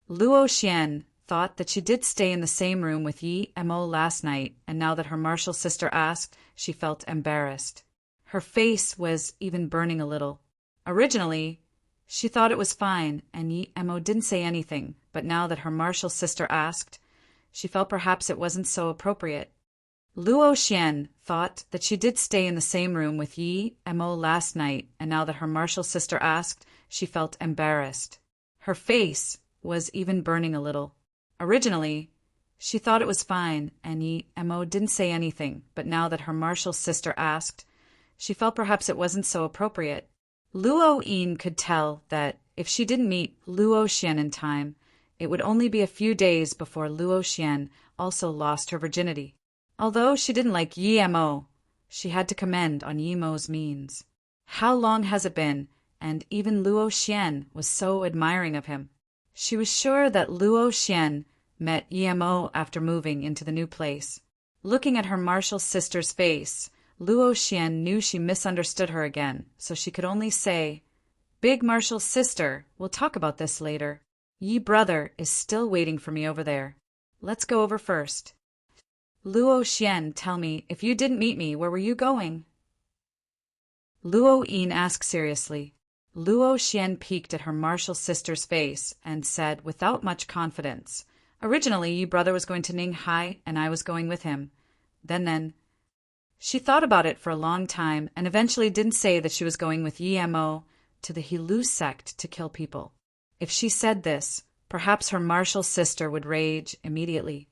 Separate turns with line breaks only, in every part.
Luo Xian thought that she did stay in the same room with Yi Mo last night, and now that her martial sister asked, she felt embarrassed. Her face was even burning a little. Originally, she thought it was fine, and Yi Mo didn't say anything, but now that her martial sister asked, she felt perhaps it wasn't so appropriate. Luo Xian thought that she did stay in the same room with Yi Mo last night, and now that her martial sister asked, she felt embarrassed. Her face was even burning a little. Originally, she thought it was fine, and Yi Mo didn't say anything, but now that her martial sister asked, she felt perhaps it wasn't so appropriate. Luo Yin could tell that if she didn't meet Luo Xian in time, it would only be a few days before Luo Xian also lost her virginity. Although she didn't like Yi Mo, she had to commend on Yi Mo's means. How long has it been? And even Luo Xian was so admiring of him. She was sure that Luo Xian met Yi Mo after moving into the new place. Looking at her martial sister's face, Luo Xian knew she misunderstood her again, so she could only say, "Big martial sister, we'll talk about this later. Yi brother is still waiting for me over there. Let's go over first." Luo Xian, tell me, if you didn't meet me, where were you going? Luo Yin asked seriously. Luo Xian peeked at her martial sister's face and said without much confidence, "Originally, Yi brother was going to Ninghai, and I was going with him. Then. She thought about it for a long time and eventually didn't say that she was going with Yi Mo to the Hilu sect to kill people. If she said this, perhaps her martial sister would rage immediately.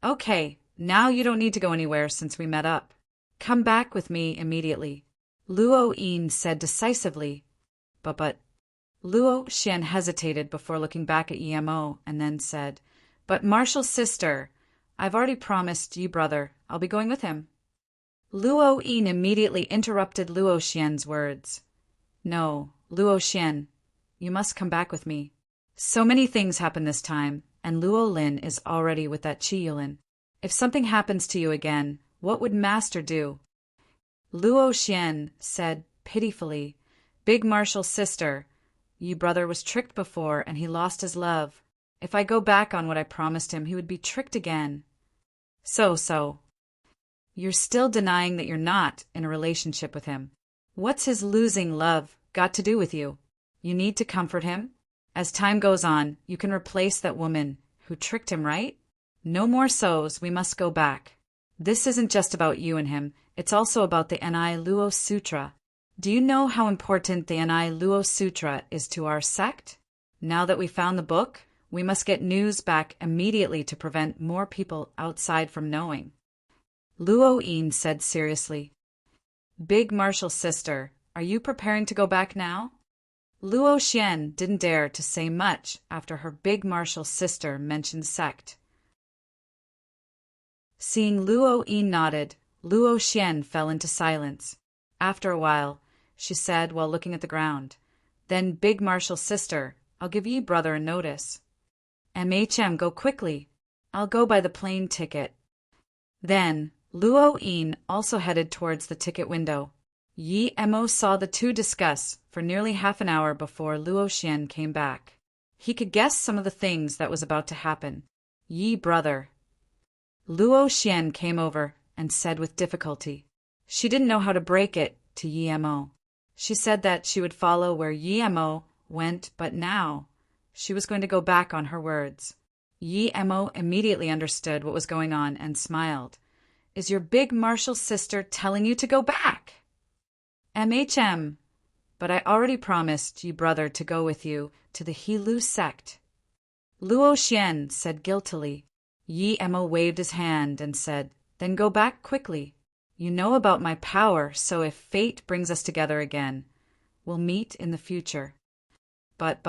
Okay, now you don't need to go anywhere since we met up. Come back with me immediately," Luo Yin said decisively. But Luo Xian hesitated before looking back at Yi Mo and then said, "But martial sister, I've already promised Yi brother I'll be going with him." Luo Yin immediately interrupted Luo Xian's words. "No, Luo Xian, you must come back with me. So many things happen this time, and Luo Lin is already with that Qi Yulin. If something happens to you again, what would Master do?" Luo Xian said pitifully, "Big martial sister, Yi brother was tricked before and he lost his love. If I go back on what I promised him, he would be tricked again." So. You're still denying that you're not in a relationship with him. What's his losing love got to do with you? You need to comfort him. As time goes on, you can replace that woman who tricked him, right? No more so's, we must go back. This isn't just about you and him, it's also about the Ni Luo Sutra. Do you know how important the Ni Luo Sutra is to our sect? Now that we found the book, we must get news back immediately to prevent more people outside from knowing. Luo Yin said seriously. "Big martial sister, are you preparing to go back now?" Luo Xian didn't dare to say much after her big martial sister mentioned sect. Seeing Luo Yin nodded, Luo Xian fell into silence. After a while, she said while looking at the ground, "Then, big martial sister, I'll give Yi brother a notice." "MHM, go quickly. I'll go by the plane ticket." Then, Luo Yin also headed towards the ticket window. Yi Mo saw the two discuss for nearly half an hour before Luo Xian came back. He could guess some of the things that was about to happen. "Yi brother." Luo Xian came over and said with difficulty. She didn't know how to break it to Yi Mo. She said that she would follow where Yi Mo went, but now she was going to go back on her words. Yi Mo immediately understood what was going on and smiled. "Is your big martial sister telling you to go back?" "MHM, but I already promised Yi brother to go with you to the Hilu sect." Luo Xian said guiltily. Yi Mo waved his hand and said, "Then go back quickly. You know about my power, so if fate brings us together again, we'll meet in the future." But,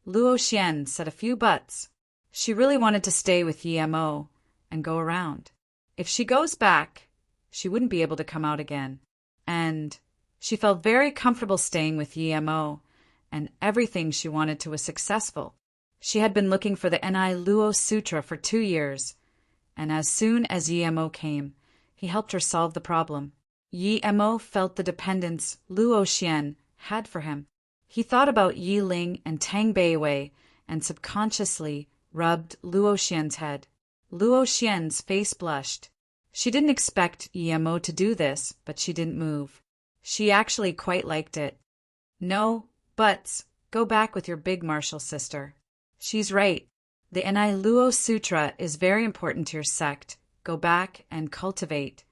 Luo Xian said a few buts. She really wanted to stay with Yi Mo and go around. If she goes back, she wouldn't be able to come out again. And she felt very comfortable staying with Yi Mo, and everything she wanted to was successful. She had been looking for the Ni Luo Sutra for 2 years, and as soon as Yi Mo came, he helped her solve the problem. Yi Mo felt the dependence Luo Xian had for him. He thought about Yi Ling and Tang Beiwei and subconsciously rubbed Luo Xian's head. Luo Xian's face blushed. She didn't expect Emo to do this, but she didn't move. She actually quite liked it. No buts. Go back with your big martial sister. She's right. The Enai Luo Sutra is very important to your sect. Go back and cultivate.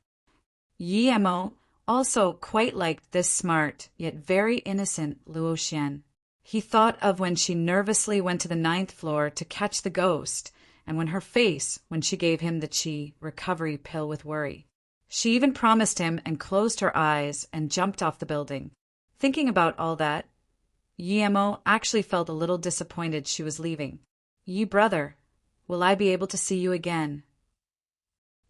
Emo also quite liked this smart, yet very innocent Luo Xian. He thought of when she nervously went to the 9th floor to catch the ghost, and when she gave him the chi recovery pill with worry. She even promised him and closed her eyes and jumped off the building. Thinking about all that, Emo actually felt a little disappointed she was leaving. Yi brother, will I be able to see you again?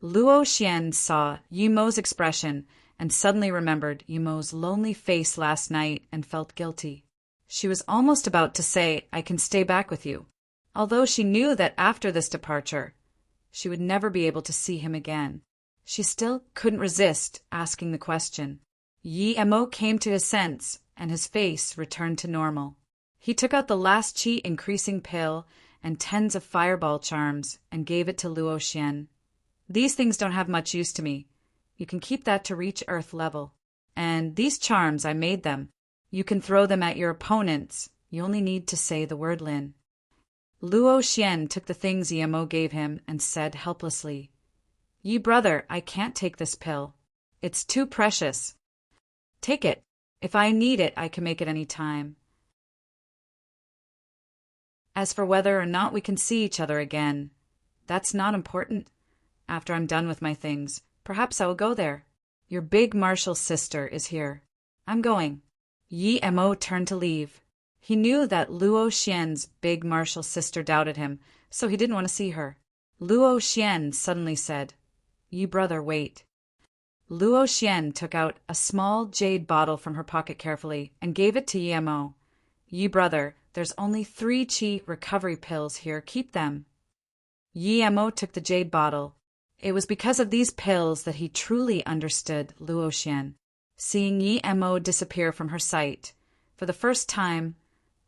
Luo Xian saw Yemo's expression and suddenly remembered Yemo's lonely face last night and felt guilty. She was almost about to say, I can stay back with you, although she knew that after this departure, she would never be able to see him again. She still couldn't resist asking the question. Emo came to his sense, and his face returned to normal. He took out the last chi increasing pill and 10s of fireball charms and gave it to Luo Xian. These things don't have much use to me. You can keep that to reach Earth level. And these charms, I made them. You can throw them at your opponents. You only need to say the word Lin. Luo Xian took the things Emo gave him and said helplessly, Yi brother, I can't take this pill. It's too precious. Take it. If I need it, I can make it any time. As for whether or not we can see each other again, that's not important. After I'm done with my things, perhaps I will go there. Your big martial sister is here. I'm going. Emo turned to leave. He knew that Luo Xian's big martial sister doubted him, so he didn't want to see her. Luo Xian suddenly said, Yi brother, wait. Luo Xian took out a small jade bottle from her pocket carefully and gave it to Emo. Yi brother, there's only 3 chi recovery pills here. Keep them. Emo took the jade bottle. It was because of these pills that he truly understood Luo Xian. Seeing Emo disappear from her sight, for the first time,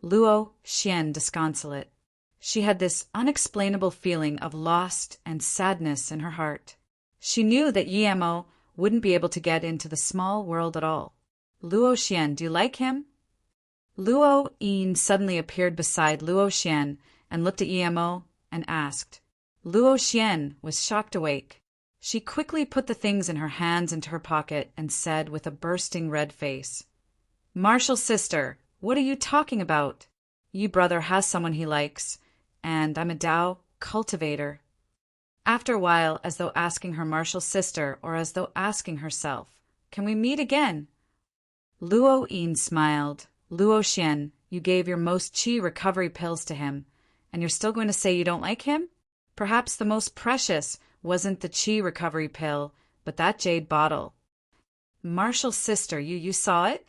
Luo Xian disconsolate. She had this unexplainable feeling of lost and sadness in her heart. She knew that Emo wouldn't be able to get into the small world at all. Luo Xian, do you like him? Luo Yin suddenly appeared beside Luo Xian and looked at Emo and asked. Luo Xian was shocked awake. She quickly put the things in her hands into her pocket and said with a bursting red face, Martial sister, what are you talking about? Yi brother has someone he likes, and I'm a Dao cultivator. After a while, as though asking her martial sister or as though asking herself, can we meet again? Luo Yin smiled. Luo Xian, you gave your most chi recovery pills to him, and you're still going to say you don't like him? Perhaps the most precious wasn't the chi recovery pill, but that jade bottle. Martial sister, you saw it?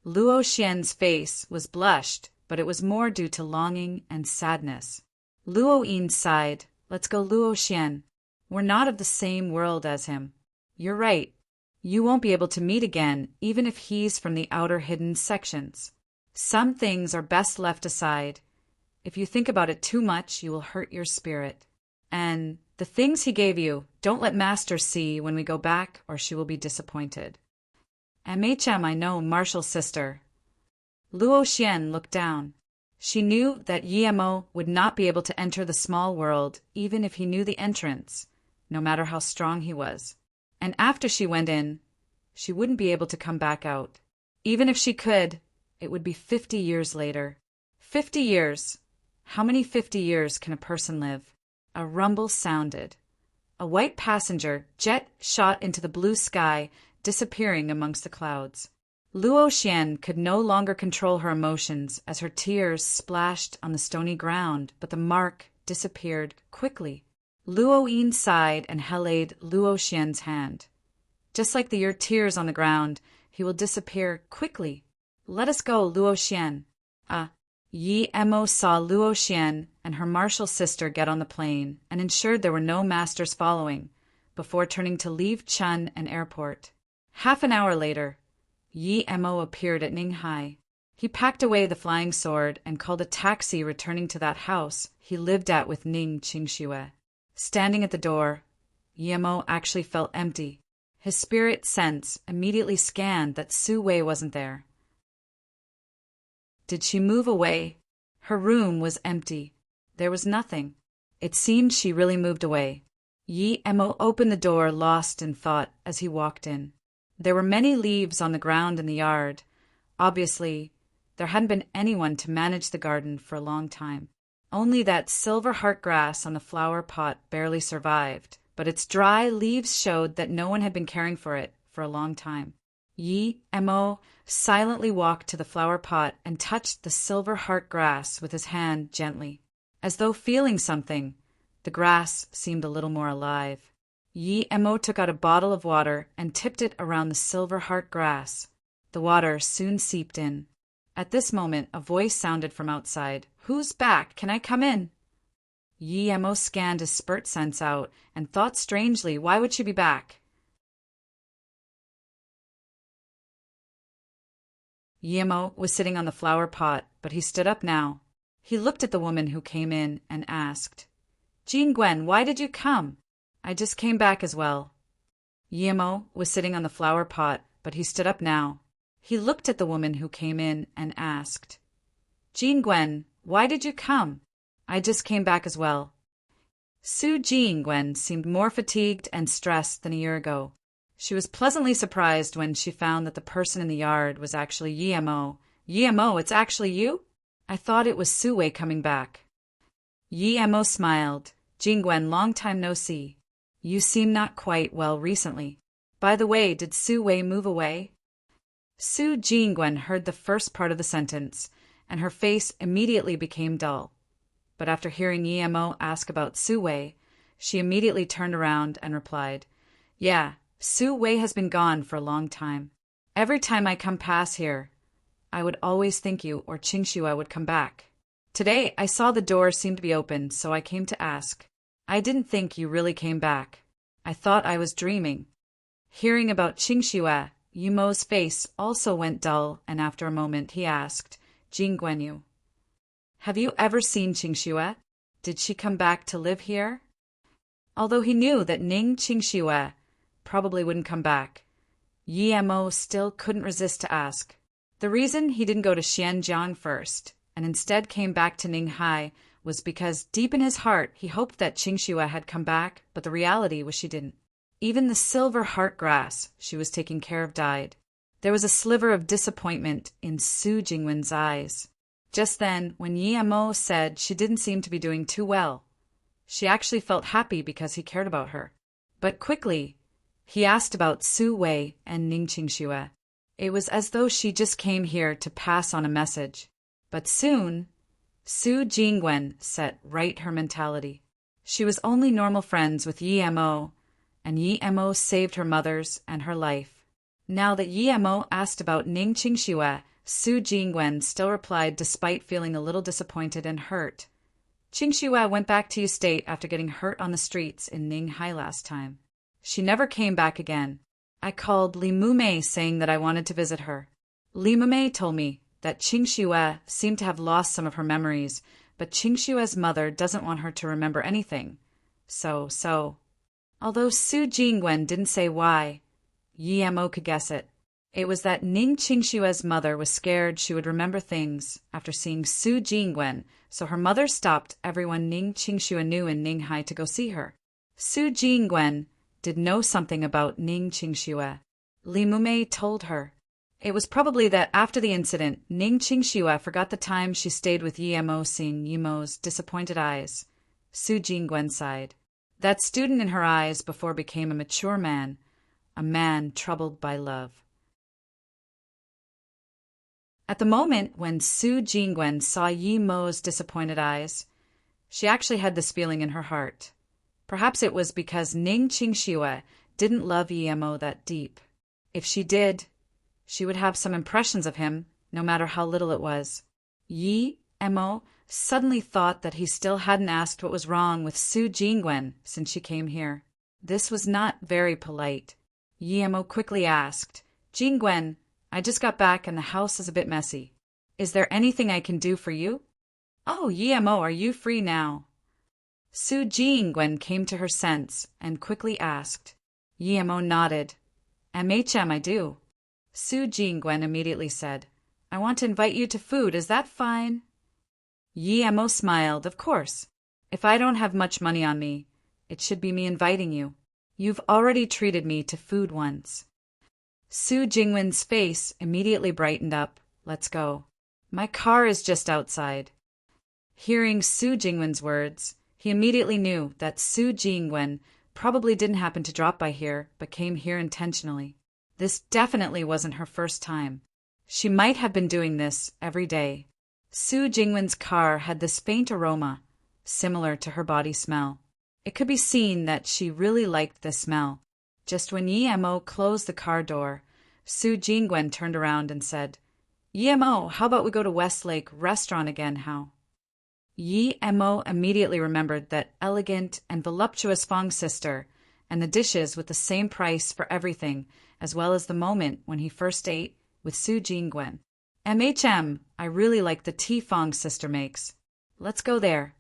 Luo Xian's face was blushed, but it was more due to longing and sadness. Luo Yin sighed. Let's go, Luo Xian. We're not of the same world as him. You're right. You won't be able to meet again, even if he's from the outer hidden sections. Some things are best left aside. If you think about it too much, you will hurt your spirit. And the things he gave you, don't let Master see when we go back, or she will be disappointed. MHM, I know, martial sister. Luo Xian looked down. She knew that Emo would not be able to enter the small world, even if he knew the entrance, no matter how strong he was. And after she went in, she wouldn't be able to come back out. Even if she could, it would be 50 years later. 50 years. How many 50 years can a person live? A rumble sounded. A white passenger jet shot into the blue sky, disappearing amongst the clouds. Luo Xian could no longer control her emotions as her tears splashed on the stony ground, but the mark disappeared quickly. Luo Yin sighed and held Luo Xian's hand. Just like your tears on the ground, he will disappear quickly. Let us go, Luo Xian. Emo saw Luo Xian and her martial sister get on the plane and ensured there were no masters following, before turning to leave Chun and airport. Half an hour later, Emo appeared at Ninghai. He packed away the flying sword and called a taxi returning to that house he lived at with Ning Qingxue. Standing at the door, Yemo actually felt empty. His spirit sense immediately scanned that Su Wei wasn't there. Did she move away? Her room was empty. There was nothing. It seemed she really moved away. Yi Emo opened the door, lost in thought, as he walked in. There were many leaves on the ground in the yard. Obviously, there hadn't been anyone to manage the garden for a long time. Only that silver heart grass on the flower pot barely survived, but its dry leaves showed that no one had been caring for it for a long time. Yi Emo silently walked to the flower pot and touched the silver heart grass with his hand gently. As though feeling something, the grass seemed a little more alive. Yi Emo took out a bottle of water and tipped it around the silver heart grass. The water soon seeped in. At this moment, a voice sounded from outside. "Who's back? Can I come in?" Yi Emo scanned his spurt sense out and thought strangely, why would she be back? Yi Emo was sitting on the flower pot, but he stood up now. He looked at the woman who came in and asked, "Jean Gwen, why did you come?" "I just came back as well." Yi Emo was sitting on the flower pot, but he stood up now. He looked at the woman who came in and asked, "Jean Gwen, why did you come?" "I just came back as well." Su Jean Gwen seemed more fatigued and stressed than a year ago. She was pleasantly surprised when she found that the person in the yard was actually Yi Emo. "Yi Emo, it's actually you? I thought it was Su Wei coming back." Yi Emo smiled. "Jean Gwen, long time no see. You seem not quite well recently. By the way, did Su Wei move away?" Su Jean Gwen heard the first part of the sentence, and her face immediately became dull. But after hearing Yi Emo ask about Su Wei, she immediately turned around and replied, "Yeah, Su Wei has been gone for a long time. Every time I come past here, I would always think you or Qingxue would come back. Today I saw the door seemed to be open, so I came to ask. I didn't think you really came back. I thought I was dreaming." Hearing about Qingxue, Yumo's face also went dull, and after a moment he asked, "Jean Guanyu, have you ever seen Qingxue? Did she come back to live here?" Although he knew that Ning Qingxue probably wouldn't come back, Yi Emo still couldn't resist to ask. The reason he didn't go to Xianjiang first, and instead came back to Ninghai, was because deep in his heart he hoped that Qingxue had come back, but the reality was she didn't. Even the silver heart grass she was taking care of died. There was a sliver of disappointment in Su Jingwen's eyes. Just then, when Yi Emo said she didn't seem to be doing too well, she actually felt happy because he cared about her. But quickly, he asked about Su Wei and Ning Qingxue. It was as though she just came here to pass on a message. But soon, Su Jingwen set right her mentality. She was only normal friends with Yi Emo, and Yi Emo saved her mother's and her life. Now that Yi Emo asked about Ning Qingxue, Su Jingwen still replied despite feeling a little disappointed and hurt. "Qingxue went back to State after getting hurt on the streets in Ninghai last time. She never came back again. I called Li Mumei saying that I wanted to visit her. Li Mumei told me that Qingxue seemed to have lost some of her memories, but Qingxue's mother doesn't want her to remember anything. So. Although Su Jingwen didn't say why, Yi Emo could guess it. It was that Ning Qingxue's mother was scared she would remember things after seeing Su Jingwen, so her mother stopped everyone Ning Qingxue knew in Ninghai to go see her. Su Jingwen did know something about Ning Qingxue. Li Mumei told her. It was probably that after the incident, Ning Qingxue forgot the time she stayed with Yi Emo, seeing Yi Emo's disappointed eyes. Su Jingwen sighed. That student in her eyes before became a mature man, a man troubled by love. At the moment when Su Jingwen saw Yi Mo's disappointed eyes, she actually had this feeling in her heart. Perhaps it was because Ning Qingxue didn't love Yi Emo that deep. If she did, she would have some impressions of him, no matter how little it was. Yi Emo suddenly thought that he still hadn't asked what was wrong with Su Jingwen since she came here. This was not very polite. Yi Emo quickly asked, "Jingwen, I just got back and the house is a bit messy. Is there anything I can do for you? Oh, Yemo, are you free now? Su Jingwen came to her sense and quickly asked. Yemo nodded. MHM, I do. Su Jingwen immediately said, I want to invite you to food, is that fine? Yemo smiled, of course. If I don't have much money on me, it should be me inviting you. You've already treated me to food once. Su Jingwen's face immediately brightened up. Let's go. My car is just outside. Hearing Su Jingwen's words, he immediately knew that Su Jingwen probably didn't happen to drop by here, but came here intentionally. This definitely wasn't her first time. She might have been doing this every day. Su Jingwen's car had this faint aroma, similar to her body smell. It could be seen that she really liked the smell. Just when Yemo closed the car door, Su Jingwen turned around and said, Yemo, how about we go to Westlake Restaurant again, how? Yemo immediately remembered that elegant and voluptuous Fong sister, and the dishes with the same price for everything, as well as the moment when he first ate with Su Jingwen. MHM, I really like the tea Fong sister makes. Let's go there.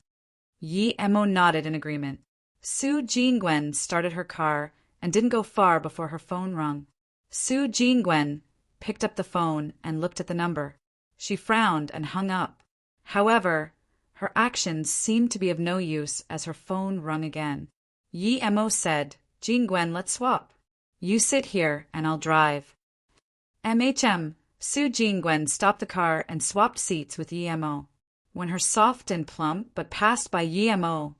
Yemo nodded in agreement. Su Jingwen started her car and didn't go far before her phone rung. Su Jingwen picked up the phone and looked at the number. She frowned and hung up. However, her actions seemed to be of no use as her phone rung again. Yemo said, Jingwen, let's swap. You sit here and I'll drive. MHM, Su Jingwen stopped the car and swapped seats with Yemo. When her soft and plump but passed by Yemo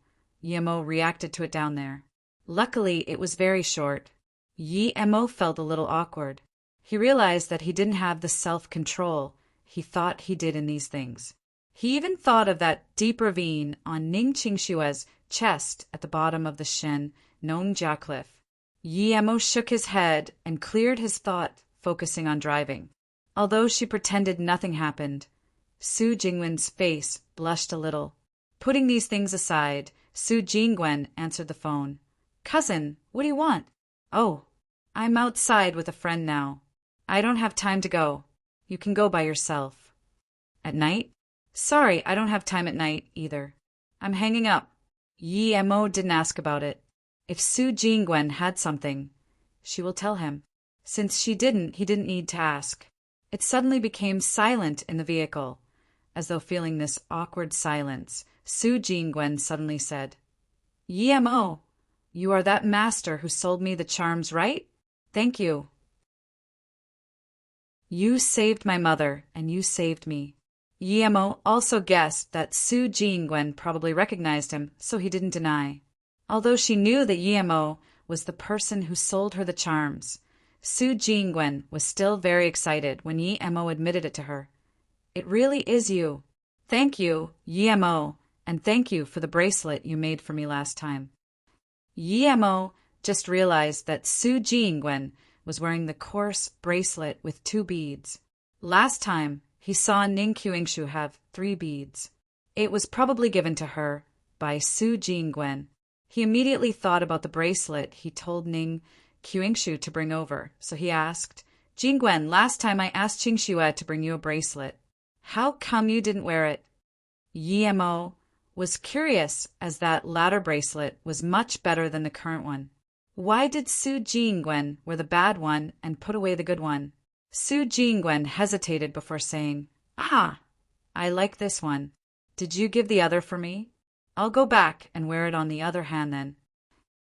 reacted to it down there. Luckily, it was very short. Yemo felt a little awkward. He realized that he didn't have the self-control he thought he did in these things. He even thought of that deep ravine on Ning Qingshua's chest at the bottom of the Shen Nongjia cliff. Yemo shook his head and cleared his thought, focusing on driving. Although she pretended nothing happened, Su Jingwen's face blushed a little. Putting these things aside, Su Jingwen answered the phone. Cousin, what do you want? Oh, I'm outside with a friend now. I don't have time to go. You can go by yourself. At night? Sorry, I don't have time at night either. I'm hanging up. Yemo didn't ask about it. If Su Jingwen had something, she will tell him. Since she didn't, he didn't need to ask. It suddenly became silent in the vehicle. As though feeling this awkward silence, Su Jingwen suddenly said, Yemo, you are that master who sold me the charms, right? Thank you. You saved my mother, and you saved me. Yemo also guessed that Su Jingwen probably recognized him, so he didn't deny. Although she knew that Yemo was the person who sold her the charms, Su Jingwen was still very excited when Yemo admitted it to her. It really is you. Thank you, Yemo, and thank you for the bracelet you made for me last time. Yemo just realized that Su Jingwen was wearing the coarse bracelet with 2 beads. Last time, he saw Ning Qingshu have 3 beads. It was probably given to her by Su Jingwen. He immediately thought about the bracelet he told Ning Qingshu to bring over, so he asked, Jingwen, last time I asked Qingxue to bring you a bracelet. How come you didn't wear it? Yemo was curious, as that latter bracelet was much better than the current one. Why did Su Jingwen wear the bad one and put away the good one? Su Jingwen hesitated before saying, I like this one. Did you give the other for me? I'll go back and wear it on the other hand then.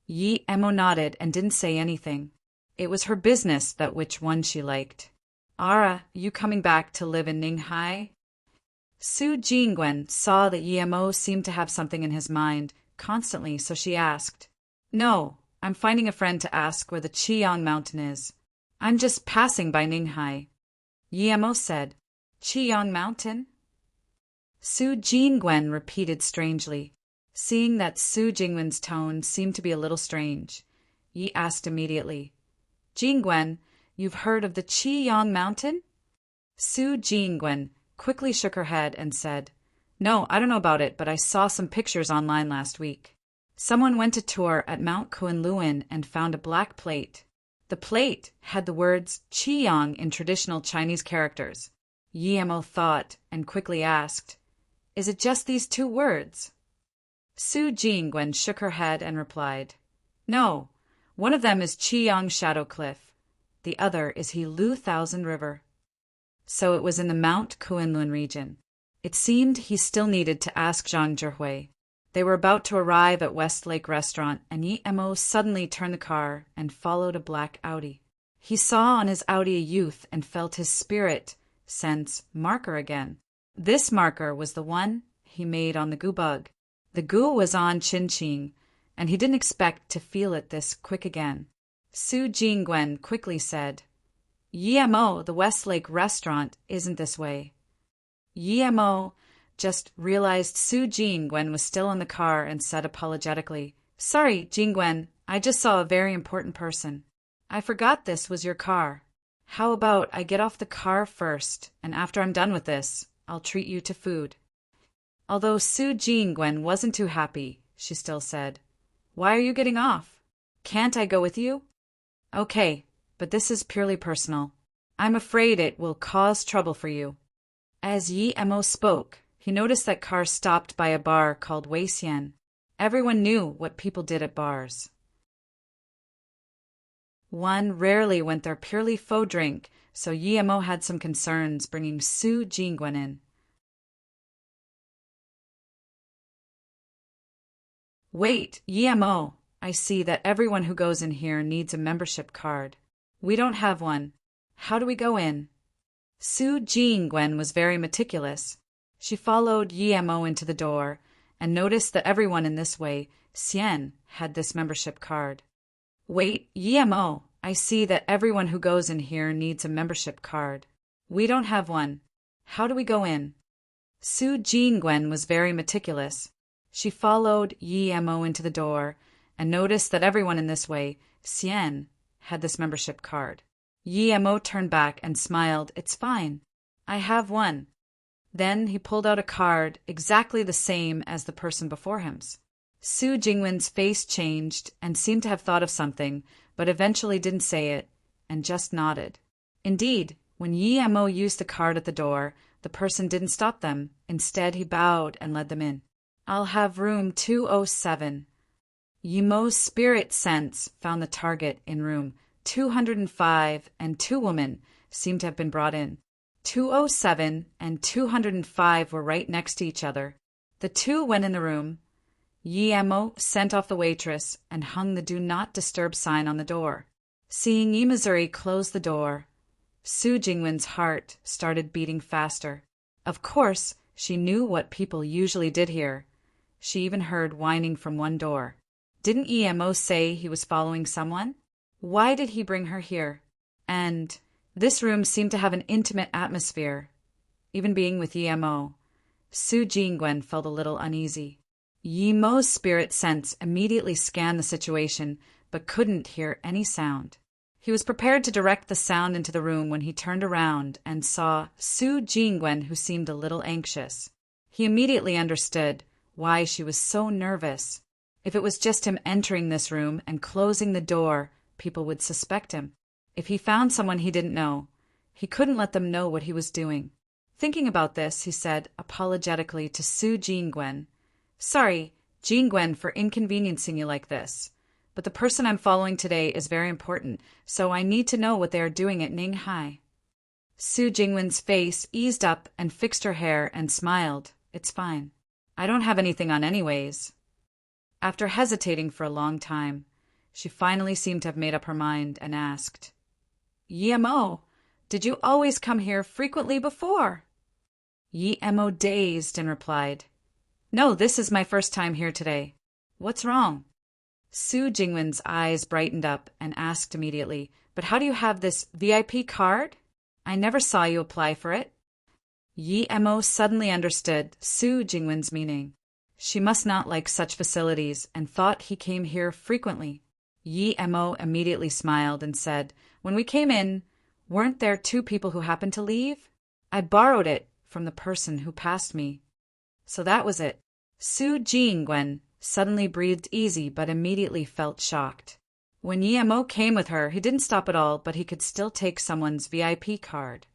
Yemo nodded and didn't say anything. It was her business that which one she liked. Ara, you coming back to live in Ninghai? Su Jingwen saw that Yemo seemed to have something in his mind constantly, so she asked, No, I'm finding a friend to ask where the Qiyang mountain is. I'm just passing by Ninghai. Yemo said, Qiyang mountain? Su Jingwen repeated strangely. Seeing that Su Jingwen's tone seemed to be a little strange, Yi asked immediately, Jingwen, you've heard of the Qiyang mountain? Su Jingwen quickly shook her head and said, No, I don't know about it, but I saw some pictures online last week. Someone went to tour at Mount Kunlun and found a black plate. The plate had the words Qiyang in traditional Chinese characters. Yemo thought and quickly asked, "Is it just these 2 words?" Su Jingwen shook her head and replied, "No, one of them is Chiyang Shadow Cliff. The other is Helu Thousand River." So it was in the Mount Kunlun region. It seemed he still needed to ask Zhang Zhihui. They were about to arrive at West Lake Restaurant, and Yi Mo suddenly turned the car and followed a black Audi. He saw on his Audi a youth and felt his spirit sense marker again. This marker was the one he made on the goo bug. The goo was on Chin Ching, and he didn't expect to feel it this quick again. Su Jingwen quickly said, "Yi Mo, the Westlake restaurant isn't this way." Yi Mo just realized Su Jingwen was still in the car and said apologetically, "Sorry, Jingwen, I just saw a very important person. I forgot this was your car. How about I get off the car first, and after I'm done with this, I'll treat you to food." Although Su Jingwen wasn't too happy, she still said, "Why are you getting off? Can't I go with you?" "Okay, but this is purely personal. I'm afraid it will cause trouble for you." As Yi Mo spoke, he noticed that car stopped by a bar called Wei Xian. Everyone knew what people did at bars. One rarely went there purely for drink, so Yi Mo had some concerns bringing Su Jingwen in. "Wait, Yi Mo, I see that everyone who goes in here needs a membership card. We don't have one. How do we go in?" Su Jingwen was very meticulous. She followed Yi Mo into the door and noticed that everyone in this way, Xian, had this membership card. "Wait, Yi Mo, I see that everyone who goes in here needs a membership card. We don't have one. How do we go in?" Su Jingwen was very meticulous. She followed Yi Mo into the door and noticed that everyone in this way, Xian, had this membership card. Yi Mo turned back and smiled. "It's fine. I have one." Then he pulled out a card exactly the same as the person before him. Su Jingwen's face changed and seemed to have thought of something, but eventually didn't say it and just nodded. Indeed, when Yi Mo used the card at the door, the person didn't stop them. Instead, he bowed and led them in. "I'll have room 207. Yi Mo's spirit sense found the target in room 205, and 2 women seemed to have been brought in. 207 and 205 were right next to each other. The 2 went in the room. Yi Mo sent off the waitress and hung the Do Not Disturb sign on the door. Seeing Yi Missouri close the door, Su Jingwen's heart started beating faster. Of course, she knew what people usually did here. She even heard whining from one door. Didn't Yi Mo say he was following someone? Why did he bring her here? And this room seemed to have an intimate atmosphere. Even being with Yi Mo, Su Jingwen felt a little uneasy. Yi Mo's spirit sense immediately scanned the situation, but couldn't hear any sound. He was prepared to direct the sound into the room when he turned around and saw Su Jingwen, who seemed a little anxious. He immediately understood why she was so nervous. If it was just him entering this room and closing the door, people would suspect him. If he found someone he didn't know, he couldn't let them know what he was doing. Thinking about this, he said apologetically to Su Jingwen, "Sorry, Jingwen, for inconveniencing you like this, but the person I'm following today is very important, so I need to know what they are doing at Ninghai." Su Jingwen's face eased up and fixed her hair and smiled. "It's fine. I don't have anything on anyways." After hesitating for a long time, she finally seemed to have made up her mind and asked, "Yi Mo, did you always come here frequently before?" Yi Mo dazed and replied, "No, this is my first time here today. What's wrong?" Su Jingwen's eyes brightened up and asked immediately, "But how do you have this VIP card? I never saw you apply for it." Yi Mo suddenly understood Su Jingwen's meaning. She must not like such facilities and thought he came here frequently. Yi Mo immediately smiled and said, "When we came in, weren't there 2 people who happened to leave? I borrowed it from the person who passed me." So that was it. Su Jingwen suddenly breathed easy but immediately felt shocked. When Yi Mo came with her, he didn't stop at all, but he could still take someone's VIP card.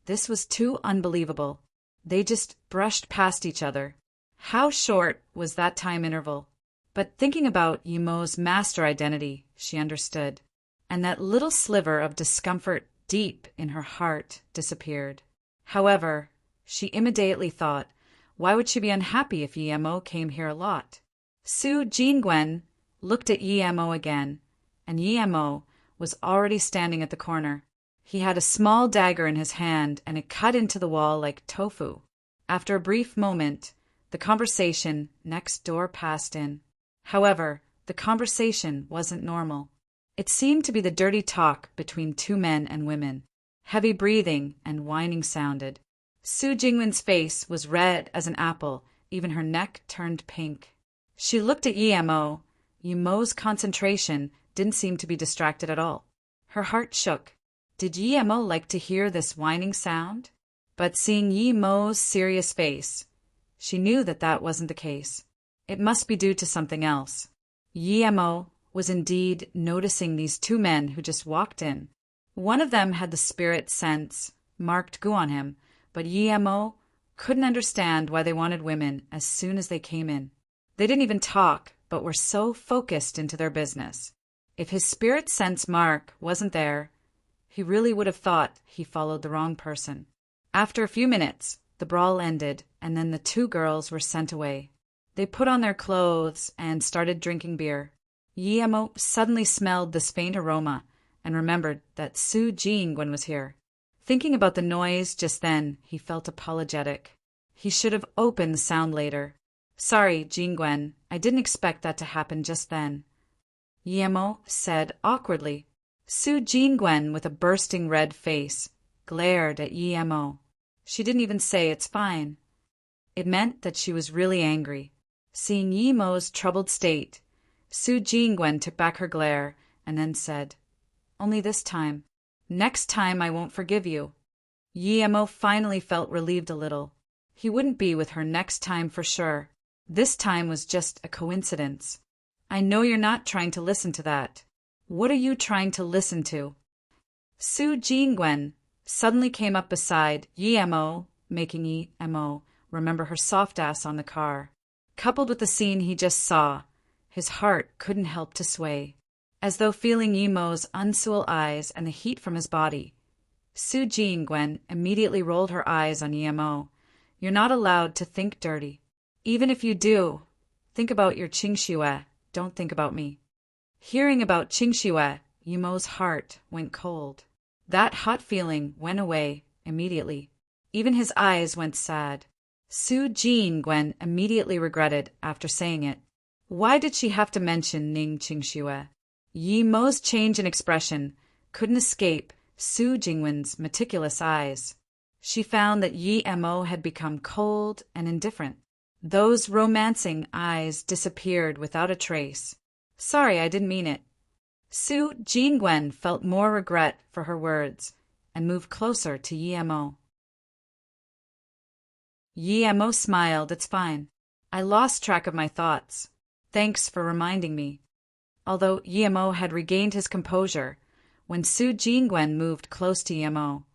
This was too unbelievable. They just brushed past each other. How short was that time interval? But thinking about Yimo's master identity, she understood, and that little sliver of discomfort deep in her heart disappeared. However, she immediately thought, why would she be unhappy if Yimo came here a lot? Su Jingwen looked at Yimo again, and Yimo was already standing at the corner. He had a small dagger in his hand, and it cut into the wall like tofu. After a brief moment, the conversation next door passed in. However, the conversation wasn't normal. It seemed to be the dirty talk between two men and women. Heavy breathing and whining sounded. Su Jingwen's face was red as an apple, even her neck turned pink. She looked at Yimo. Yimo's concentration didn't seem to be distracted at all. Her heart shook. Did Yimo like to hear this whining sound? But seeing Yimo's serious face, she knew that that wasn't the case. It must be due to something else. Yimo was indeed noticing these two men who just walked in. One of them had the spirit sense marked Gu on him, but Yimo couldn't understand why they wanted women as soon as they came in. They didn't even talk, but were so focused into their business. If his spirit sense mark wasn't there, he really would have thought he followed the wrong person. After a few minutes, the brawl ended, and then the two girls were sent away. They put on their clothes and started drinking beer. Yimo suddenly smelled this faint aroma and remembered that Su Jingwen was here. Thinking about the noise just then, he felt apologetic. He should have opened the sound later. Sorry, Jingwen, I didn't expect that to happen just then, Yimo said awkwardly. Su Jingwen, with a bursting red face, glared at Yimo. She didn't even say it's fine. It meant that she was really angry. Seeing Yimo's troubled state, Su Jingwen took back her glare and then said, only this time. Next time I won't forgive you. Yimo finally felt relieved a little. He wouldn't be with her next time for sure. This time was just a coincidence. I know you're not trying to listen to that. What are you trying to listen to? Su Jingwen suddenly came up beside Yimo, making Yimo remember her soft ass on the car. Coupled with the scene he just saw, his heart couldn't help to sway. As though feeling Yimo's unsual eyes and the heat from his body, Su Jingwen immediately rolled her eyes on Yimo. You're not allowed to think dirty. Even if you do, think about your Qingxue, don't think about me. Hearing about Qingxue, Yimo's heart went cold. That hot feeling went away immediately. Even his eyes went sad. Su Jingwen immediately regretted after saying it. Why did she have to mention Ning Qingxue? Yimo's change in expression couldn't escape Su Jingwen's meticulous eyes. She found that Yimo had become cold and indifferent. Those romancing eyes disappeared without a trace. Sorry, I didn't mean it. Su Jingwen felt more regret for her words and moved closer to Yimo. Yimo smiled. It's fine. I lost track of my thoughts. Thanks for reminding me. Although Yimo had regained his composure, when Su Jingwen moved close to Yimo,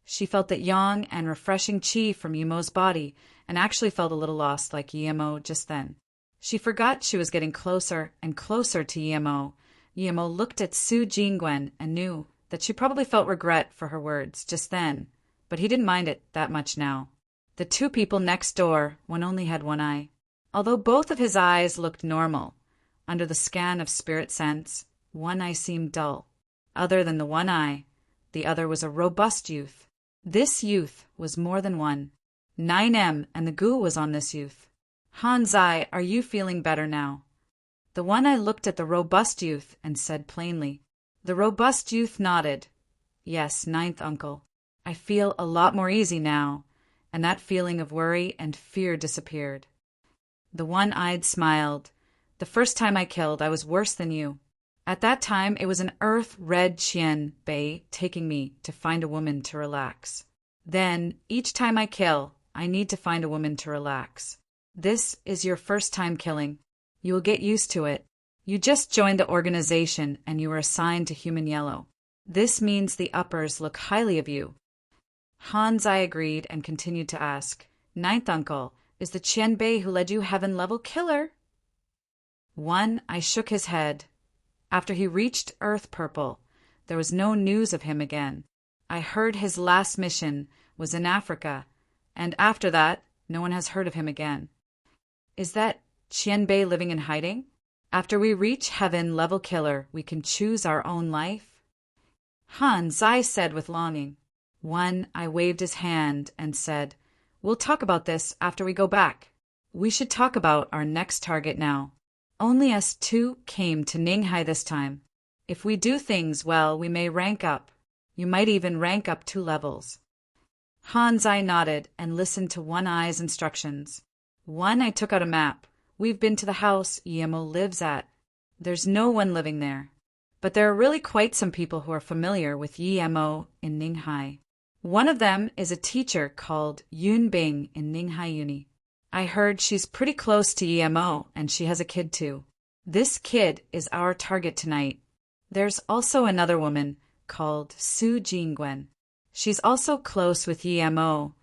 she felt that yang and refreshing qi from Yimo's body and actually felt a little lost like Yimo just then. She forgot she was getting closer and closer to Yimo. Yimo looked at Su Jingwen and knew that she probably felt regret for her words just then, but he didn't mind it that much now. The two people next door, one only had one eye. Although both of his eyes looked normal, under the scan of spirit sense, one eye seemed dull. Other than the one eye, the other was a robust youth. This youth was more than one. 9M and the Gu was on this youth. Hanzai, are you feeling better now? The one eye looked at the robust youth and said plainly. The robust youth nodded. Yes, ninth uncle. I feel a lot more easy now, and that feeling of worry and fear disappeared. The one-eyed smiled. The first time I killed, I was worse than you. At that time, it was an earth-red Qian Bei taking me to find a woman to relax. Then, each time I kill, I need to find a woman to relax. This is your first time killing. You will get used to it. You just joined the organization and you were assigned to Human Yellow. This means the uppers look highly of you. Hanzai agreed and continued to ask, Ninth uncle, is the Qianbei who led you heaven-level killer? 1. I shook his head. After he reached Earth Purple, there was no news of him again. I heard his last mission was in Africa, and after that, no one has heard of him again. Is that Qianbei living in hiding? After we reach heaven-level killer, we can choose our own life? Hanzai said with longing. 1. I waved his hand and said, We'll talk about this after we go back. We should talk about our next target now. Only us two came to Ninghai this time. If we do things well, we may rank up. You might even rank up 2 levels. Hanzai nodded and listened to One Eye's instructions. 1. I took out a map. We've been to the house Yemo lives at. There's no one living there. But there are really quite some people who are familiar with Yemo in Ninghai. One of them is a teacher called Yunbing in Ninghai Uni. I heard she's pretty close to Yemo and she has a kid too. This kid is our target tonight. There's also another woman called Su Jingwen. She's also close with Yemo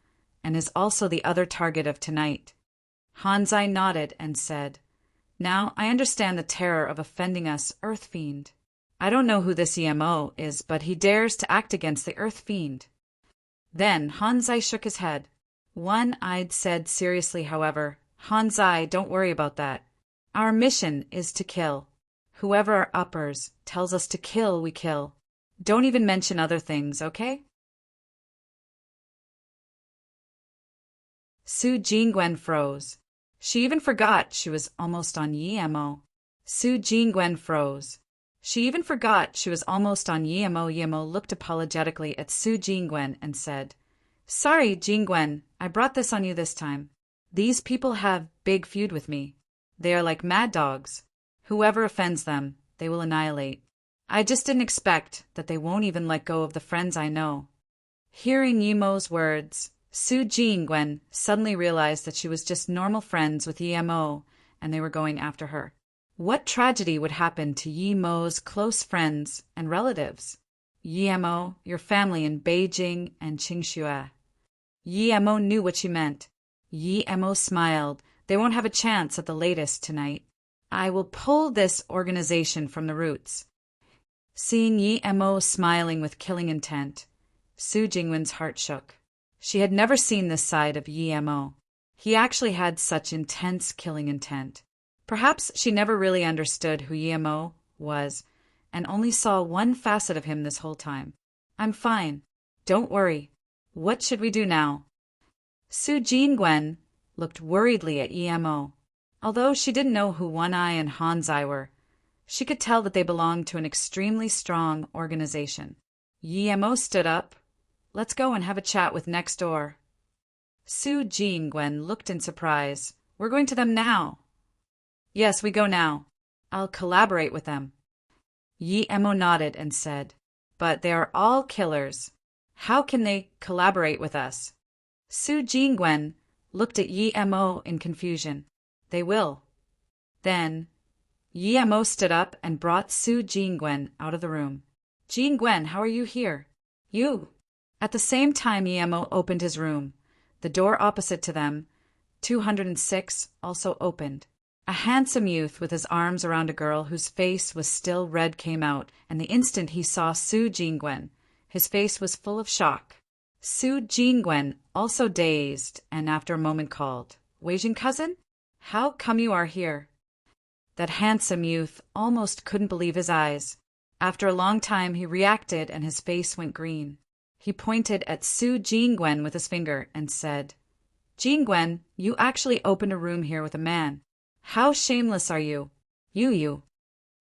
and is also the other target of tonight. Hanzai nodded and said, Now I understand the terror of offending us, Earth Fiend. I don't know who this Yemo is, but he dares to act against the Earth Fiend. Then Hanzai shook his head. One-Eyed said seriously, however, Hanzai, don't worry about that. Our mission is to kill. Whoever our uppers tells us to kill, we kill. Don't even mention other things, okay? Su Jingwen froze. She even forgot she was almost on Yemo. Su Jingwen froze. She even forgot she was almost on Yemo. Yemo looked apologetically at Su Jingwen and said, Sorry, Jingwen, I brought this on you this time. These people have big feud with me. They are like mad dogs. Whoever offends them, they will annihilate. I just didn't expect that they won't even let go of the friends I know. Hearing Yemo's words, Su Jingwen suddenly realized that she was just normal friends with Yemo and they were going after her. What tragedy would happen to Yemo's close friends and relatives? Yemo, your family in Beijing and Qingxue. Yemo knew what she meant. Yemo smiled. They won't have a chance at the latest tonight. I will pull this organization from the roots. Seeing Yemo smiling with killing intent, Su Jingwen's heart shook. She had never seen this side of Yemo. He actually had such intense killing intent. Perhaps she never really understood who Yemo was and only saw one facet of him this whole time. I'm fine. Don't worry. What should we do now? Su Jingwen looked worriedly at Yemo. Although she didn't know who One Eye and Hanzai were, she could tell that they belonged to an extremely strong organization. Yemo stood up. Let's go and have a chat with next door. Su Jingwen looked in surprise. We're going to them now. Yes, we go now. I'll collaborate with them. Yemo nodded and said, But they are all killers. How can they collaborate with us? Su Jingwen looked at Yemo in confusion. They will. Then, Yemo stood up and brought Su Jingwen out of the room. Jingwen, how are you here? You. At the same time, Yemo opened his room. The door opposite to them, 206, also opened. A handsome youth with his arms around a girl whose face was still red came out, and the instant he saw Su Jingwen, his face was full of shock. Su Jingwen, also dazed, and after a moment called, Weijin cousin? How come you are here? That handsome youth almost couldn't believe his eyes. After a long time he reacted and his face went green. He pointed at Su Jingwen with his finger and said, Jingwen, you actually opened a room here with a man. How shameless are you? You.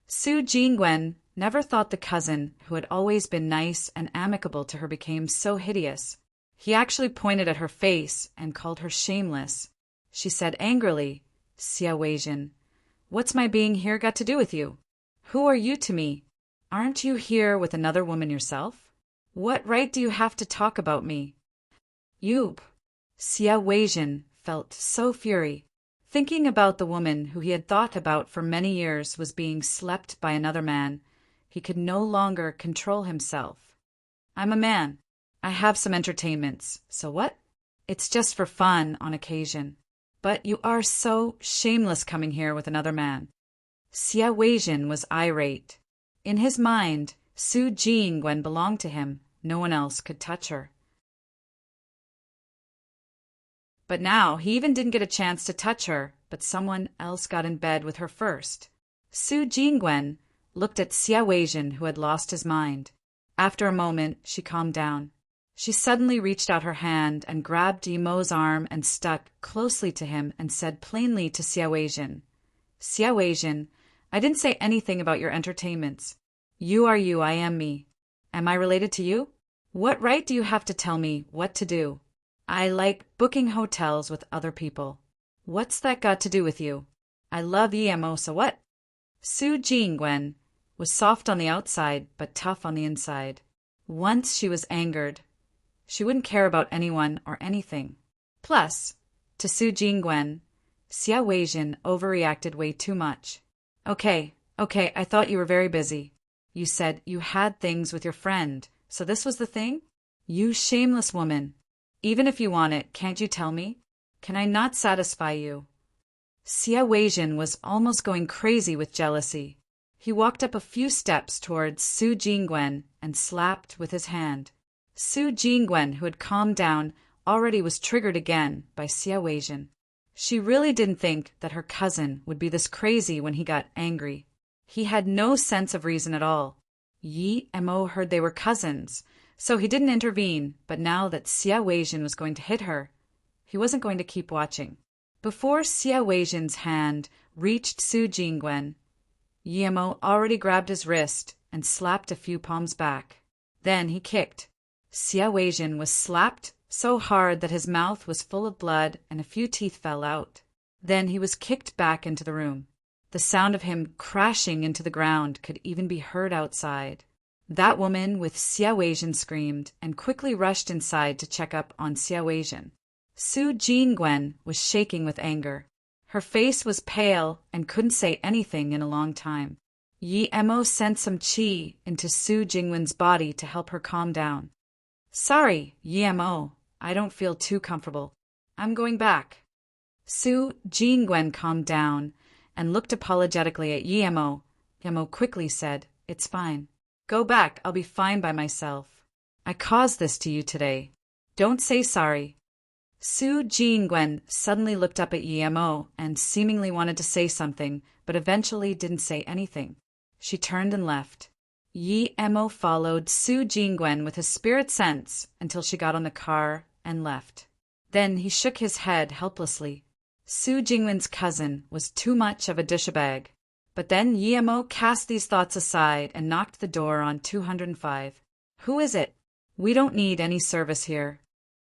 Su Jingwen never thought the cousin, who had always been nice and amicable to her, became so hideous. He actually pointed at her face and called her shameless. She said angrily, Xia Weijin, what's my being here got to do with you? Who are you to me? Aren't you here with another woman yourself? What right do you have to talk about me? Yub. Xia Weijin felt so fury. Thinking about the woman who he had thought about for many years was being slept by another man, he could no longer control himself. I'm a man. I have some entertainments. So what? It's just for fun on occasion. But you are so shameless coming here with another man. Xia Weijin was irate. In his mind, Su Jingwen belonged to him. No one else could touch her. But now he even didn't get a chance to touch her, but someone else got in bed with her first. Su Jingwen looked at Xia Weijin, who had lost his mind. After a moment, she calmed down. She suddenly reached out her hand and grabbed Yimo's arm and stuck closely to him and said plainly to Xia Weijin, Xia Weijin, I didn't say anything about your entertainments. You are you, I am me. Am I related to you? What right do you have to tell me what to do? I like booking hotels with other people. What's that got to do with you? I love Yimo, so what? Su Jingwen was soft on the outside, but tough on the inside. Once she was angered. She wouldn't care about anyone or anything. Plus, to Su Jingwen, Xia Weijin overreacted way too much. Okay, I thought you were very busy. You said you had things with your friend, so this was the thing? You shameless woman. Even if you want it, can't you tell me? Can I not satisfy you? Xia Weijin was almost going crazy with jealousy. He walked up a few steps towards Su Jingwen and slapped with his hand. Su Jingwen, who had calmed down, already was triggered again by Xia Weijin. She really didn't think that her cousin would be this crazy when he got angry. He had no sense of reason at all. Yimo heard they were cousins, so he didn't intervene, but now that Xia Weijin was going to hit her, he wasn't going to keep watching. Before Xia Weijin's hand reached Su Jingwen, Yimo already grabbed his wrist and slapped a few palms back. Then he kicked. Xia Weijin was slapped so hard that his mouth was full of blood and a few teeth fell out. Then he was kicked back into the room. The sound of him crashing into the ground could even be heard outside. That woman with Xia Weijin screamed and quickly rushed inside to check up on Xia Weijin. Su Jingwen was shaking with anger. Her face was pale and couldn't say anything in a long time. Yimo sent some qi into Su Jingwen's body to help her calm down. Sorry, Yimo, I don't feel too comfortable. I'm going back. Su Jingwen calmed down and looked apologetically at Yimo. Yimo quickly said, It's fine. Go back, I'll be fine by myself. I caused this to you today. Don't say sorry. Su Jingwen suddenly looked up at Yimo and seemingly wanted to say something, but eventually didn't say anything. She turned and left. Yimo followed Su Jingwen with his spirit sense until she got on the car and left. Then he shook his head helplessly. Su Jingwen's cousin was too much of a dish-a-bag. But then Yimo cast these thoughts aside and knocked the door on 205. Who is it? We don't need any service here.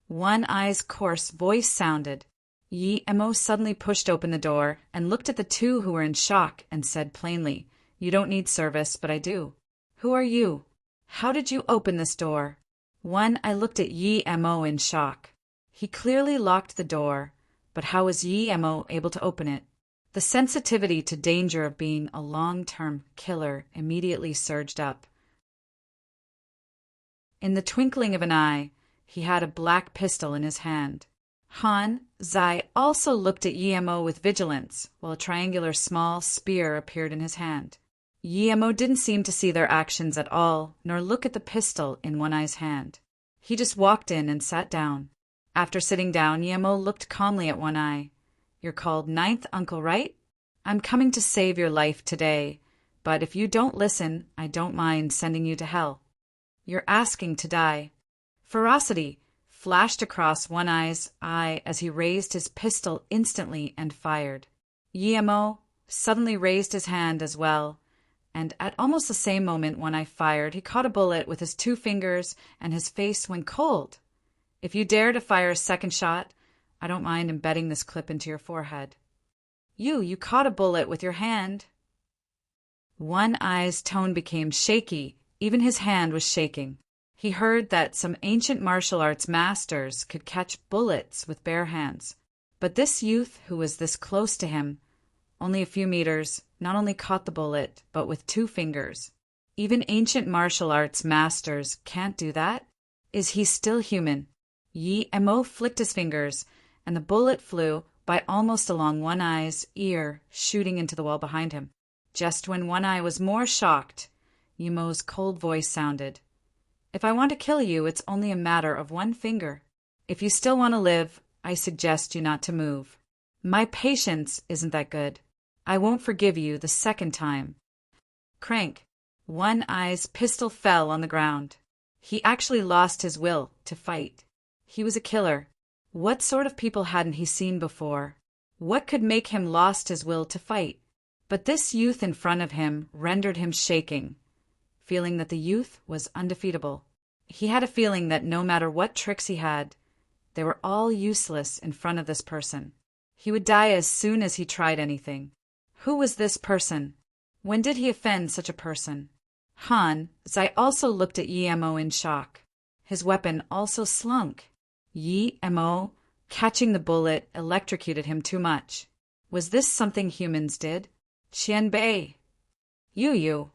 One Eye's coarse voice sounded. Yimo suddenly pushed open the door and looked at the two who were in shock and said plainly, You don't need service, but I do. Who are you? How did you open this door? One Eye looked at Yimo in shock. He clearly locked the door, but how was Yimo able to open it? The sensitivity to danger of being a long-term killer immediately surged up. In the twinkling of an eye, he had a black pistol in his hand. Han Zai also looked at Yimo with vigilance, while a triangular small spear appeared in his hand. Yimo didn't seem to see their actions at all, nor look at the pistol in One Eye's hand. He just walked in and sat down. After sitting down, Yimo looked calmly at One Eye. You're called Ninth Uncle, right? I'm coming to save your life today, but if you don't listen, I don't mind sending you to hell. You're asking to die. Ferocity flashed across One Eye's eye as he raised his pistol instantly and fired. Yimo suddenly raised his hand as well, and at almost the same moment One Eye fired, he caught a bullet with his 2 fingers and his face went cold. If you dare to fire a second shot, I don't mind embedding this clip into your forehead. You caught a bullet with your hand. One Eye's tone became shaky, even his hand was shaking. He heard that some ancient martial arts masters could catch bullets with bare hands. But this youth who was this close to him, only a few meters, not only caught the bullet, but with 2 fingers. Even ancient martial arts masters can't do that. Is he still human? Yi Mo flicked his fingers, and the bullet flew by almost along One Eye's ear, shooting into the wall behind him. Just when One Eye was more shocked, Yi Mo's cold voice sounded. If I want to kill you, it's only a matter of one finger. If you still want to live, I suggest you not to move. My patience isn't that good. I won't forgive you the second time. Crank. One Eye's pistol fell on the ground. He actually lost his will to fight. He was a killer. What sort of people hadn't he seen before? What could make him lost his will to fight? But this youth in front of him rendered him shaking, feeling that the youth was undefeatable. He had a feeling that no matter what tricks he had, they were all useless in front of this person. He would die as soon as he tried anything. Who was this person? When did he offend such a person? Han Zai also looked at Yi Mo in shock. His weapon also slunk. Yi Mo, catching the bullet, electrocuted him too much. Was this something humans did? Qian Bei. Yu.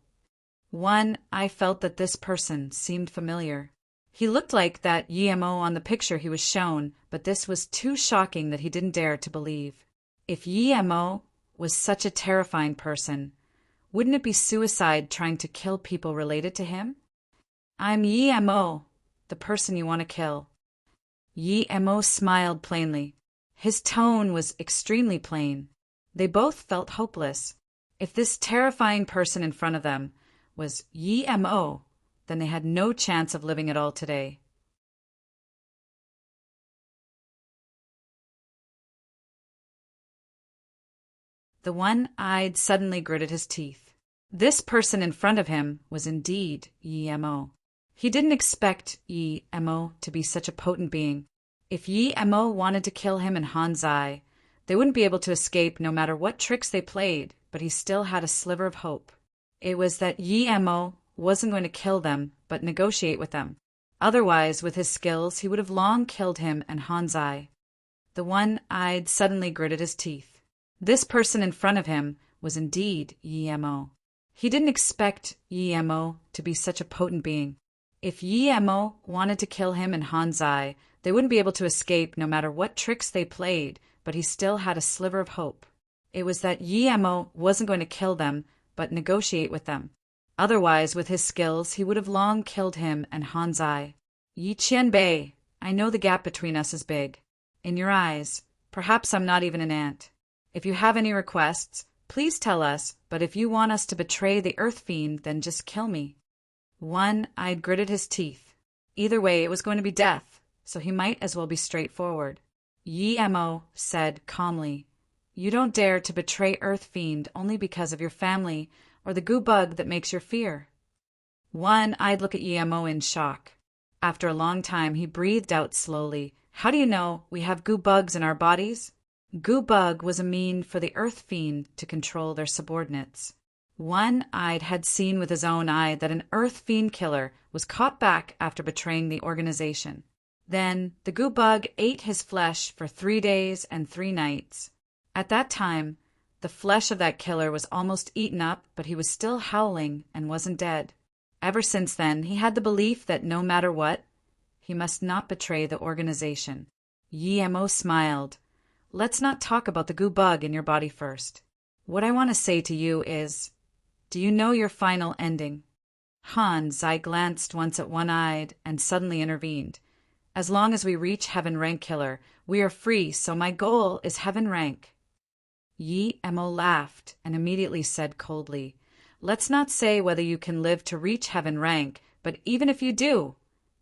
I felt that this person seemed familiar. He looked like that Yi Mo on the picture he was shown, but this was too shocking that he didn't dare to believe. If Yi Mo was such a terrifying person, wouldn't it be suicide trying to kill people related to him? I'm Yi Mo, the person you want to kill. Yi Mo smiled plainly. His tone was extremely plain. They both felt hopeless. If this terrifying person in front of them was Yi Mo, then they had no chance of living at all today. The one-eyed suddenly gritted his teeth. This person in front of him was indeed Yi Mo. He didn't expect Yi Mo to be such a potent being. If Yi Mo wanted to kill him and Han Zai, they wouldn't be able to escape no matter what tricks they played, but he still had a sliver of hope. It was that Yi Mo wasn't going to kill them, but negotiate with them. Otherwise, with his skills, he would have long killed him and Han Zai. The one-eyed suddenly gritted his teeth. This person in front of him was indeed Yi Mo. He didn't expect Yi Mo to be such a potent being. If Yi Mo wanted to kill him and Han Zai, they wouldn't be able to escape no matter what tricks they played, but he still had a sliver of hope. It was that Yi Mo wasn't going to kill them, but negotiate with them. Otherwise, with his skills, he would have long killed him and Han Zai. Yi Qianbei, I know the gap between us is big. In your eyes, perhaps I'm not even an ant. If you have any requests, please tell us, but if you want us to betray the Earth Fiend, then just kill me. One-eyed gritted his teeth. Either way, it was going to be death, so he might as well be straightforward. Yi Mo said calmly, You don't dare to betray Earth Fiend only because of your family or the goo bug that makes your fear. One-eyed looked at Yi Mo in shock. After a long time, he breathed out slowly. How do you know we have goo bugs in our bodies? Goo bug was a mean for the Earth Fiend to control their subordinates. One-eyed had seen with his own eye that an Earth Fiend killer was caught back after betraying the organization. Then the goo bug ate his flesh for 3 days and 3 nights. At that time, the flesh of that killer was almost eaten up, but he was still howling and wasn't dead. Ever since then, he had the belief that no matter what, he must not betray the organization. Yi Mo smiled. Let's not talk about the goo bug in your body first. What I want to say to you is, do you know your final ending? Han Zai glanced once at One-Eyed and suddenly intervened. As long as we reach Heaven Rank Killer, we are free, so my goal is Heaven Rank. Yi Mo laughed and immediately said coldly, Let's not say whether you can live to reach Heaven Rank, but even if you do,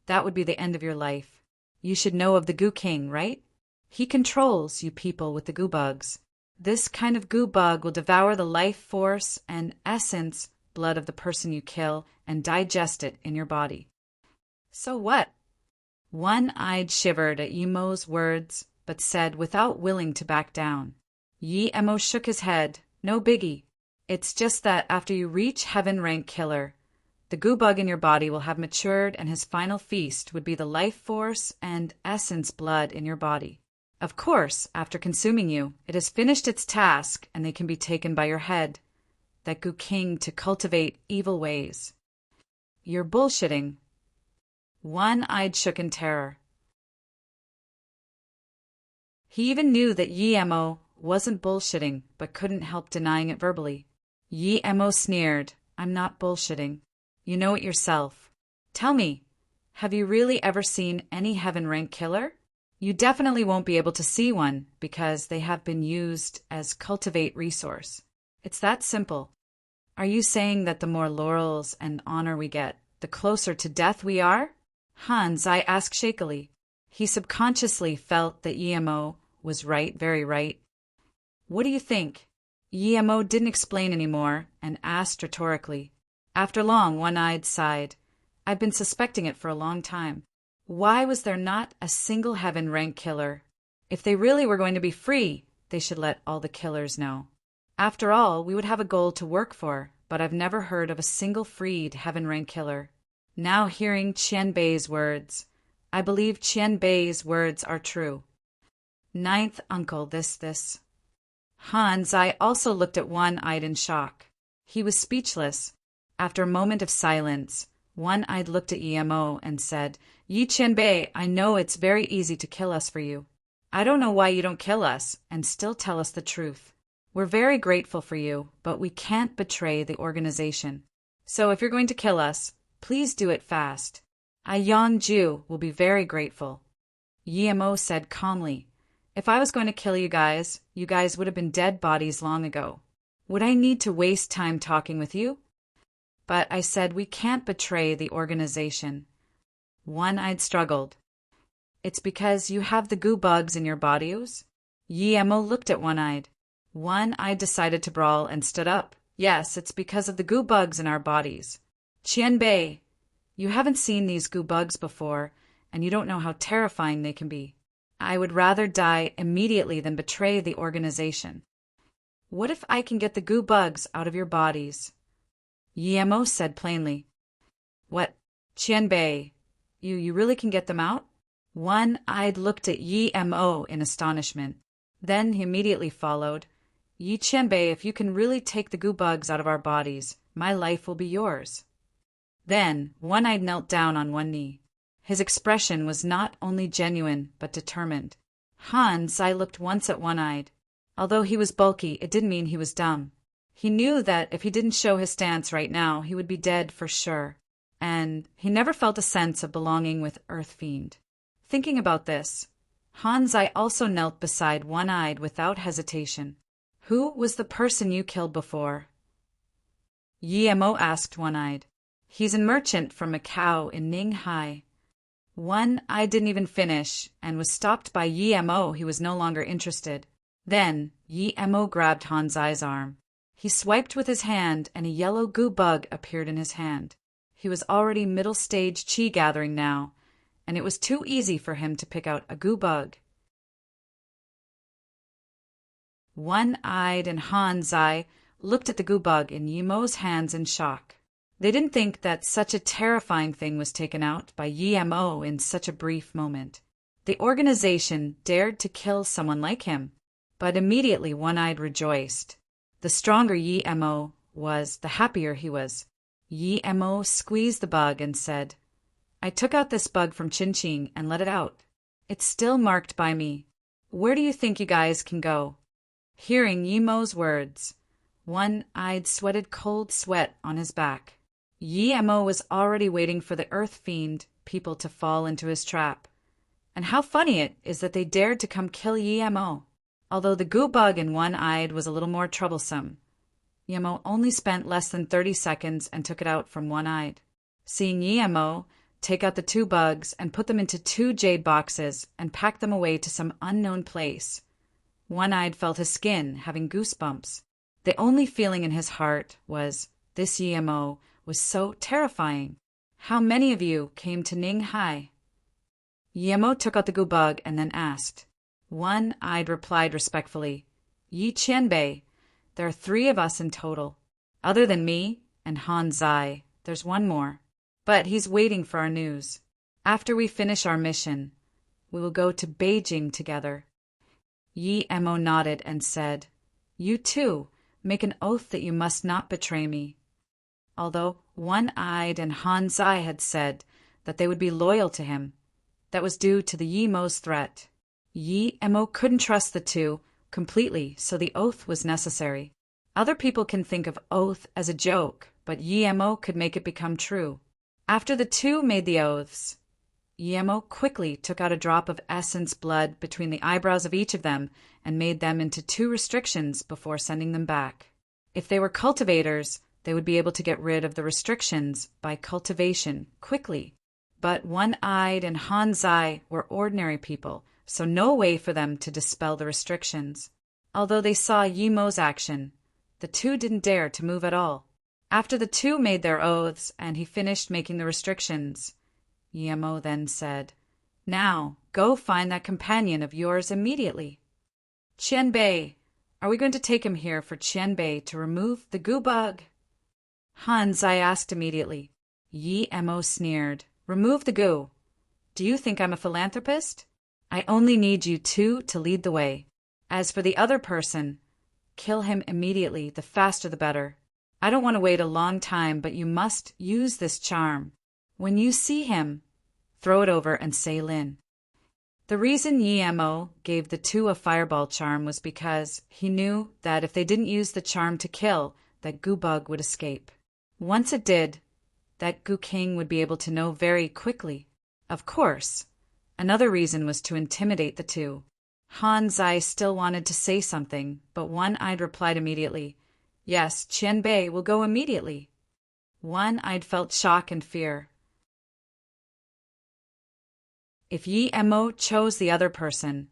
that would be the end of your life. You should know of the Goo King, right? He controls you people with the goo bugs. This kind of goo bug will devour the life force and essence blood of the person you kill and digest it in your body. So what? One-eyed shivered at Yi Mo's words, but said without willing to back down. Yi Mo shook his head. No biggie. It's just that after you reach Heaven Rank Killer, the goo bug in your body will have matured and his final feast would be the life force and essence blood in your body. Of course, after consuming you, it has finished its task and they can be taken by your head, that Goo King, to cultivate evil ways. You're bullshitting. One-Eyed shook in terror. He even knew that Yi-Mo wasn't bullshitting, but couldn't help denying it verbally. Yi-Mo sneered, "I'm not bullshitting. You know it yourself. Tell me, have you really ever seen any heaven-rank killer? You definitely won't be able to see one, because they have been used as cultivate resource. It's that simple. Are you saying that the more laurels and honor we get, the closer to death we are?" I asked shakily. He subconsciously felt that Yi-Mo was right, very right. "What do you think?" Yi-Mo didn't explain anymore and asked rhetorically. After long, One-Eyed sighed. "I've been suspecting it for a long time. Why was there not a single heaven-rank killer? If they really were going to be free, they should let all the killers know. After all, we would have a goal to work for, but I've never heard of a single freed heaven-rank killer." Now hearing Qianbei's words, I believe Qianbei's words are true. Ninth uncle, this. I also looked at One-Eyed in shock. He was speechless. After a moment of silence, One-Eyed looked at Yi-Mo and said, "Yi Qianbei, I know it's very easy to kill us for you. I don't know why you don't kill us and still tell us the truth. We're very grateful for you, but we can't betray the organization. So if you're going to kill us, please do it fast. I Yanju will be very grateful." Yi-Mo said calmly, "If I was going to kill you guys would have been dead bodies long ago. Would I need to waste time talking with you?" "But," I said, "we can't betray the organization." One-Eyed struggled. "It's because you have the goo bugs in your bodies?" Yi-Mo looked at One-Eyed. One-Eyed decided to brawl and stood up. "Yes, it's because of the goo bugs in our bodies. Qianbei, you haven't seen these goo bugs before, and you don't know how terrifying they can be. I would rather die immediately than betray the organization." "What if I can get the goo bugs out of your bodies?" Yi-Mo said plainly. "What, Qianbei, you really can get them out?" One-Eyed looked at Yi-Mo in astonishment. Then he immediately followed, "Yi Qianbei, if you can really take the goo bugs out of our bodies, my life will be yours." Then One-Eyed knelt down on one knee. His expression was not only genuine, but determined. I looked once at One-Eyed. Although he was bulky, it didn't mean he was dumb. He knew that if he didn't show his stance right now, he would be dead for sure. And he never felt a sense of belonging with Earth Fiend. Thinking about this, I also knelt beside One-Eyed without hesitation. "Who was the person you killed before?" Yi-Mo asked One-Eyed. "He's a merchant from Macau in Ninghai." One-Eyed didn't even finish and was stopped by Yi-Mo. He was no longer interested. Then Yi-Mo grabbed Hanzai's arm. He swiped with his hand and a yellow goo bug appeared in his hand. He was already middle stage chi gathering now, and it was too easy for him to pick out a goo bug. One-Eyed and Hanzai looked at the goo bug in Yi-Mo's hands in shock. They didn't think that such a terrifying thing was taken out by Yi-Mo in such a brief moment. The organization dared to kill someone like him, but immediately One-Eyed rejoiced. The stronger Yi-Mo was, the happier he was. Yi-Mo squeezed the bug and said, "I took out this bug from Qin and let it out. It's still marked by me. Where do you think you guys can go?" Hearing Yi-Mo's words, One-Eyed sweated cold sweat on his back. Yi-Mo was already waiting for the Earth Fiend people to fall into his trap. And how funny it is that they dared to come kill Yi-Mo. Although the goo bug in One-Eyed was a little more troublesome, Yi-Mo only spent less than 30 seconds and took it out from One-Eyed. Seeing Yi-Mo take out the 2 bugs and put them into 2 jade boxes and pack them away to some unknown place, One-Eyed felt his skin having goosebumps. The only feeling in his heart was, this Yi-Mo was so terrifying. "How many of you came to Ninghai?" Yi-Mo took out the goo bug and then asked. One-Eyed replied respectfully, "Yi Qianbei, there are 3 of us in total. Other than me and Hanzai, there's one more. But he's waiting for our news. After we finish our mission, we will go to Beijing together." Yi-Mo nodded and said, "You too, make an oath that you must not betray me." Although One-Eyed and Hanzai had said that they would be loyal to him. That was due to the Yi Mo's threat. Yi Mo couldn't trust the two completely, so the oath was necessary. Other people can think of oath as a joke, but Yi Mo could make it become true. After the two made the oaths, Yi Mo quickly took out a drop of essence blood between the eyebrows of each of them and made them into 2 restrictions before sending them back. If they were cultivators, they would be able to get rid of the restrictions by cultivation quickly. But One-Eyed and Hanzai were ordinary people, so no way for them to dispel the restrictions. Although they saw Yi Mo's action, the two didn't dare to move at all. After the two made their oaths and he finished making the restrictions, Yi Mo then said, "Now, go find that companion of yours immediately." "Qianbei, are we going to take him here for Qianbei to remove the goo bug?" Hanzai asked immediately. Yi Mo sneered, "Remove the goo? Do you think I'm a philanthropist? I only need you two to lead the way. As for the other person, kill him immediately, the faster the better. I don't want to wait a long time, but you must use this charm. When you see him, throw it over and say Lin." The reason Yi Mo gave the two a fireball charm was because he knew that if they didn't use the charm to kill, that goo bug would escape. Once it did, that goo king would be able to know very quickly. Of course, another reason was to intimidate the two. Hanzai still wanted to say something, but One-Eyed replied immediately, "Yes, Qianbei will go immediately." One-Eyed felt shock and fear. If Yi Mo chose the other person,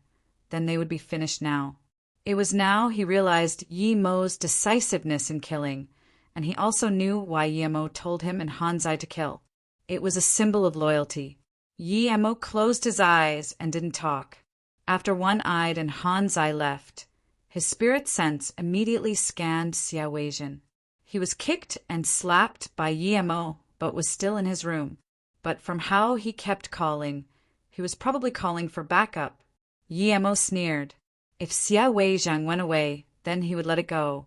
then they would be finished now. It was now he realized Yi Mo's decisiveness in killing, and he also knew why Yi Mo told him and Hanzai to kill. It was a symbol of loyalty. Yi Mo closed his eyes and didn't talk. After One-Eyed and Hanzai left, his spirit sense immediately scanned Xia Weijin. He was kicked and slapped by Yi Mo, but was still in his room. But from how he kept calling, he was probably calling for backup. Yi Mo sneered. If Xia Weizhang went away, then he would let it go.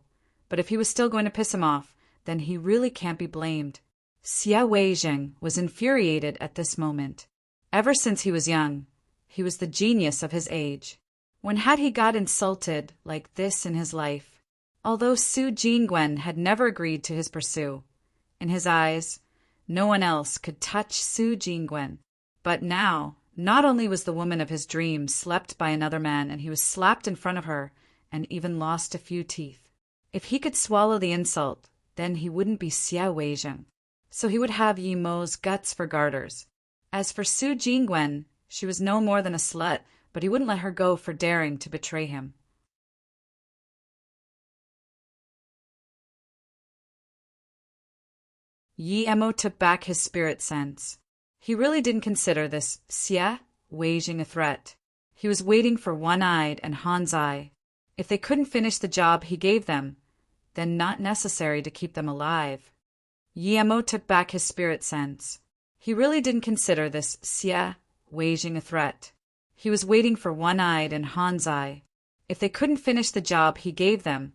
But if he was still going to piss him off, then he really can't be blamed. Xia Weizhang was infuriated at this moment. Ever since he was young, he was the genius of his age. When had he got insulted like this in his life? Although Su Jingwen had never agreed to his pursuit, in his eyes, no one else could touch Su Jingwen. But now, not only was the woman of his dreams slept by another man, and he was slapped in front of her and even lost a few teeth. If he could swallow the insult, then he wouldn't be Xia Weizhang. So he would have Yi Mo's guts for garters. As for Su Jingwen, she was no more than a slut, but he wouldn't let her go for daring to betray him. Yi Mo took back his spirit sense. He really didn't consider this Xia Weizhang a threat. He was waiting for One-Eyed and Hanzai. If they couldn't finish the job he gave them, then not necessary to keep them alive. Yi Mo took back his spirit sense. He really didn't consider this Xia Weizhang a threat. He was waiting for One-Eyed and Hanzai. If they couldn't finish the job he gave them,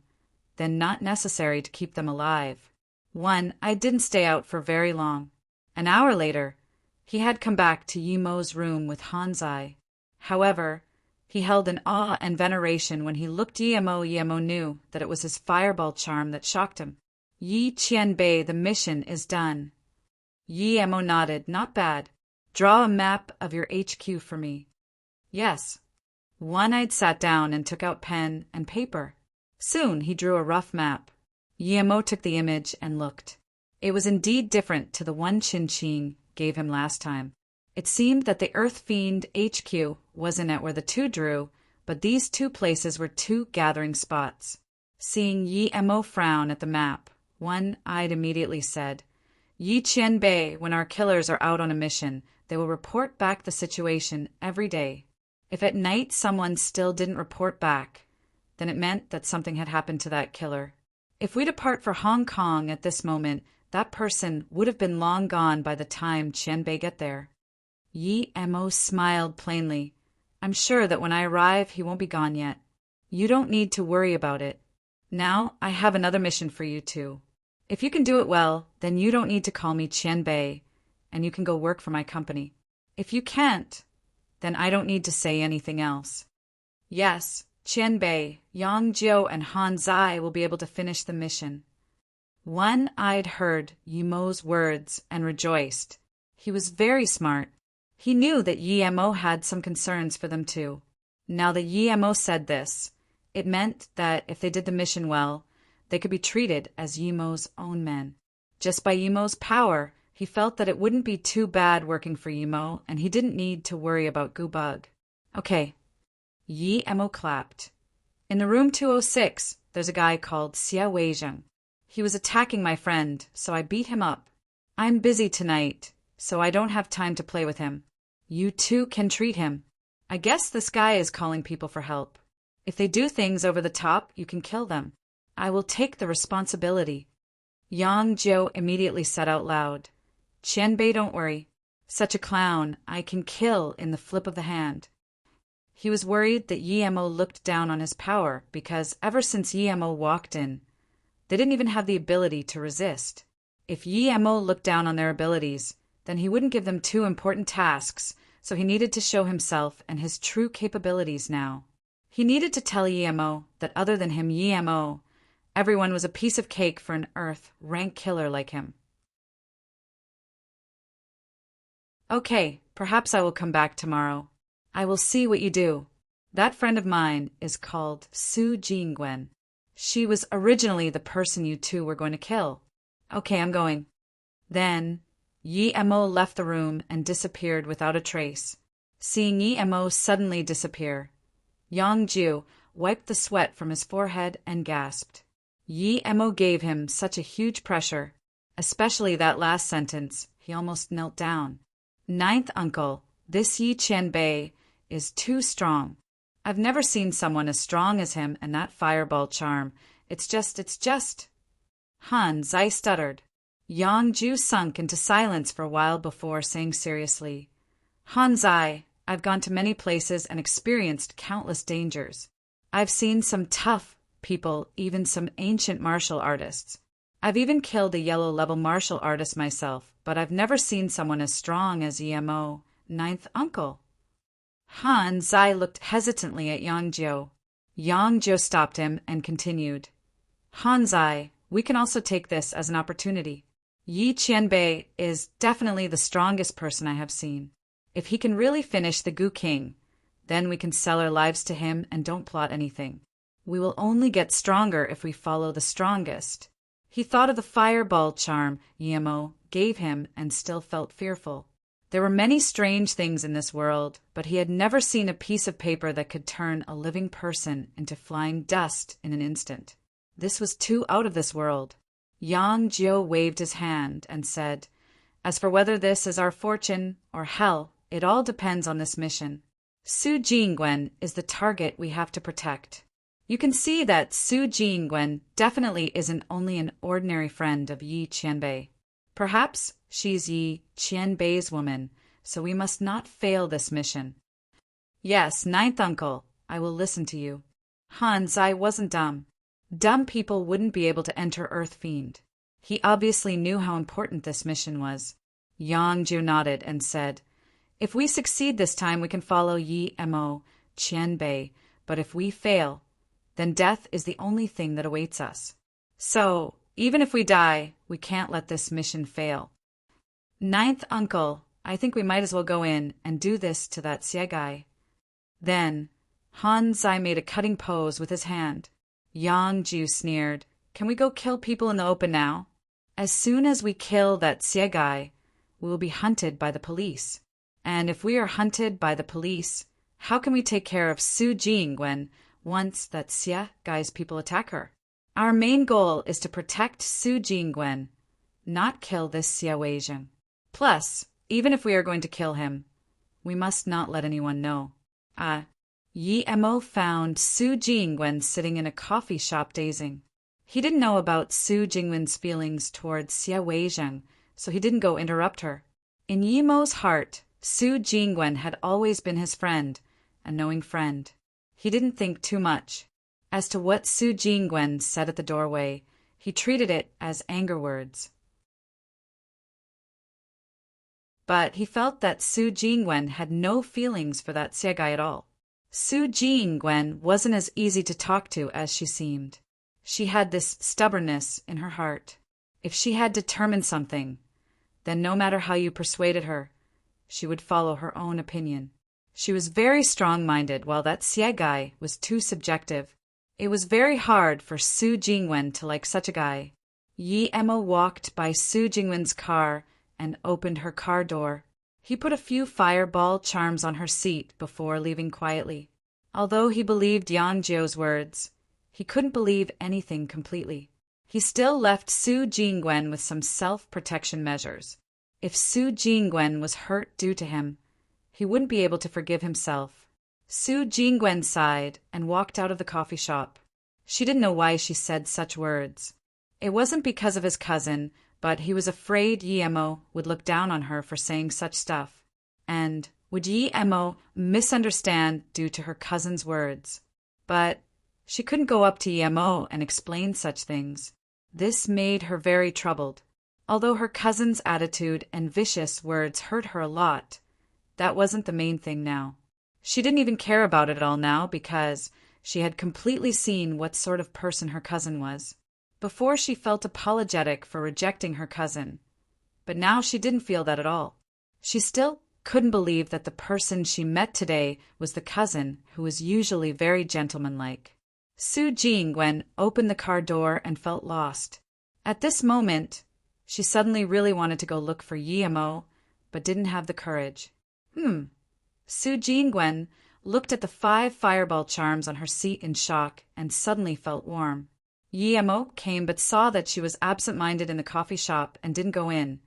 then not necessary to keep them alive. One-Eyed didn't stay out for very long. An hour later, he had come back to Yi Mo's room with Hanzai. However, he held in awe and veneration when he looked Yi Mo. Yi Mo knew that it was his fireball charm that shocked him. "Yi Qianbei, the mission is done." Yi Mo nodded. "Not bad. Draw a map of your HQ for me." "Yes." One-Eyed sat down and took out pen and paper. Soon he drew a rough map. Yi Mo took the image and looked. It was indeed different to the one Qin gave him last time. It seemed that the Earth Fiend HQ wasn't at where the two drew, but these two places were two gathering spots. Seeing Yi Mo frown at the map, One-Eyed immediately said, "Yi Qianbei, when our killers are out on a mission, they will report back the situation every day. If at night someone still didn't report back, then it meant that something had happened to that killer. If we depart for Hong Kong at this moment, that person would have been long gone by the time Qianbei get there." Yi Mo smiled plainly. "I'm sure that when I arrive, he won't be gone yet. You don't need to worry about it. Now I have another mission for you two. If you can do it well, then you don't need to call me Qianbei, and you can go work for my company. If you can't, then I don't need to say anything else. Yes, Qianbei, Yang Jiu, and Han Zai will be able to finish the mission. One-Eyed heard Yi Mo's words and rejoiced. He was very smart. He knew that Yi Mo had some concerns for them too. Now that Yi Mo said this, it meant that if they did the mission well, they could be treated as Yi Mo's own men. Just by Yi Mo's power, he felt that it wouldn't be too bad working for Yi Mo, and he didn't need to worry about Gu Bug. Okay. Yi Mo clapped. In the room 206, there's a guy called Xia Weizheng. He was attacking my friend, so I beat him up. I'm busy tonight, so I don't have time to play with him. You two can treat him. I guess this guy is calling people for help. If they do things over the top, you can kill them. I will take the responsibility. Yang Jiu immediately said out loud, Qianbei, don't worry. Such a clown I can kill in the flip of the hand. He was worried that Yi Mo looked down on his power because ever since Yi Mo walked in, they didn't even have the ability to resist. If Yi Mo looked down on their abilities, then he wouldn't give them two important tasks, so he needed to show himself and his true capabilities now. He needed to tell Yi Mo that other than him, Yi Mo, everyone was a piece of cake for an Earth rank killer like him. Okay, perhaps I will come back tomorrow. I will see what you do. That friend of mine is called Su Jingwen. She was originally the person you two were going to kill. Okay, I'm going. Then Yi Mo left the room and disappeared without a trace. Seeing Yi Mo suddenly disappear, Yang Jiu wiped the sweat from his forehead and gasped. Yi Mo gave him such a huge pressure, especially that last sentence, he almost knelt down. Ninth uncle, this Yi Qianbei is too strong. I've never seen someone as strong as him and that fireball charm. It's just. Han Zai stuttered. Yang Jiu sunk into silence for a while before saying seriously, Han Zai, I've gone to many places and experienced countless dangers. I've seen some tough people, even some ancient martial artists. I've even killed a yellow-level martial artist myself, but I've never seen someone as strong as Yi Mo, ninth uncle. Han Zai looked hesitantly at Yang Jiu. Yang Jiu stopped him and continued. Han Zai, we can also take this as an opportunity. Yi Qianbei is definitely the strongest person I have seen. If he can really finish the Gu King, then we can sell our lives to him and don't plot anything. We will only get stronger if we follow the strongest. He thought of the fireball charm Yi Mo gave him and still felt fearful. There were many strange things in this world, but he had never seen a piece of paper that could turn a living person into flying dust in an instant. This was too out of this world. Yang Jiu waved his hand and said, As for whether this is our fortune or hell, it all depends on this mission. Su Jingwen is the target we have to protect. You can see that Su Jingwen definitely isn't only an ordinary friend of Yi Qianbei. Perhaps she's Yi Qianbei's woman, so we must not fail this mission. Yes, ninth uncle, I will listen to you. Han Zai wasn't dumb. Dumb people wouldn't be able to enter Earth Fiend. He obviously knew how important this mission was. Yang Jiu nodded and said, If we succeed this time, we can follow Yi Mo, Qianbei, but if we fail, then death is the only thing that awaits us. So, even if we die, we can't let this mission fail. Ninth uncle, I think we might as well go in and do this to that Xie guy. Then, Han Zai made a cutting pose with his hand. Yang Jiu sneered, Can we go kill people in the open now? As soon as we kill that Xie guy, we will be hunted by the police. And if we are hunted by the police, how can we take care of Su Jingwen once that Xie guy's people attack her? Our main goal is to protect Su Jingwen, not kill this Xia Weizheng. Plus, even if we are going to kill him, we must not let anyone know. Yi Mo found Su Jingwen sitting in a coffee shop dazing. He didn't know about Su Jingwen's feelings towards Xia Weizheng, so he didn't go interrupt her. In Yi Mo's heart, Su Jingwen had always been his friend, a knowing friend. He didn't think too much. As to what Su Jingwen said at the doorway, he treated it as anger words. But he felt that Su Jingwen had no feelings for that Siegai at all. Su Jingwen wasn't as easy to talk to as she seemed. She had this stubbornness in her heart. If she had determined something, then no matter how you persuaded her, she would follow her own opinion. She was very strong-minded, while that Siegai was too subjective. It was very hard for Su Jingwen to like such a guy. Yi Emo walked by Su Jingwen's car and opened her car door. He put a few fireball charms on her seat before leaving quietly. Although he believed Yang Jiu's words, he couldn't believe anything completely. He still left Su Jingwen with some self-protection measures. If Su Jingwen was hurt due to him, he wouldn't be able to forgive himself. Su Jingwen sighed and walked out of the coffee shop. She didn't know why she said such words. It wasn't because of his cousin, but he was afraid Yi Emo would look down on her for saying such stuff. And would Yi Emo misunderstand due to her cousin's words? But she couldn't go up to Yi Emo and explain such things. This made her very troubled. Although her cousin's attitude and vicious words hurt her a lot, that wasn't the main thing now. She didn't even care about it all now because she had completely seen what sort of person her cousin was. Before she felt apologetic for rejecting her cousin, but now she didn't feel that at all. She still couldn't believe that the person she met today was the cousin who was usually very gentlemanlike. Su Jingwen opened the car door and felt lost. At this moment, she suddenly really wanted to go look for Yi Emo, but didn't have the courage. Su Jingwen looked at the 5 fireball charms on her seat in shock and suddenly felt warm. Yi Emo came but saw that she was absent-minded in the coffee shop and didn't go in,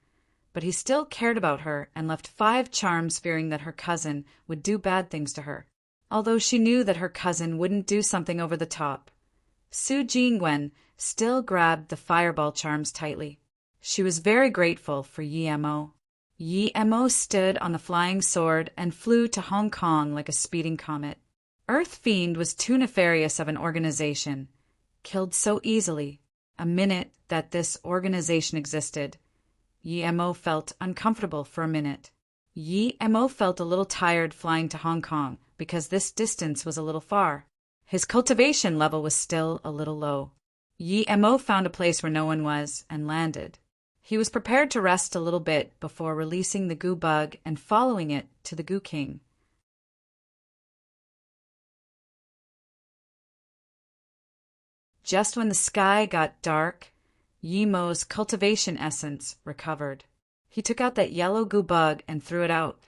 but he still cared about her and left 5 charms fearing that her cousin would do bad things to her. Although she knew that her cousin wouldn't do something over the top, Su Jingwen still grabbed the fireball charms tightly. She was very grateful for Yi Emo. Yi Emo stood on the flying sword and flew to Hong Kong like a speeding comet. Earth Fiend was too nefarious of an organization, killed so easily. A minute that this organization existed, Yi Emo felt uncomfortable for a minute. Yi Emo felt a little tired flying to Hong Kong because this distance was a little far. His cultivation level was still a little low. Yi Emo found a place where no one was and landed. He was prepared to rest a little bit before releasing the goo bug and following it to the Goo King. Just when the sky got dark, Yi Mo's cultivation essence recovered. He took out that yellow goo bug and threw it out.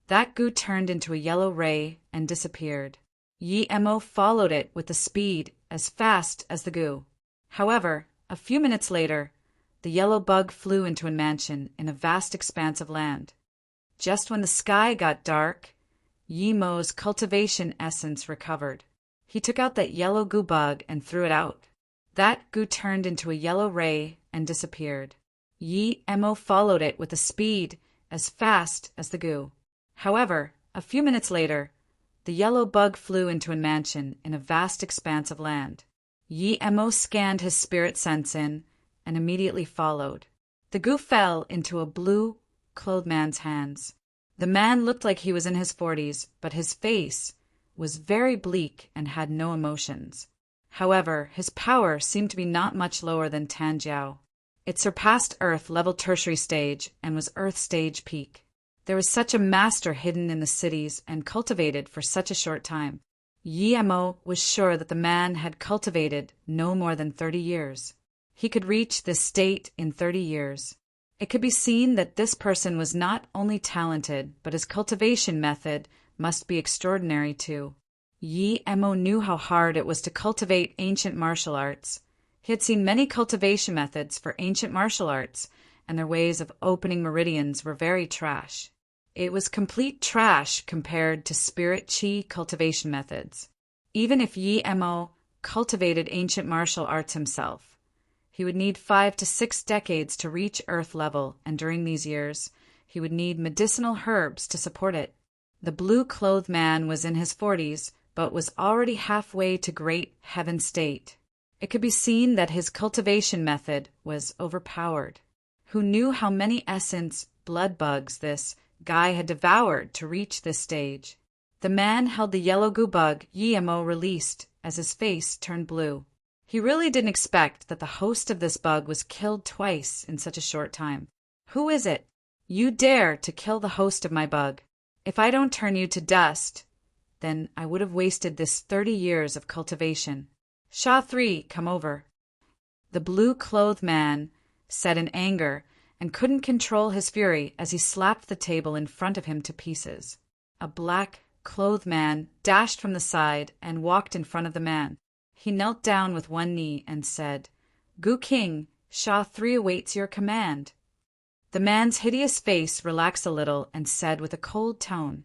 That goo turned into a yellow ray and disappeared. Yi Emo followed it with the speed as fast as the goo. However, a few minutes later, the yellow bug flew into a mansion in a vast expanse of land. Just when the sky got dark, Yi Mo's cultivation essence recovered. He took out that yellow goo bug and threw it out. That goo turned into a yellow ray and disappeared. Yi Emo followed it with a speed as fast as the goo. However, a few minutes later, the yellow bug flew into a mansion in a vast expanse of land. Yi Emo scanned his spirit sense in and immediately followed. The goo fell into a blue-clothed man's hands. The man looked like he was in his 40s, but his face was very bleak and had no emotions. However, his power seemed to be not much lower than Tanjiao. It surpassed Earth level tertiary stage and was Earth stage peak. There was such a master hidden in the cities and cultivated for such a short time. Yi Emo was sure that the man had cultivated no more than 30 years. He could reach this state in 30 years. It could be seen that this person was not only talented, but his cultivation method must be extraordinary too. Yi Emo knew how hard it was to cultivate ancient martial arts. He had seen many cultivation methods for ancient martial arts, and their ways of opening meridians were very trash. It was complete trash compared to spirit chi cultivation methods. Even if Yi Emo cultivated ancient martial arts himself, he would need 5 to 6 decades to reach Earth level, and during these years, he would need medicinal herbs to support it. The blue-clothed man was in his 40s, but was already halfway to great heaven state. It could be seen that his cultivation method was overpowered. Who knew how many essence blood bugs this guy had devoured to reach this stage. The man held the yellow goo bug Yi-Mo released as his face turned blue. He really didn't expect that the host of this bug was killed twice in such a short time. Who is it? You dare to kill the host of my bug. If I don't turn you to dust, then I would have wasted this 30 years of cultivation. Sha 3, come over. The blue-clothed man said in anger and couldn't control his fury as he slapped the table in front of him to pieces. A black-clothed man dashed from the side and walked in front of the man. He knelt down with one knee and said, Goo King, Sha 3 awaits your command. The man's hideous face relaxed a little and said with a cold tone,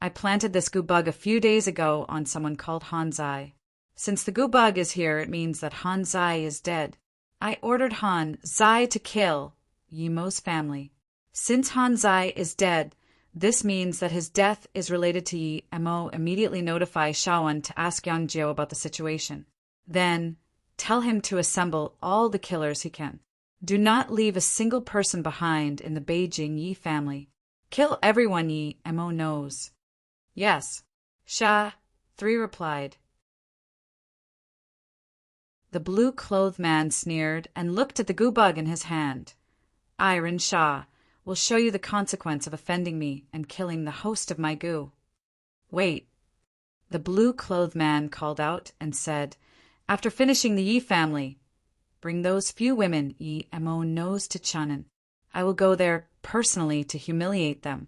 I planted this goo bug a few days ago on someone called Han-Zai. Since the goo bug is here, it means that Han-Zai is dead. I ordered Han-Zai to kill Yi-Mo's family. Since Han-Zai is dead, this means that his death is related to Yi-Mo. Immediately notify Shawan to ask Yang-Jiao about the situation. Then, tell him to assemble all the killers he can. Do not leave a single person behind in the Beijing Yi family. Kill everyone Yi-Mo knows. Yes, Sha 3 replied. The blue-clothed man sneered and looked at the goo bug in his hand. Iron Sha will show you the consequence of offending me and killing the host of my goo. Wait. The blue-clothed man called out and said, after finishing the Yi family, bring those few women Yi-Mo knows to Chun'an. I will go there personally to humiliate them.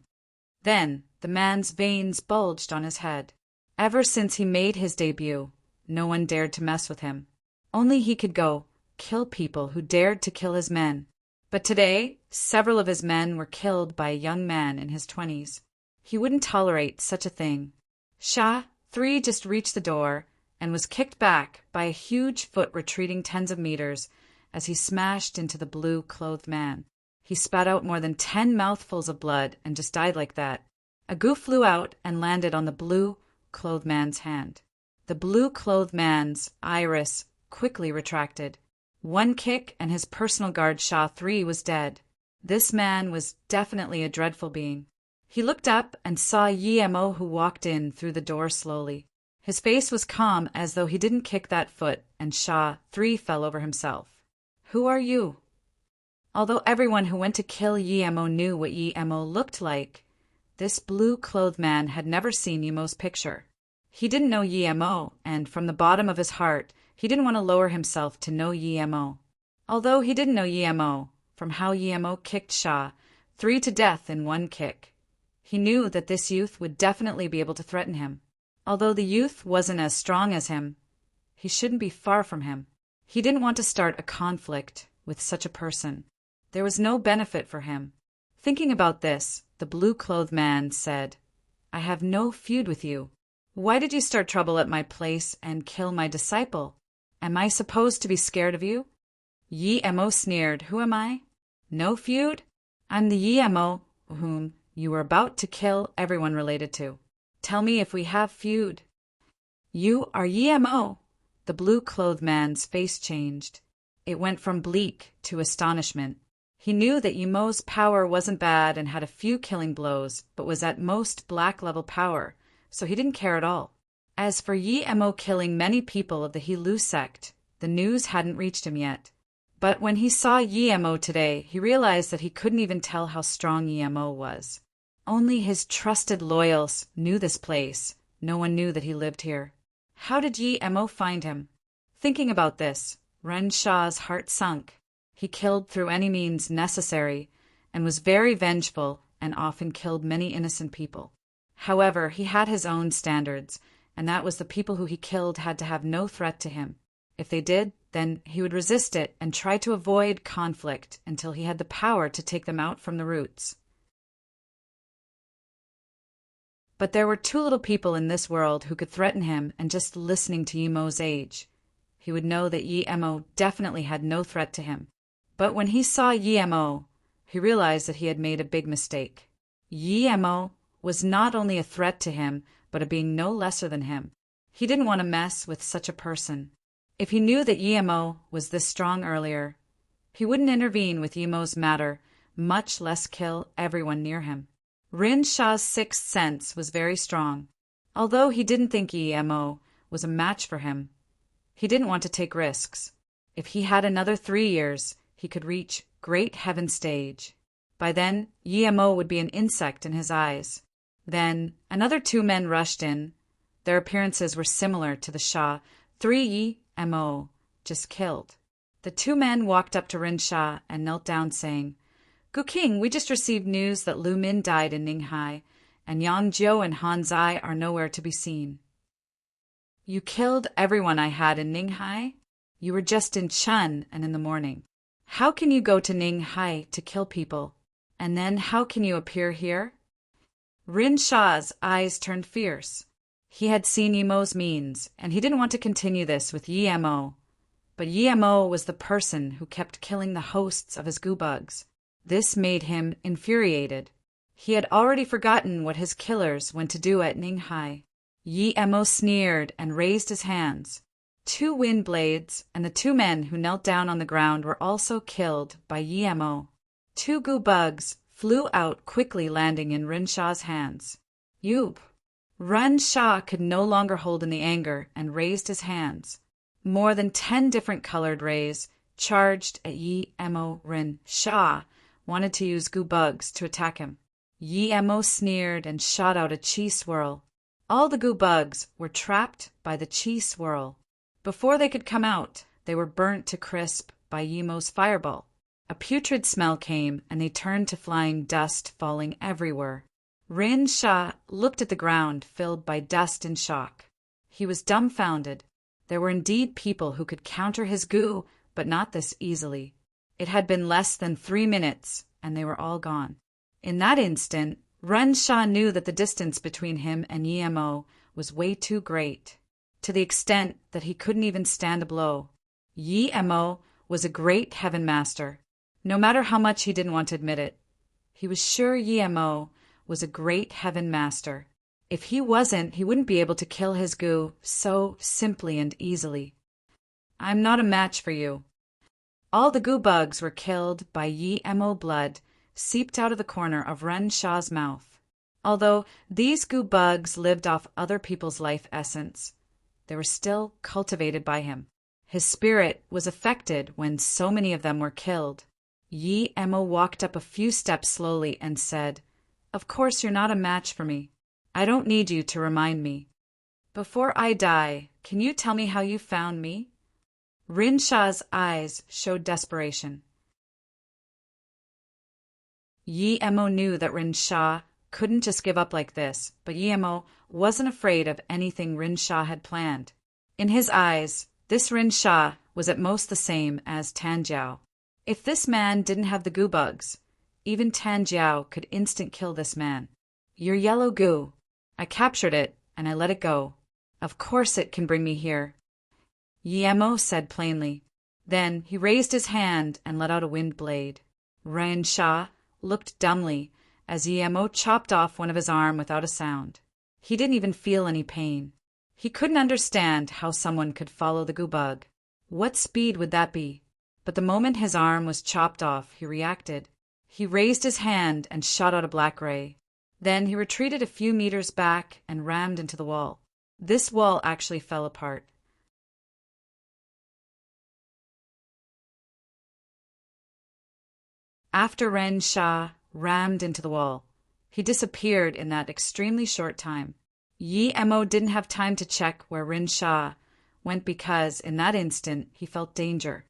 Then the man's veins bulged on his head. Ever since he made his debut, no one dared to mess with him. Only he could go kill people who dared to kill his men. But today, several of his men were killed by a young man in his 20s. He wouldn't tolerate such a thing. Sha 3 just reached the door and was kicked back by a huge foot retreating tens of meters as he smashed into the blue-clothed man. He spat out more than 10 mouthfuls of blood and just died like that. A goo flew out and landed on the blue-clothed man's hand. The blue-clothed man's iris quickly retracted. One kick and his personal guard Sha 3 was dead. This man was definitely a dreadful being. He looked up and saw Yi-Mo, who walked in through the door slowly. His face was calm as though he didn't kick that foot, and Sha 3 fell over himself. Who are you? Although everyone who went to kill Yi-Mo knew what Yi-Mo looked like, this blue-clothed man had never seen Yi-Mo's picture. He didn't know Yi-Mo, and from the bottom of his heart, he didn't want to lower himself to know Yi-Mo. Although he didn't know Yi-Mo, from how Yi-Mo kicked Sha 3 to death in one kick, he knew that this youth would definitely be able to threaten him. Although the youth wasn't as strong as him, he shouldn't be far from him. He didn't want to start a conflict with such a person. There was no benefit for him. Thinking about this, the blue-clothed man said, I have no feud with you. Why did you start trouble at my place and kill my disciple? Am I supposed to be scared of you? Yi-Mo sneered, Who am I? No feud? I'm the Yi-Mo whom you were about to kill everyone related to. Tell me if we have feud. You are Yi-Mo. The blue-clothed man's face changed. It went from bleak to astonishment. He knew that Yi-Mo's power wasn't bad and had a few killing blows, but was at most black-level power, so he didn't care at all. As for Yi-Mo killing many people of the He-Lu sect, the news hadn't reached him yet. But when he saw Yi-Mo today, he realized that he couldn't even tell how strong Yi-Mo was. Only his trusted loyals knew this place. No one knew that he lived here. How did Yi-Mo find him? Thinking about this, Ren Sha's heart sunk. He killed through any means necessary and was very vengeful and often killed many innocent people. However, he had his own standards, and that was the people who he killed had to have no threat to him. If they did, then he would resist it and try to avoid conflict until he had the power to take them out from the roots. But there were two little people in this world who could threaten him, and just listening to Yi-Mo's age, he would know that Yi-Mo definitely had no threat to him. But when he saw Yi-Mo, he realized that he had made a big mistake. Yi-Mo was not only a threat to him, but a being no lesser than him. He didn't want to mess with such a person. If he knew that Yi-Mo was this strong earlier, he wouldn't intervene with Yi-Mo's matter much less kill everyone near him. Rin Sha's sixth sense was very strong. Although he didn't think Emo was a match for him, he didn't want to take risks. If he had another 3 years, he could reach Great Heaven stage. By then, Emo would be an insect in his eyes. Then, another 2 men rushed in. Their appearances were similar to the Shah 3 Emo just killed. The 2 men walked up to Rin Sha and knelt down, saying, "Gu King, we just received news that Lu Min died in Ninghai, and Yang Jiu and Han Zai are nowhere to be seen." "You killed everyone I had in Ninghai? You were just in Chun and in the morning. How can you go to Ninghai to kill people? And then how can you appear here?" Rin Sha's eyes turned fierce. He had seen Yemo's means, and he didn't want to continue this with Yemo. But Yemo was the person who kept killing the hosts of his goo bugs. This made him infuriated. He had already forgotten what his killers went to do at Ninghai. Yemo sneered and raised his hands. 2 wind blades and the 2 men who knelt down on the ground were also killed by Yemo. 2 goo bugs flew out, quickly landing in Rin Sha's hands. Yoop! Rin Sha could no longer hold in the anger and raised his hands. More than 10 different colored rays charged at Yemo. Rin Sha wanted to use goo bugs to attack him. Yemo sneered and shot out a chi swirl. All the goo bugs were trapped by the chi swirl. Before they could come out, they were burnt to crisp by Yemo's fireball. A putrid smell came, and they turned to flying dust falling everywhere. Rin Sha looked at the ground filled by dust in shock. He was dumbfounded. There were indeed people who could counter his goo, but not this easily. It had been less than 3 minutes, and they were all gone. In that instant, Rin Sha knew that the distance between him and Yemo was way too great, to the extent that he couldn't even stand a blow. Yemo was a great heaven master, no matter how much he didn't want to admit it. He was sure Yemo was a great heaven master. If he wasn't, he wouldn't be able to kill his goo so simply and easily. "I'm not a match for you." All the goo bugs were killed by Yemo. Blood seeped out of the corner of Rin Sha's mouth. Although these goo bugs lived off other people's life essence, they were still cultivated by him. His spirit was affected when so many of them were killed. Yemo walked up a few steps slowly and said, "Of course you're not a match for me. I don't need you to remind me. Before I die, can you tell me how you found me?" Rin Sha's eyes showed desperation. Yemo knew that Rin Sha couldn't just give up like this, but Yemo wasn't afraid of anything Rin Sha had planned. In his eyes, this Rin Sha was at most the same as Tan Jiao. If this man didn't have the goo bugs, even Tan Jiao could instant kill this man. "Your yellow goo. I captured it, and I let it go. Of course it can bring me here," Yemo said plainly. Then he raised his hand and let out a wind blade. Rin Sha looked dumbly as Yemo chopped off one of his arm without a sound. He didn't even feel any pain. He couldn't understand how someone could follow the goo bug. What speed would that be? But the moment his arm was chopped off, he reacted. He raised his hand and shot out a black ray. Then he retreated a few meters back and rammed into the wall. This wall actually fell apart. After Rin Sha rammed into the wall, he disappeared in that extremely short time. Yemo didn't have time to check where Rin Sha went because, in that instant, he felt danger.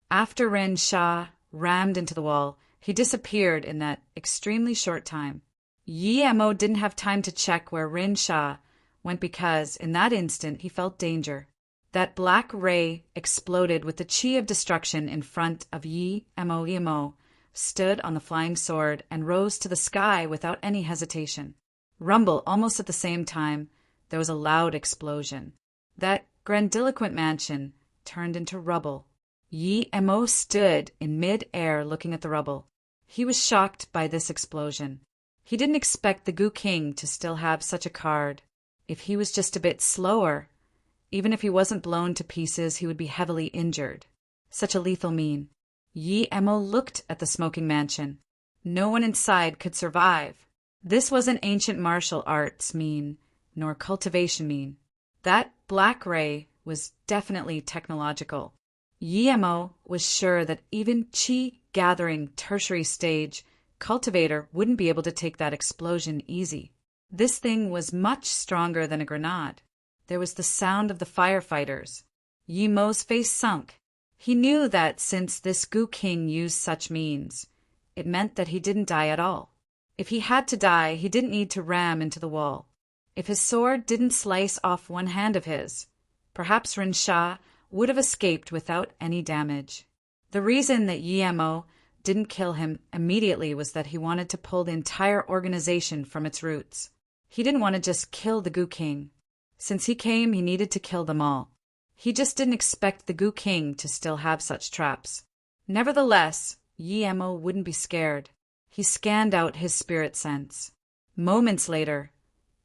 After Rin Sha rammed into the wall, he disappeared in that extremely short time. Yemo didn't have time to check where Rin Sha went because, in that instant, he felt danger. That black ray exploded with the chi of destruction in front of Yemo. Yemo stood on the flying sword and rose to the sky without any hesitation. Rumble, almost at the same time, there was a loud explosion. That grandiloquent mansion turned into rubble. Yemo stood in mid-air looking at the rubble. He was shocked by this explosion. He didn't expect the Goo King to still have such a card. If he was just a bit slower, even if he wasn't blown to pieces, he would be heavily injured. Such a lethal mean. Yemo looked at the smoking mansion. No one inside could survive. This wasn't ancient martial arts mean, nor cultivation mean. That black ray was definitely technological. Yemo was sure that even chi-gathering tertiary stage cultivator wouldn't be able to take that explosion easy. This thing was much stronger than a grenade. There was the sound of the firefighters. Yemo's face sunk. He knew that since this Goo King used such means, it meant that he didn't die at all. If he had to die, he didn't need to ram into the wall. If his sword didn't slice off one hand of his, perhaps Rinsha would have escaped without any damage. The reason that Yemo didn't kill him immediately was that he wanted to pull the entire organization from its roots. He didn't want to just kill the Goo King. Since he came, he needed to kill them all. He just didn't expect the Goo King to still have such traps. Nevertheless, Yemo wouldn't be scared. He scanned out his spirit sense. Moments later,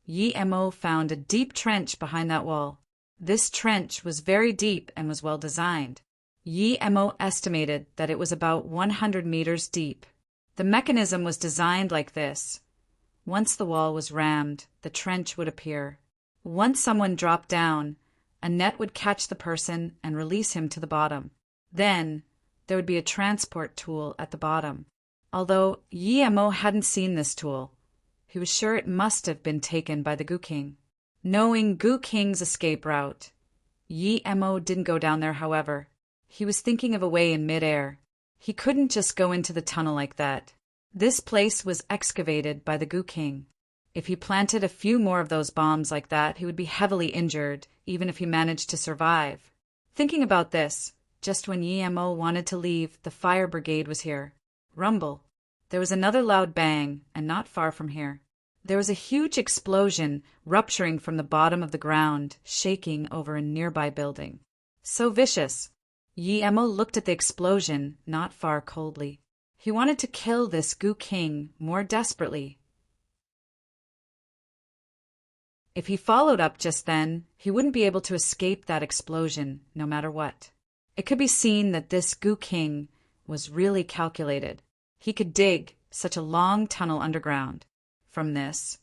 Yemo found a deep trench behind that wall. This trench was very deep and was well designed. Yemo estimated that it was about 100 meters deep. The mechanism was designed like this. Once the wall was rammed, the trench would appear. Once someone dropped down, a net would catch the person and release him to the bottom. Then, there would be a transport tool at the bottom. Although Yemo hadn't seen this tool, he was sure it must have been taken by the Goo King. Knowing Goo King's escape route, Yemo didn't go down there, however. He was thinking of a way in midair. He couldn't just go into the tunnel like that. This place was excavated by the Goo King. If he planted a few more of those bombs like that, he would be heavily injured, even if he managed to survive. Thinking about this, just when Yemo wanted to leave, the fire brigade was here. Rumble. There was another loud bang, and not far from here. There was a huge explosion rupturing from the bottom of the ground, shaking over a nearby building. So vicious. Yemo looked at the explosion, not far coldly. He wanted to kill this Goo King more desperately. If he followed up just then, he wouldn't be able to escape that explosion, no matter what. It could be seen that this Goo King was really calculated. He could dig such a long tunnel underground. From this,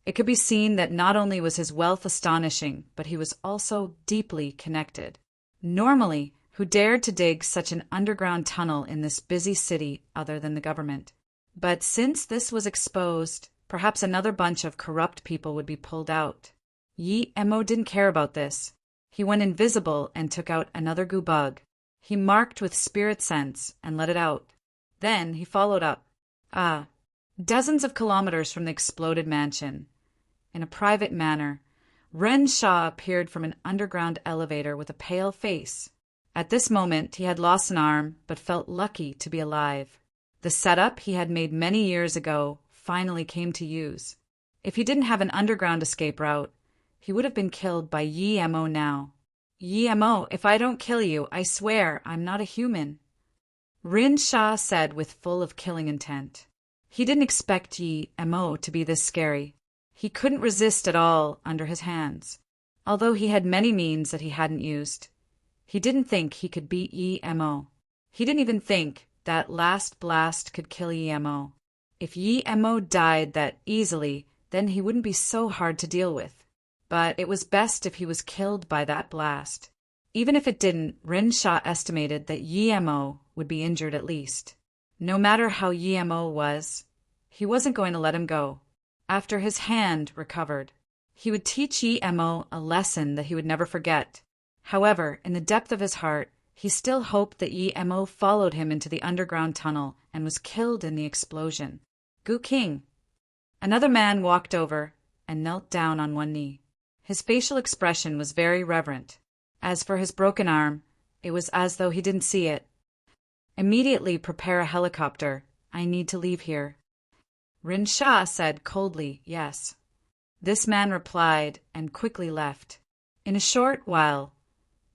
it could be seen that not only was his wealth astonishing, but he was also deeply connected. Normally, who dared to dig such an underground tunnel in this busy city other than the government? But since this was exposed, perhaps another bunch of corrupt people would be pulled out. Yemo didn't care about this. He went invisible and took out another goo bug. He marked with spirit sense and let it out. Then he followed up. Dozens of kilometers from the exploded mansion. In a private manner, Ren Shah appeared from an underground elevator with a pale face. At this moment, he had lost an arm, but felt lucky to be alive. The setup he had made many years ago finally came to use. If he didn't have an underground escape route, he would have been killed by Yemo now. Yemo, if I don't kill you, I swear I'm not a human. Rin Shah said with full of killing intent. He didn't expect Yemo to be this scary. He couldn't resist at all under his hands. Although he had many means that he hadn't used, he didn't think he could beat Yemo. He didn't even think that last blast could kill Yemo. If Yemo died that easily, then he wouldn't be so hard to deal with. But it was best if he was killed by that blast. Even if it didn't, Rin Shah estimated that Yemo would be injured at least. No matter how Yemo was, he wasn't going to let him go. After his hand recovered, he would teach Yemo a lesson that he would never forget. However, in the depth of his heart, he still hoped that Yemo followed him into the underground tunnel and was killed in the explosion. Goo King. Another man walked over and knelt down on one knee. His facial expression was very reverent. As for his broken arm, it was as though he didn't see it. Immediately prepare a helicopter. I need to leave here. Rin Shah said coldly, yes. This man replied and quickly left. In a short while,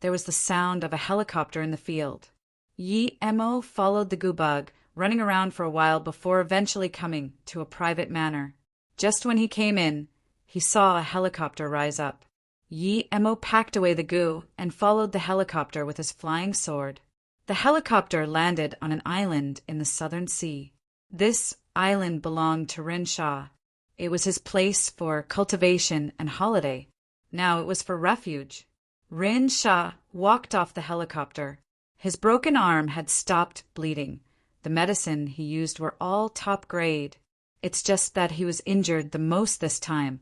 there was the sound of a helicopter in the field. Yemo followed the goobug, running around for a while before eventually coming to a private manor. Just when he came in, he saw a helicopter rise up. Yemo packed away the goo and followed the helicopter with his flying sword. The helicopter landed on an island in the southern sea. This island belonged to Rin Sha. It was his place for cultivation and holiday. Now it was for refuge. Rin Sha walked off the helicopter. His broken arm had stopped bleeding. The medicine he used were all top grade. It's just that he was injured the most this time.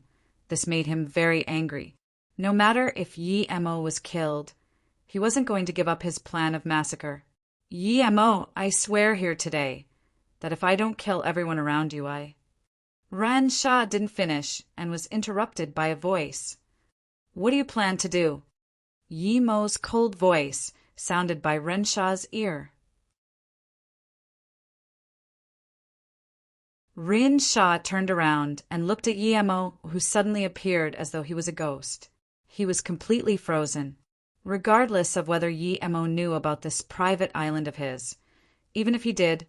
This made him very angry. No matter if Yi Mo was killed, he wasn't going to give up his plan of massacre. Yi Mo, I swear here today that if I don't kill everyone around you, Ran Sha didn't finish and was interrupted by a voice. What do you plan to do? Yi Mo's cold voice sounded by Ren Sha's ear. Rin Sha turned around and looked at Yi Mo, who suddenly appeared as though he was a ghost. He was completely frozen. Regardless of whether Yi Mo knew about this private island of his, even if he did,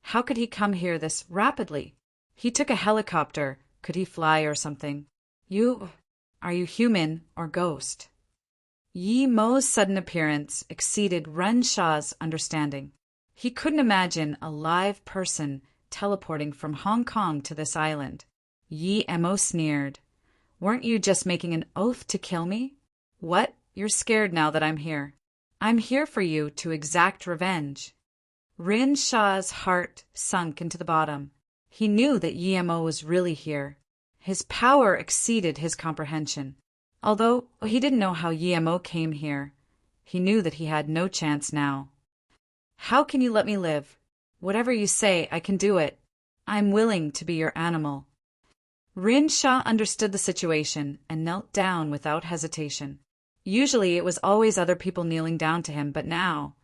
how could he come here this rapidly? He took a helicopter. Could he fly or something? Are you human or ghost? Yi Mo's sudden appearance exceeded Ren Sha's understanding. He couldn't imagine a live person teleporting from Hong Kong to this island. Yi Mo sneered. Weren't you just making an oath to kill me? What? You're scared now that I'm here. I'm here for you to exact revenge. Rin Sha's heart sunk into the bottom. He knew that Yi Mo was really here. His power exceeded his comprehension. Although he didn't know how Yi Mo came here, he knew that he had no chance now. How can you let me live? Whatever you say, I can do it. I'm willing to be your animal. Rin Sha understood the situation and knelt down without hesitation. Usually it was always other people kneeling down to him, but now,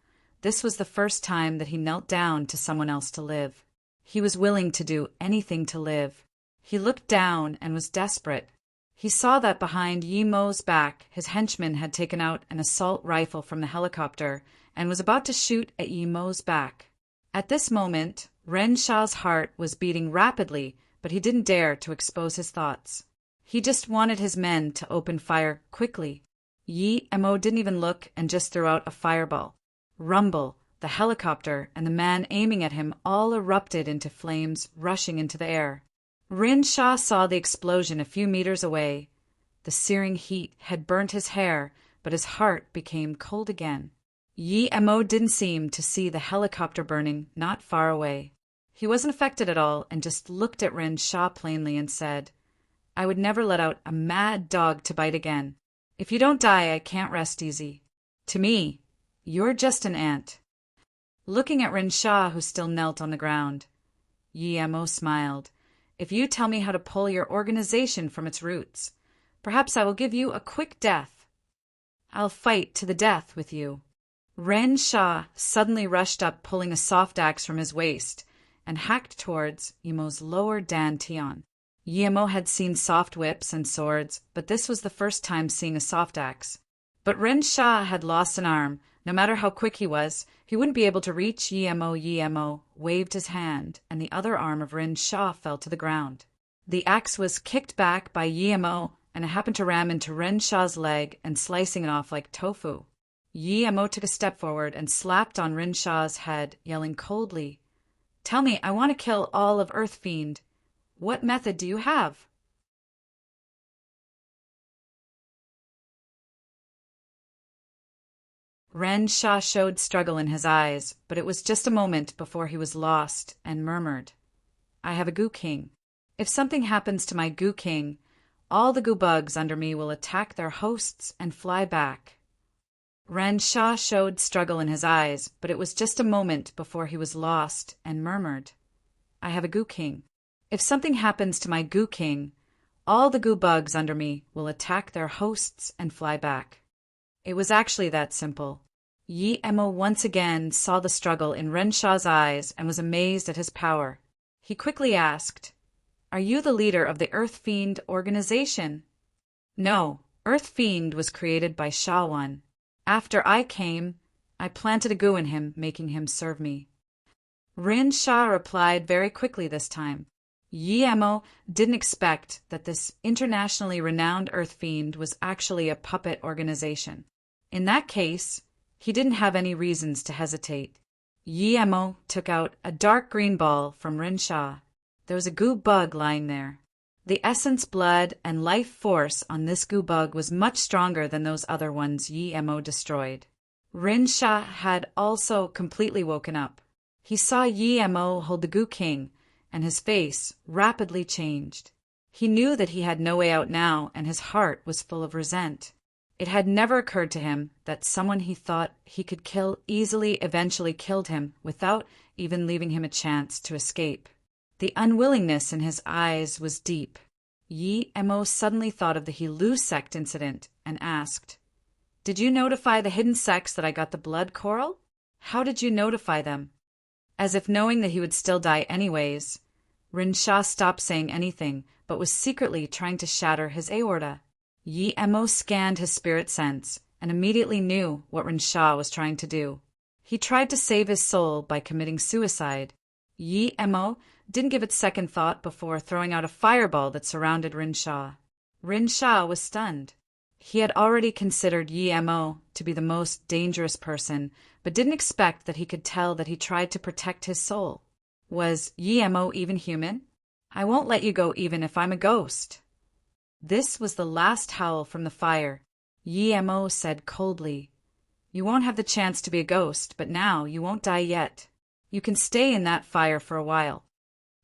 this was the first time that he knelt down to someone else to live. He was willing to do anything to live. He looked down and was desperate. He saw that behind Yi Mo's back, his henchman had taken out an assault rifle from the helicopter and was about to shoot at Yi Mo's back. At this moment, Ren Sha's heart was beating rapidly, but he didn't dare to expose his thoughts. He just wanted his men to open fire quickly. Yi Mo didn't even look and just threw out a fireball. Rumble, the helicopter, and the man aiming at him all erupted into flames, rushing into the air. Rin Sha saw the explosion a few meters away. The searing heat had burnt his hair, but his heart became cold again. Yi Mo didn't seem to see the helicopter burning not far away. He wasn't affected at all and just looked at Rin Sha plainly and said, I would never let out a mad dog to bite again. If you don't die, I can't rest easy. To me, you're just an ant. Looking at Rin Sha, who still knelt on the ground, Yi Mo smiled. If you tell me how to pull your organization from its roots, perhaps I will give you a quick death. I'll fight to the death with you. Ren Sha suddenly rushed up, pulling a soft axe from his waist, and hacked towards Yi Mo's lower dantian. Yi Mo had seen soft whips and swords, but this was the first time seeing a soft axe. But Ren Sha had lost an arm. No matter how quick he was, he wouldn't be able to reach Yi Mo. Yi Mo waved his hand, and the other arm of Ren Sha fell to the ground. The axe was kicked back by Yi Mo, and it happened to ram into Ren Sha's leg and slicing it off like tofu. Yi Mo took a step forward and slapped on Rin Sha's head, yelling coldly, Tell me, I want to kill all of Earth Fiend. What method do you have? Ren Sha showed struggle in his eyes, but it was just a moment before he was lost and murmured, I have a Goo King. If something happens to my Goo King, all the Goo Bugs under me will attack their hosts and fly back. Ren Sha showed struggle in his eyes, but it was just a moment before he was lost and murmured, I have a Goo King. If something happens to my Goo King, all the Goo Bugs under me will attack their hosts and fly back. It was actually that simple. Yi Mo once again saw the struggle in Ren Sha's eyes and was amazed at his power. He quickly asked, Are you the leader of the Earth Fiend organization? No, Earth Fiend was created by Sha One. After I came, I planted a goo in him, making him serve me. Rin Sha replied very quickly this time. Yi Mo didn't expect that this internationally renowned Earth Fiend was actually a puppet organization. In that case, he didn't have any reasons to hesitate. Yi-Mo took out a dark green ball from Rin-Sha. There was a goo bug lying there. The essence, blood, and life force on this goo bug was much stronger than those other ones Yi-Mo destroyed. Rin-Sha had also completely woken up. He saw Yi-Mo hold the Goo King, and his face rapidly changed. He knew that he had no way out now, and his heart was full of resent. It had never occurred to him that someone he thought he could kill easily eventually killed him without even leaving him a chance to escape. The unwillingness in his eyes was deep. Yi-Mo suddenly thought of the Hilu sect incident and asked, "Did you notify the hidden sects that I got the blood coral? How did you notify them?" As if knowing that he would still die anyways, Rin-Sha stopped saying anything, but was secretly trying to shatter his aorta. Yi-Mo scanned his spirit sense and immediately knew what Rin-Sha was trying to do. He tried to save his soul by committing suicide. Yi-Mo didn't give it second thought before throwing out a fireball that surrounded Rin-Sha. Rin-Sha was stunned. He had already considered Yi-Mo to be the most dangerous person, but didn't expect that he could tell that he tried to protect his soul. Was Yi-Mo even human? "I won't let you go even if I'm a ghost." This was the last howl from the fire. Yi-Mo said coldly, "You won't have the chance to be a ghost, but now you won't die yet. You can stay in that fire for a while."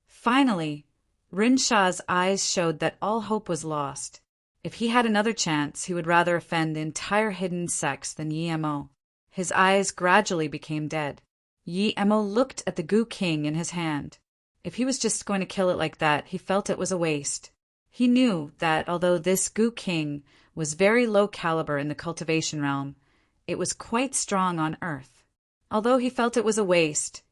Finally, Rin-Sha's eyes showed that all hope was lost. If he had another chance, he would rather offend the entire hidden sects than Yi-Mo. His eyes gradually became dead. Yi-Mo looked at the Goo King in his hand. If he was just going to kill it like that, he felt it was a waste. He knew that although this Goo King was very low caliber in the cultivation realm, it was quite strong on Earth. Although he felt it was a waste,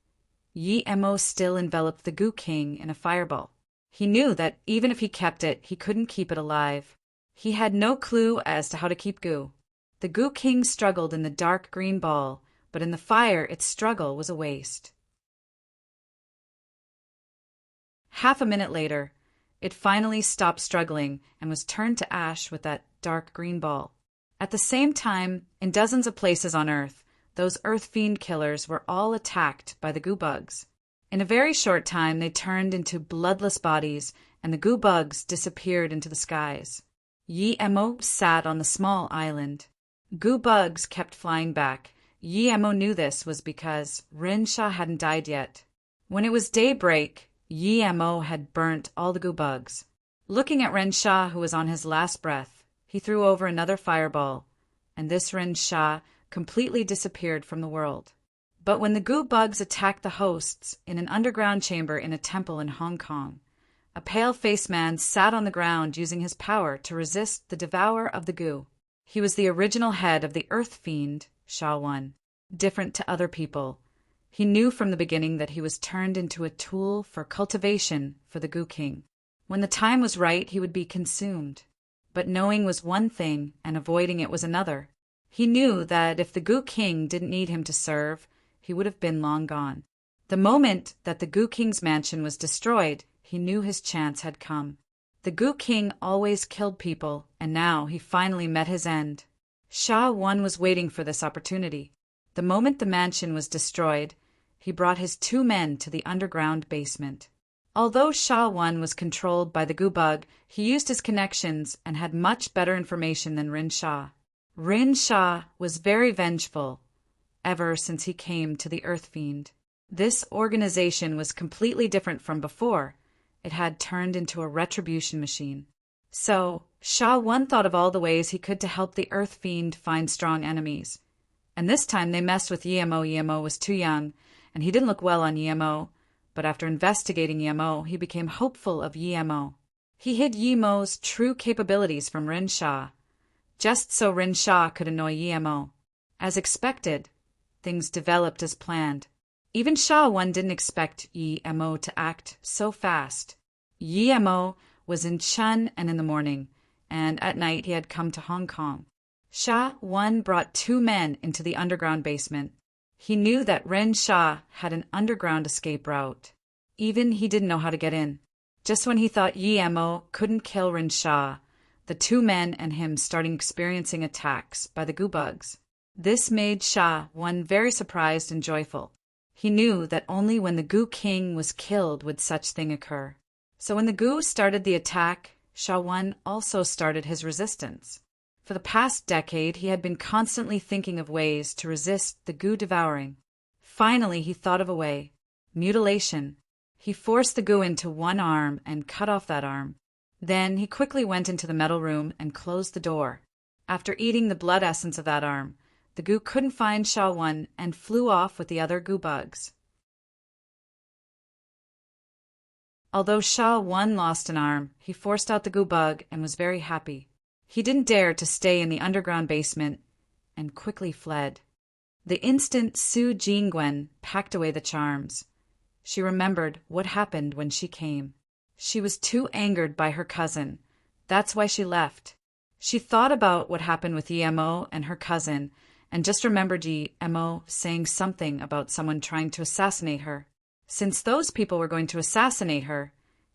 Yi-Mo still enveloped the Goo King in a fireball. He knew that even if he kept it, he couldn't keep it alive. He had no clue as to how to keep Goo. The Goo King struggled in the dark green ball, but in the fire its struggle was a waste. Half a minute later, it finally stopped struggling and was turned to ash with that dark green ball. At the same time, in dozens of places on Earth, those Earth Fiend killers were all attacked by the goo bugs. In a very short time, they turned into bloodless bodies, and the goo bugs disappeared into the skies. Yi-Mo sat on the small island. Goo bugs kept flying back. Yi-Mo knew this was because Rin-Sha hadn't died yet. When it was daybreak, Yi-Mo had burnt all the goo bugs. Looking at Rin-Sha, who was on his last breath, he threw over another fireball, and this Rin-Sha completely disappeared from the world. But when the goo bugs attacked the hosts in an underground chamber in a temple in Hong Kong, a pale-faced man sat on the ground using his power to resist the devourer of the goo. He was the original head of the Earth Fiend, Sha One. Different to other people, he knew from the beginning that he was turned into a tool for cultivation for the Goo King. When the time was right, he would be consumed. But knowing was one thing, and avoiding it was another. He knew that if the Goo King didn't need him to serve, he would have been long gone. The moment that the Goo King's mansion was destroyed, he knew his chance had come. The Goo King always killed people, and now he finally met his end. Sha One was waiting for this opportunity. The moment the mansion was destroyed, he brought his 2 men to the underground basement. Although Sha One was controlled by the goo bug, he used his connections and had much better information than Rin-Sha. Rin-Sha was very vengeful, ever since he came to the Earth Fiend. This organization was completely different from before. It had turned into a retribution machine. So, Sha One thought of all the ways he could to help the Earth Fiend find strong enemies. And this time they messed with Yi-Mo. Yi-Mo was too young, and he didn't look well on Yi-Mo. But after investigating Yi-Mo, he became hopeful of Yi-Mo. He hid Yi-Mo's true capabilities from Rin-Sha, just so Rin-Sha could annoy Yi-Mo. As expected, things developed as planned. Even Sha One didn't expect Yi-Mo to act so fast. Yi-Mo was in Chun and in the morning, and at night he had come to Hong Kong. Sha One brought 2 men into the underground basement. He knew that Rin-Sha had an underground escape route. Even he didn't know how to get in. Just when he thought Yi-Mo couldn't kill Rin-Sha, the 2 men and him started experiencing attacks by the goo bugs. This made Sha One very surprised and joyful. He knew that only when the Gu King was killed would such thing occur. So when the Gu started the attack, Shawan also started his resistance. For the past decade, he had been constantly thinking of ways to resist the Gu devouring. Finally, he thought of a way. Mutilation. He forced the Gu into one arm and cut off that arm. Then he quickly went into the metal room and closed the door. After eating the blood essence of that arm, the Gu couldn't find Shawan and flew off with the other Gu bugs. Although Shawan lost an arm, he forced out the Gu bug and was very happy. He didn't dare to stay in the underground basement and quickly fled. The instant Su Jingwen packed away the charms, she remembered what happened when she came. She was too angered by her cousin. That's why she left. She thought about what happened with Emo and her cousin and just remembered Emo saying something about someone trying to assassinate her. Since those people were going to assassinate her,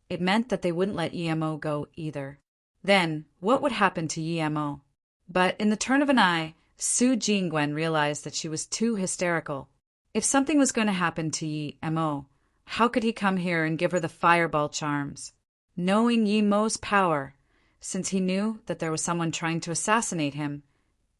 it meant that they wouldn't let Emo go either. Then, what would happen to Emo? But in the turn of an eye, Su Jingwen realized that she was too hysterical. If something was going to happen to Emo, how could he come here and give her the fireball charms? Knowing Yemo's power, since he knew that there was someone trying to assassinate him,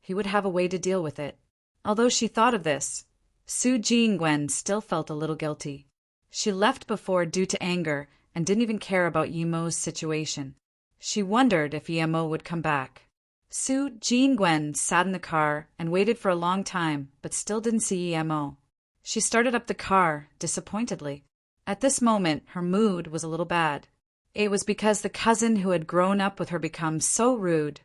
he would have a way to deal with it. Although she thought of this, Su Jingwen still felt a little guilty. She left before due to anger and didn't even care about Yemo's situation. She wondered if Yemo would come back. Su Jingwen sat in the car and waited for a long time, but still didn't see Yemo. She started up the car, disappointedly. At this moment, her mood was a little bad. It was because the cousin who had grown up with her become so rude,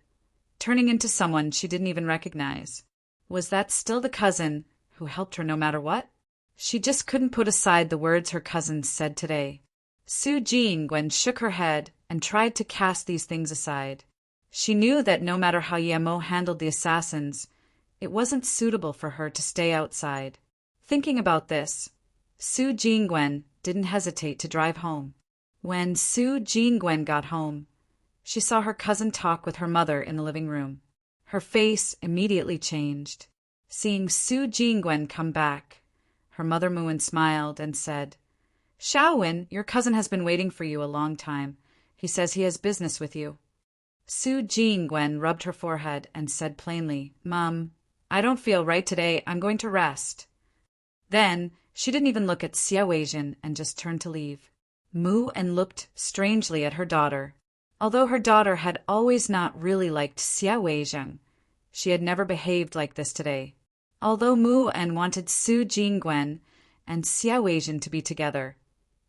turning into someone she didn't even recognize. Was that still the cousin who helped her no matter what? She just couldn't put aside the words her cousin said today. Su Jingwen shook her head and tried to cast these things aside. She knew that no matter how Yemo handled the assassins, it wasn't suitable for her to stay outside. Thinking about this, Su Jingwen didn't hesitate to drive home. When Su Jingwen got home, she saw her cousin talk with her mother in the living room. Her face immediately changed. Seeing Su Jingwen come back, her mother Muin smiled and said, "Shaowin, your cousin has been waiting for you a long time. He says he has business with you." Su Jingwen rubbed her forehead and said plainly, "Mom, I don't feel right today. I'm going to rest." Then she didn't even look at Xia Weijin and just turned to leave. Mu En looked strangely at her daughter. Although her daughter had always not really liked Xia Weijin, she had never behaved like this today. Although Mu En wanted Su Jingwen and Xia Weijin to be together,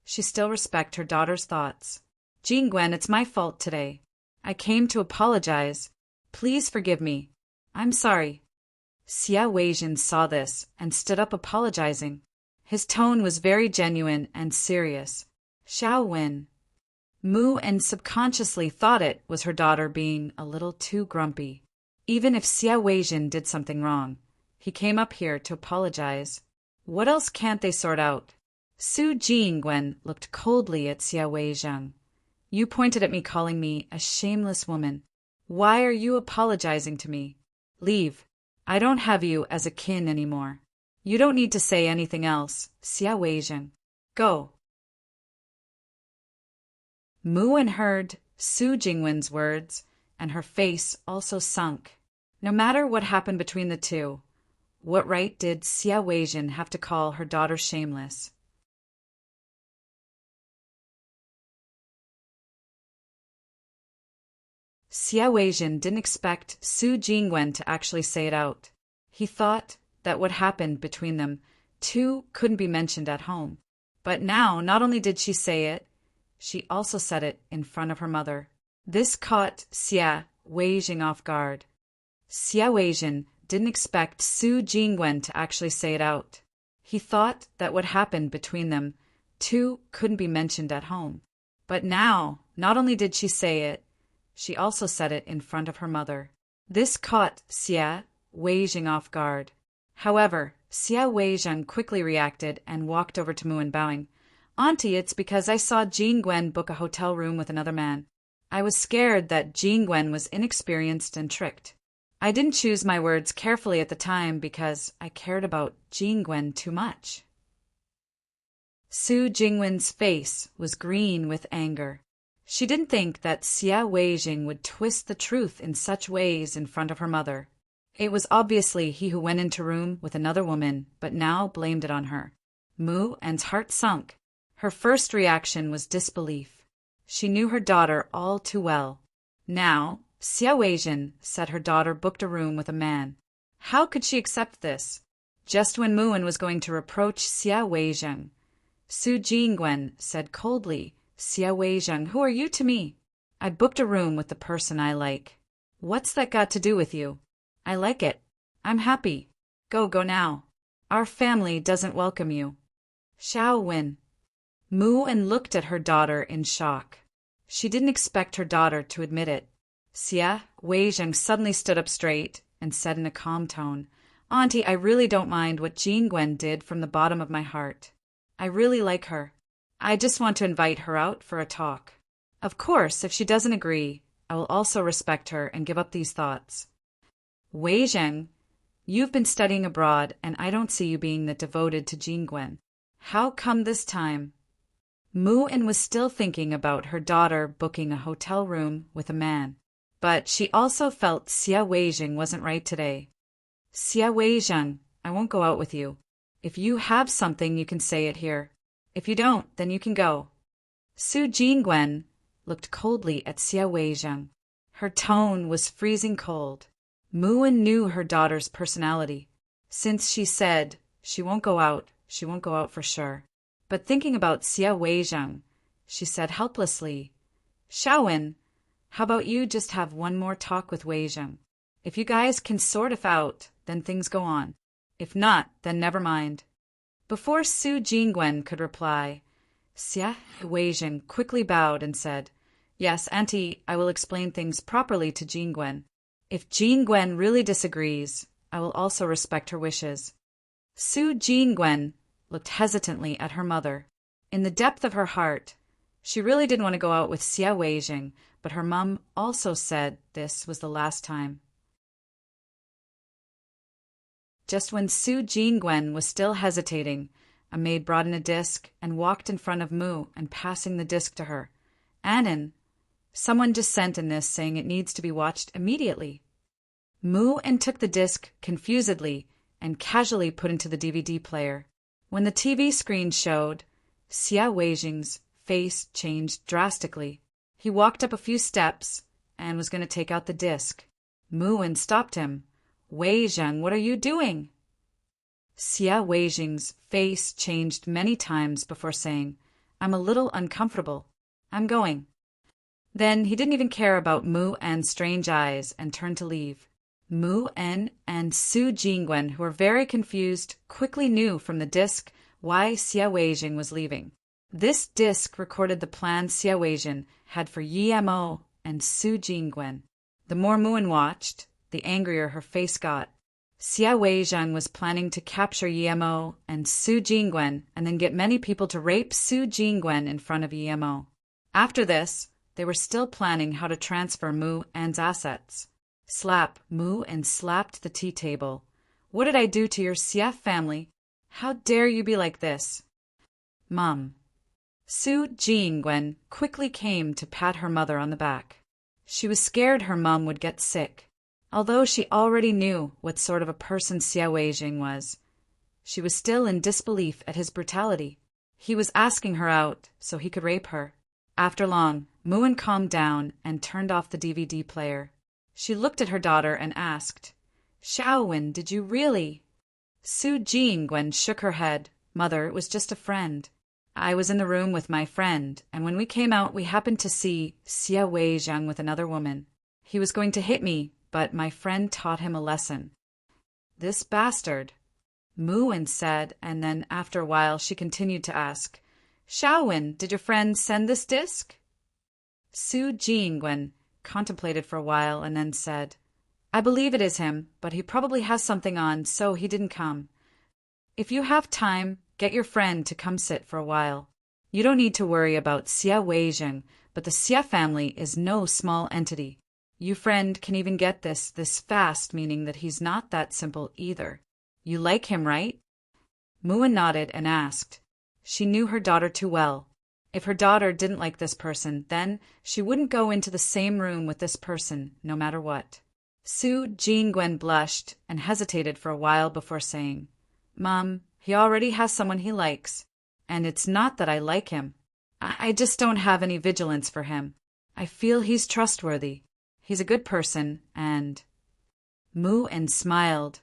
she still respected her daughter's thoughts. "Jingwen, it's my fault today. I came to apologize. Please forgive me. I'm sorry." Xia Weijin saw this and stood up apologizing. His tone was very genuine and serious. "Shaowin." Mu En subconsciously thought it was her daughter being a little too grumpy. Even if Xia Weijin did something wrong, he came up here to apologize. What else can't they sort out? Su Jingwen looked coldly at Xia Weijin. "You pointed at me calling me a shameless woman. Why are you apologizing to me? Leave. I don't have you as a kin anymore. You don't need to say anything else, Xia Weijin. Go." Mu En heard Su Jingwen's words, and her face also sunk. No matter what happened between the two, what right did Xia Weijin have to call her daughter shameless? Xia Weijin didn't expect Su Jingwen to actually say it out. He thought that what happened between them two couldn't be mentioned at home. But now, not only did she say it, she also said it in front of her mother. This caught Xia Weijin off guard. Xia Weijin didn't expect Su Jingwen to actually say it out. He thought that what happened between them two couldn't be mentioned at home. But now, not only did she say it, she also said it in front of her mother. This caught Xia Weijin off guard. However, Xia Weijin quickly reacted and walked over to Muin bowing. "Auntie, it's because I saw Jingwen book a hotel room with another man. I was scared that Jingwen was inexperienced and tricked. I didn't choose my words carefully at the time because I cared about Jingwen too much." Su Jingwen's face was green with anger. She didn't think that Xia Weijing would twist the truth in such ways in front of her mother. It was obviously he who went into room with another woman, but now blamed it on her. Mu An's heart sunk. Her first reaction was disbelief. She knew her daughter all too well. Now, Xia Weijing said her daughter booked a room with a man. How could she accept this? Just when Mu An was going to reproach Xia Weijing, Su Jingwen said coldly, Xia Weijing, who are you to me? I booked a room with the person I like. What's that got to do with you? I like it. I'm happy. Go now. Our family doesn't welcome you. Xiao Wen. Mu An looked at her daughter in shock. She didn't expect her daughter to admit it. Xia Weijing suddenly stood up straight and said in a calm tone, Auntie, I really don't mind what Jingwen did from the bottom of my heart. I really like her. I just want to invite her out for a talk. Of course, if she doesn't agree, I will also respect her and give up these thoughts. Weijing, you've been studying abroad, and I don't see you being that devoted to Jingwen. How come this time? Mu An was still thinking about her daughter booking a hotel room with a man. But she also felt Xia Weijing wasn't right today. Xia Weijing, I won't go out with you. If you have something, you can say it here. If you don't, then you can go. Su Jingwen looked coldly at Xia Weijing. Her tone was freezing cold. Mu An knew her daughter's personality. Since she said she won't go out for sure. But thinking about Xia Weijing, she said helplessly, Xiaowen, how about you just have one more talk with Weijing? If you guys can sort it out, then things go on. If not, then never mind. Before Su Jingwen could reply, Xia Weijing quickly bowed and said, Yes, Auntie, I will explain things properly to Jingwen. If Jingwen really disagrees, I will also respect her wishes. Su Jingwen looked hesitantly at her mother. In the depth of her heart, she really didn't want to go out with Xia Weijing, but her mum also said this was the last time. Just when Su Jingwen was still hesitating, a maid brought in a disc and walked in front of Mu and passing the disc to her. Annan, someone just sent in this saying it needs to be watched immediately. Mu An took the disc confusedly and casually put into the DVD player. When the TV screen showed, Xia Weijing's face changed drastically. He walked up a few steps and was going to take out the disc. Mu An stopped him. Weijing, what are you doing? Xia Weijing's face changed many times before saying, I'm a little uncomfortable. I'm going. Then he didn't even care about Mu An's strange eyes and turned to leave. Mu An and Su Jingwen, who were very confused, quickly knew from the disc why Xia Weijing was leaving. This disc recorded the plan Xia Weijing had for Yi Mo and Su Jingwen. The more Mu An watched, the angrier her face got. Xia Weijing was planning to capture Yi Mo and Su Jingwen and then get many people to rape Su Jingwen in front of Yi Mo. After this, they were still planning how to transfer Mu An's assets. Slap, Mu An slapped the tea table. What did I do to your Xia family? How dare you be like this? Mum. Su Jingwen quickly came to pat her mother on the back. She was scared her mum would get sick. Although she already knew what sort of a person Xia Weijing was, she was still in disbelief at his brutality. He was asking her out so he could rape her. After long, Mu An calmed down and turned off the DVD player. She looked at her daughter and asked, Xiaowen, did you really? Su Jingwen shook her head. Mother, it was just a friend. I was in the room with my friend, and when we came out we happened to see Xia Weijing with another woman. He was going to hit me, but my friend taught him a lesson. This bastard, Mu An said, and then after a while she continued to ask, Xiaowen, did your friend send this disc? Su Jingwen contemplated for a while and then said, I believe it is him, but he probably has something on, so he didn't come. If you have time, get your friend to come sit for a while. You don't need to worry about Xia Weijing, but the Xia family is no small entity. You friend can even get this fast, meaning that he's not that simple either. You like him, right? Mu An nodded and asked, She knew her daughter too well. If her daughter didn't like this person, then she wouldn't go into the same room with this person, no matter what. Su Jingwen blushed and hesitated for a while before saying, "Mom, he already has someone he likes. And it's not that I like him. I just don't have any vigilance for him. I feel he's trustworthy. He's a good person, and—" Mu-en smiled.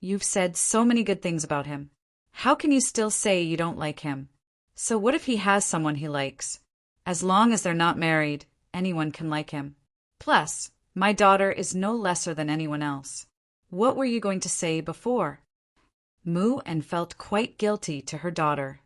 "You've said so many good things about him. How can you still say you don't like him? So what if he has someone he likes? As long as they're not married, anyone can like him. Plus, my daughter is no lesser than anyone else. What were you going to say before?" Mu-en felt quite guilty to her daughter.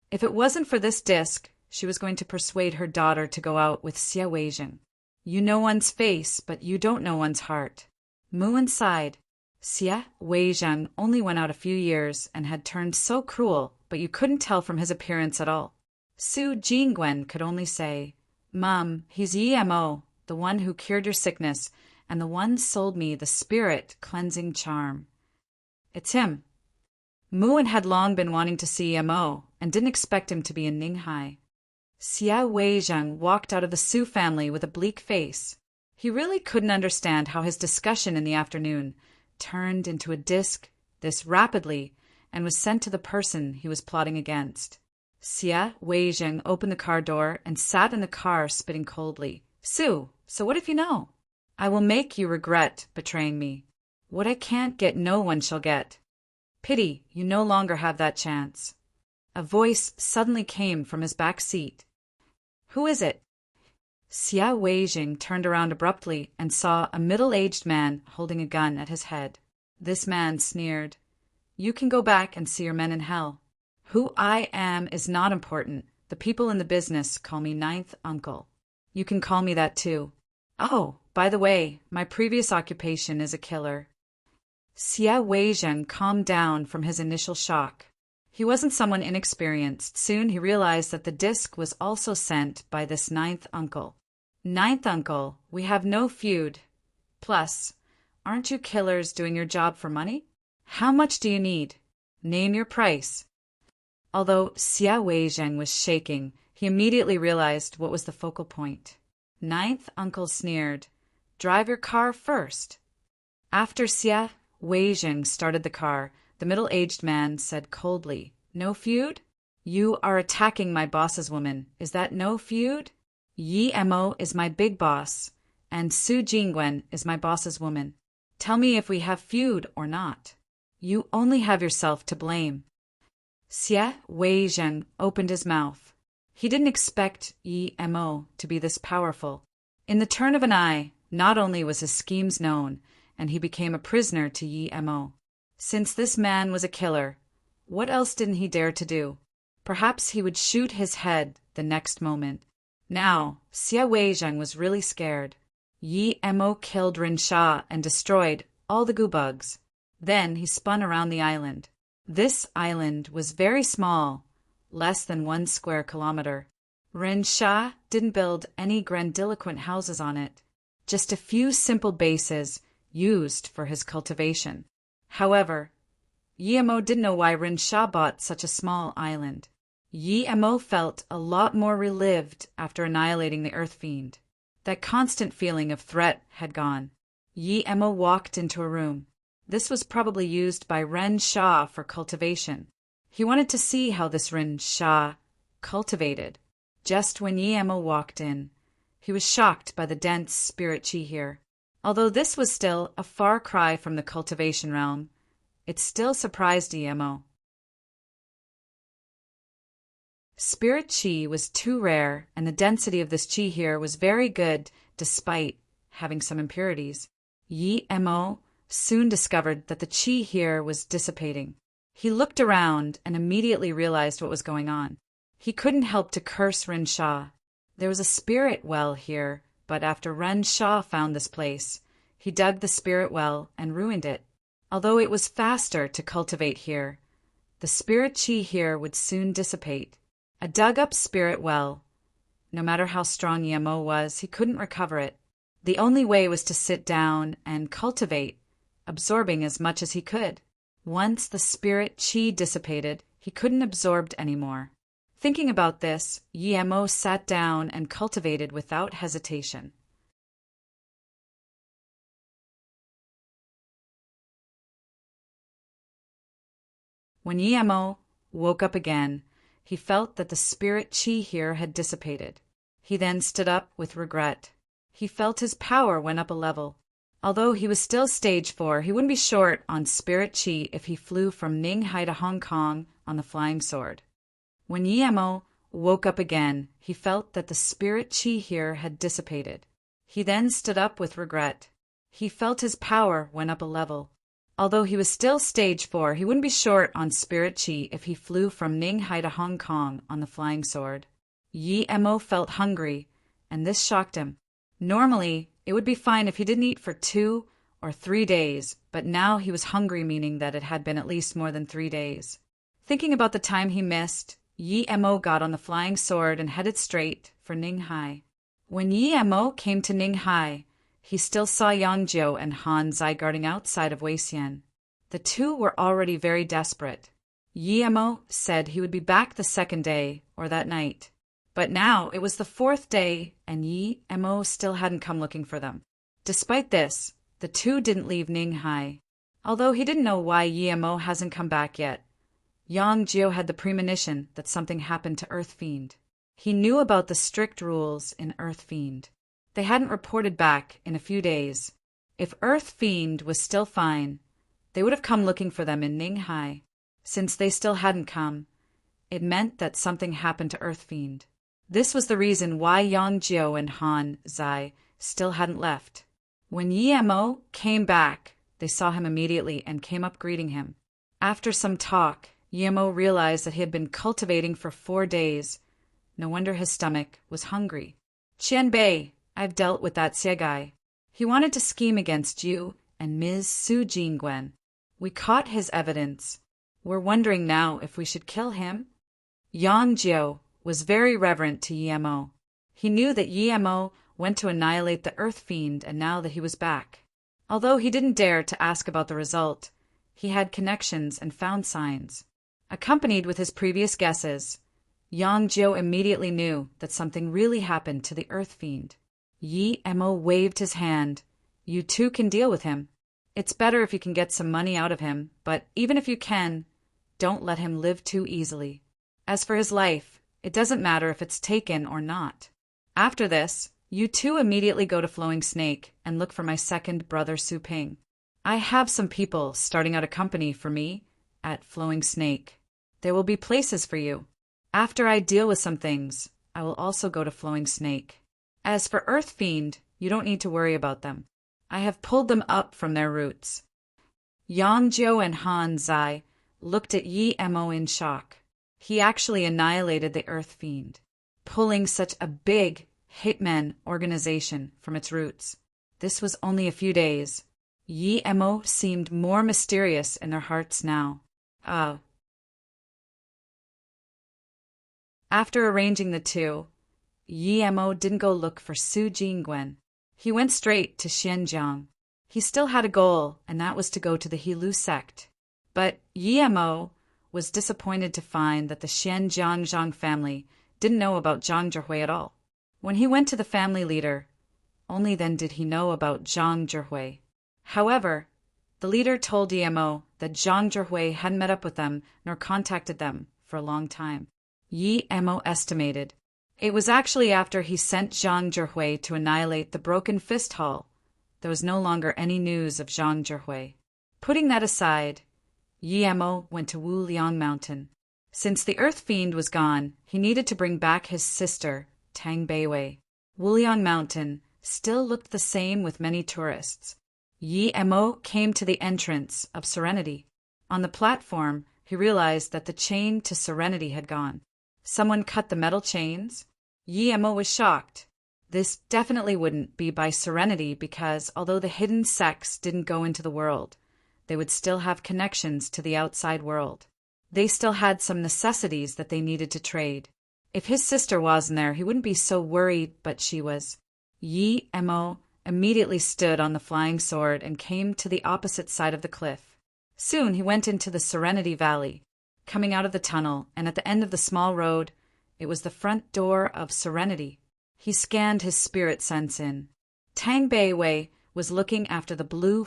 If it wasn't for this disc, she was going to persuade her daughter to go out with Xia Weizheng. You know one's face, but you don't know one's heart. Mu-en sighed. Xia Weizheng only went out a few years and had turned so cruel, but you couldn't tell from his appearance at all. Su Jingwen could only say, "Mom, he's Yi-Mo, the one who cured your sickness, and the one sold me the spirit-cleansing charm. It's him." Mu-en had long been wanting to see Yi-Mo and didn't expect him to be in Ninghai. Xia Weizheng walked out of the Su family with a bleak face. He really couldn't understand how his discussion in the afternoon turned into a disc this rapidly and was sent to the person he was plotting against. Xia Weizheng opened the car door and sat in the car spitting coldly. "Su, so what if you know? I will make you regret betraying me. What I can't get no one shall get. Pity you no longer have that chance." A voice suddenly came from his back seat. "Who is it?" Xia Weizheng turned around abruptly and saw a middle-aged man holding a gun at his head. This man sneered, "You can go back and see your men in hell. Who I am is not important. The people in the business call me Ninth Uncle. You can call me that too. Oh, by the way, my previous occupation is a killer." Xia Weizheng calmed down from his initial shock. He wasn't someone inexperienced. Soon he realized that the disc was also sent by this Ninth Uncle. "Ninth Uncle, we have no feud. Plus, aren't you killers doing your job for money? How much do you need? Name your price." Although Xia Weizheng was shaking, he immediately realized what was the focal point. Ninth Uncle sneered, "Drive your car first." After Xia Weizheng started the car, the middle-aged man said coldly, "No feud? You are attacking my boss's woman. Is that no feud? Yi-Mo is my big boss, and Su Jingwen is my boss's woman. Tell me if we have feud or not. You only have yourself to blame." Xia Weizheng opened his mouth. He didn't expect Yi-Mo to be this powerful. In the turn of an eye, not only was his schemes known, and he became a prisoner to Yi-Mo. Since this man was a killer, what else didn't he dare to do? Perhaps he would shoot his head the next moment. Now, Xia Weizheng was really scared. Yi-Mo killed Rin Sha and destroyed all the goo-bugs. Then he spun around the island. This island was very small, less than 1 square kilometer. Rin Sha didn't build any grandiloquent houses on it, just a few simple bases used for his cultivation. However, Yi-Mo didn't know why Rin Sha bought such a small island. Yi-Mo felt a lot more relived after annihilating the Earth Fiend. That constant feeling of threat had gone. Yi-Mo walked into a room. This was probably used by Ren Sha for cultivation. He wanted to see how this Ren Sha cultivated. Just when Yi-Mo walked in, he was shocked by the dense spirit chi here. Although this was still a far cry from the cultivation realm, it still surprised Yi-Mo. Spirit chi was too rare, and the density of this chi here was very good despite having some impurities. Yi-Mo soon discovered that the chi here was dissipating. He looked around and immediately realized what was going on. He couldn't help to curse Ren Sha. There was a spirit well here, but after Ren Sha found this place, he dug the spirit well and ruined it. Although it was faster to cultivate here, the spirit chi here would soon dissipate. A dug-up spirit well. No matter how strong Yi-Mo was, he couldn't recover it. The only way was to sit down and cultivate, absorbing as much as he could. Once the spirit chi dissipated, he couldn't absorb anymore. Thinking about this, Yemo sat down and cultivated without hesitation. When Yemo woke up again, he felt that the spirit chi here had dissipated. He then stood up with regret. He felt his power went up a level. Although he was still stage 4, he wouldn't be short on spirit chi if he flew from Ninghai to Hong Kong on the flying sword. When Yemo woke up again, he felt that the spirit chi here had dissipated. He then stood up with regret. He felt his power went up a level. Although he was still stage 4, he wouldn't be short on spirit chi if he flew from Ninghai to Hong Kong on the flying sword. Yemo felt hungry, and this shocked him. Normally, it would be fine if he didn't eat for 2 or 3 days, but now he was hungry, meaning that it had been at least more than 3 days. Thinking about the time he missed, Yemo got on the flying sword and headed straight for Ninghai. When Yemo came to Ninghai, he still saw Yang Jiu and Han Zai guarding outside of Weixian. The two were already very desperate. Yemo said he would be back the second day, or that night. But now it was the 4th day, and Yemo still hadn't come looking for them. Despite this, the two didn't leave Ninghai. Although he didn't know why Yemo hasn't come back yet, Yang Jiu had the premonition that something happened to Earth Fiend. He knew about the strict rules in Earth Fiend. They hadn't reported back in a few days. If Earth Fiend was still fine, they would have come looking for them in Ninghai. Since they still hadn't come, it meant that something happened to Earth Fiend. This was the reason why Yang Jiu and Han Zai still hadn't left. When Yemo came back, they saw him immediately and came up greeting him. After some talk, Yemo realized that he had been cultivating for 4 days. No wonder his stomach was hungry. Qian Bei, I've dealt with that Xie guy. He wanted to scheme against you and Ms. Su Jingwen. We caught his evidence. We're wondering now if we should kill him. Yang Jiu was very reverent to Yemo. He knew that Yemo went to annihilate the Earth Fiend, and now that he was back. Although he didn't dare to ask about the result, he had connections and found signs. Accompanied with his previous guesses, Yang Jiu immediately knew that something really happened to the Earth Fiend. Yemo waved his hand. You two can deal with him. It's better if you can get some money out of him, but even if you can, don't let him live too easily. As for his life, it doesn't matter if it's taken or not. After this, you two immediately go to Flowing Snake and look for my second brother Su Ping. I have some people starting out a company for me at Flowing Snake. There will be places for you. After I deal with some things, I will also go to Flowing Snake. As for Earth Fiend, you don't need to worry about them. I have pulled them up from their roots. Yang Jiu and Han Zai looked at Yemo in shock. He actually annihilated the Earth Fiend, pulling such a big hitman organization from its roots. This was only a few days. Yemo seemed more mysterious in their hearts now. After arranging the two, Yemo didn't go look for Su Jingwen. He went straight to Xinjiang. He still had a goal, and that was to go to the Hilu sect. But Yemo was disappointed to find that the Xinjiang Zhang family didn't know about Zhang Zhihui at all. When he went to the family leader, only then did he know about Zhang Zhihui. However, the leader told Yemo that Zhang Zhihui hadn't met up with them nor contacted them for a long time. Yemo estimated it was actually after he sent Zhang Zhihui to annihilate the Broken Fist Hall. There was no longer any news of Zhang Zhihui. Putting that aside, Yemo went to Wuliang Mountain. Since the Earth Fiend was gone, he needed to bring back his sister, Tang Beiwei. Wuliang Mountain still looked the same with many tourists. Yemo came to the entrance of Serenity. On the platform, he realized that the chain to Serenity had gone. Someone cut the metal chains? Yemo was shocked. This definitely wouldn't be by Serenity because although the hidden sects didn't go into the world, they would still have connections to the outside world. They still had some necessities that they needed to trade. If his sister wasn't there, he wouldn't be so worried, but she was. Yemo immediately stood on the flying sword and came to the opposite side of the cliff. Soon he went into the Serenity Valley, coming out of the tunnel, and at the end of the small road, it was the front door of Serenity. He scanned his spirit sense in. Tang Bei was looking after the blue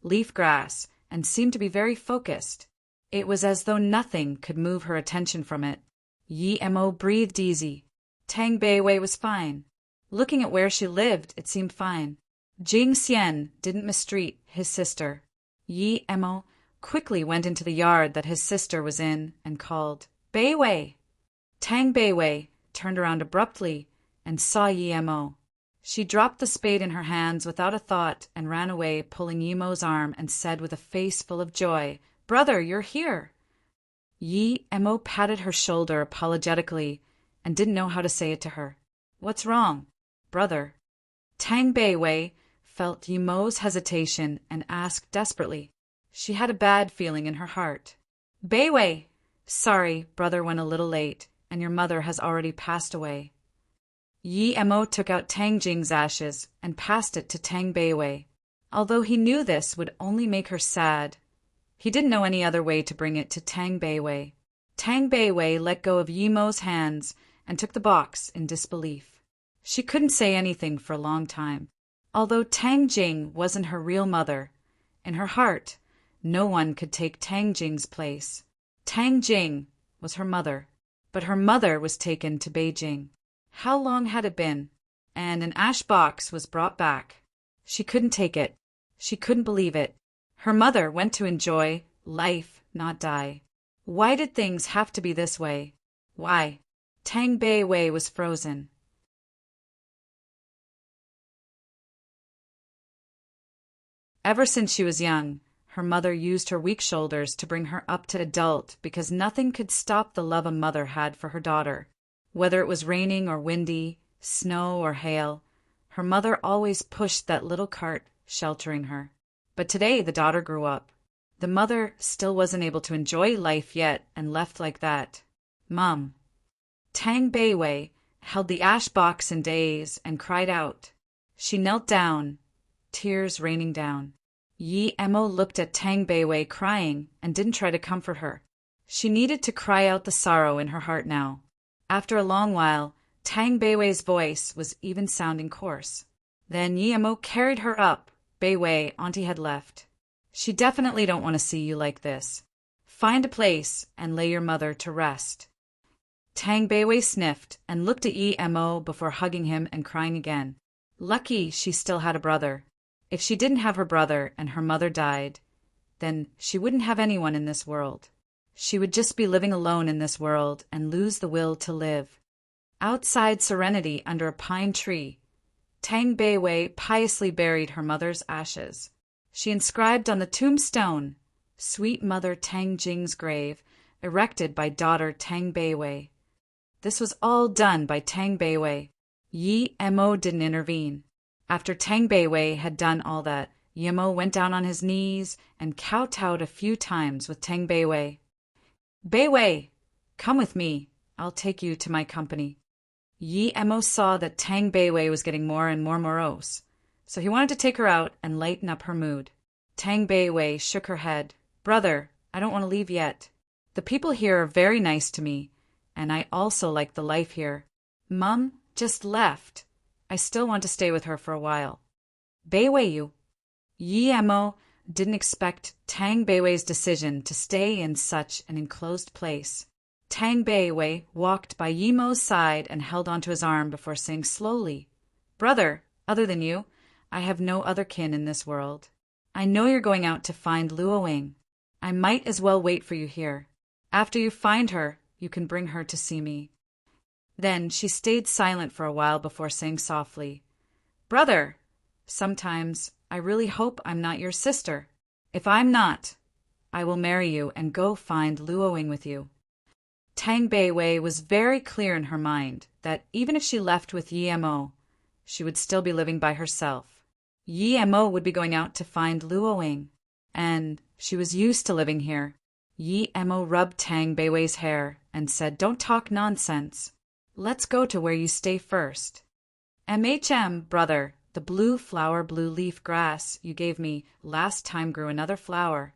leaf grass and seemed to be very focused. It was as though nothing could move her attention from it. Yi Mo breathed easy. Tang Bei was fine. Looking at where she lived, it seemed fine. Jing Xian didn't mistreat his sister. Yi Mo quickly went into the yard that his sister was in and called, "Bei Wei." Tang Bei turned around abruptly and saw Yi Mo. She dropped the spade in her hands without a thought and ran away, pulling Yi Mo's arm, and said with a face full of joy, "Brother, you're here." Yi Mo patted her shoulder apologetically and didn't know how to say it to her. "What's wrong, brother?" Tang Bei felt Yi Mo's hesitation and asked desperately. She had a bad feeling in her heart. "Bei, sorry, brother went a little late, and your mother has already passed away." Yi Mo took out Tang Jing's ashes and passed it to Tang Bei. Although he knew this would only make her sad, he didn't know any other way to bring it to Tang Bei. Tang Bei let go of Yi Mo's hands and took the box in disbelief. She couldn't say anything for a long time. Although Tang Jing wasn't her real mother, in her heart, no one could take Tang Jing's place. Tang Jing was her mother, but her mother was taken to Beijing. How long had it been? And an ash box was brought back. She couldn't take it. She couldn't believe it. Her mother went to enjoy life, not die. Why did things have to be this way? Why? Tang Bei was frozen. Ever since she was young, her mother used her weak shoulders to bring her up to adult because nothing could stop the love a mother had for her daughter. Whether it was raining or windy, snow or hail, her mother always pushed that little cart, sheltering her. But today the daughter grew up. The mother still wasn't able to enjoy life yet and left like that. "Mom." Tang Bei held the ash box in daze and cried out. She knelt down, tears raining down. Yi Mo looked at Tang Bei crying and didn't try to comfort her. She needed to cry out the sorrow in her heart now. After a long while, Tang Bei's voice was even sounding coarse. Then Yi Mo carried her up. "Bei, Auntie had left. She definitely don't want to see you like this. Find a place and lay your mother to rest." Tang Bei sniffed and looked at Yi Mo before hugging him and crying again. Lucky she still had a brother. If she didn't have her brother and her mother died, then she wouldn't have anyone in this world. She would just be living alone in this world and lose the will to live. Outside Serenity, under a pine tree, Tang Bei piously buried her mother's ashes. She inscribed on the tombstone, "Sweet Mother Tang Jing's grave, erected by daughter Tang Bei." This was all done by Tang Bei. Yi Mo didn't intervene. After Tang Bei had done all that, Yi Mo went down on his knees and kowtowed a few times with Tang Bei. "Bei, come with me. I'll take you to my company." Yi Mo saw that Tang Bei was getting more and more morose, so he wanted to take her out and lighten up her mood. Tang Bei shook her head. "Brother, I don't want to leave yet. The people here are very nice to me, and I also like the life here. Mum just left. I still want to stay with her for a while." "Bei you." Yi Mo didn't expect Tang Bei's decision to stay in such an enclosed place. Tang Bei walked by Yi Mo's side and held onto his arm before saying slowly, "Brother, other than you, I have no other kin in this world. I know you're going out to find Luoing. I might as well wait for you here. After you find her, you can bring her to see me." Then she stayed silent for a while before saying softly, "Brother, sometimes I really hope I'm not your sister. If I'm not, I will marry you and go find Luoing with you." Tang Bei was very clear in her mind that even if she left with Yi Mo, she would still be living by herself. Yi Mo would be going out to find Luoing, and she was used to living here. Yi Mo rubbed Tang Bei's hair and said, "Don't talk nonsense. Let's go to where you stay first. Brother, the blue leaf grass you gave me last time grew another flower.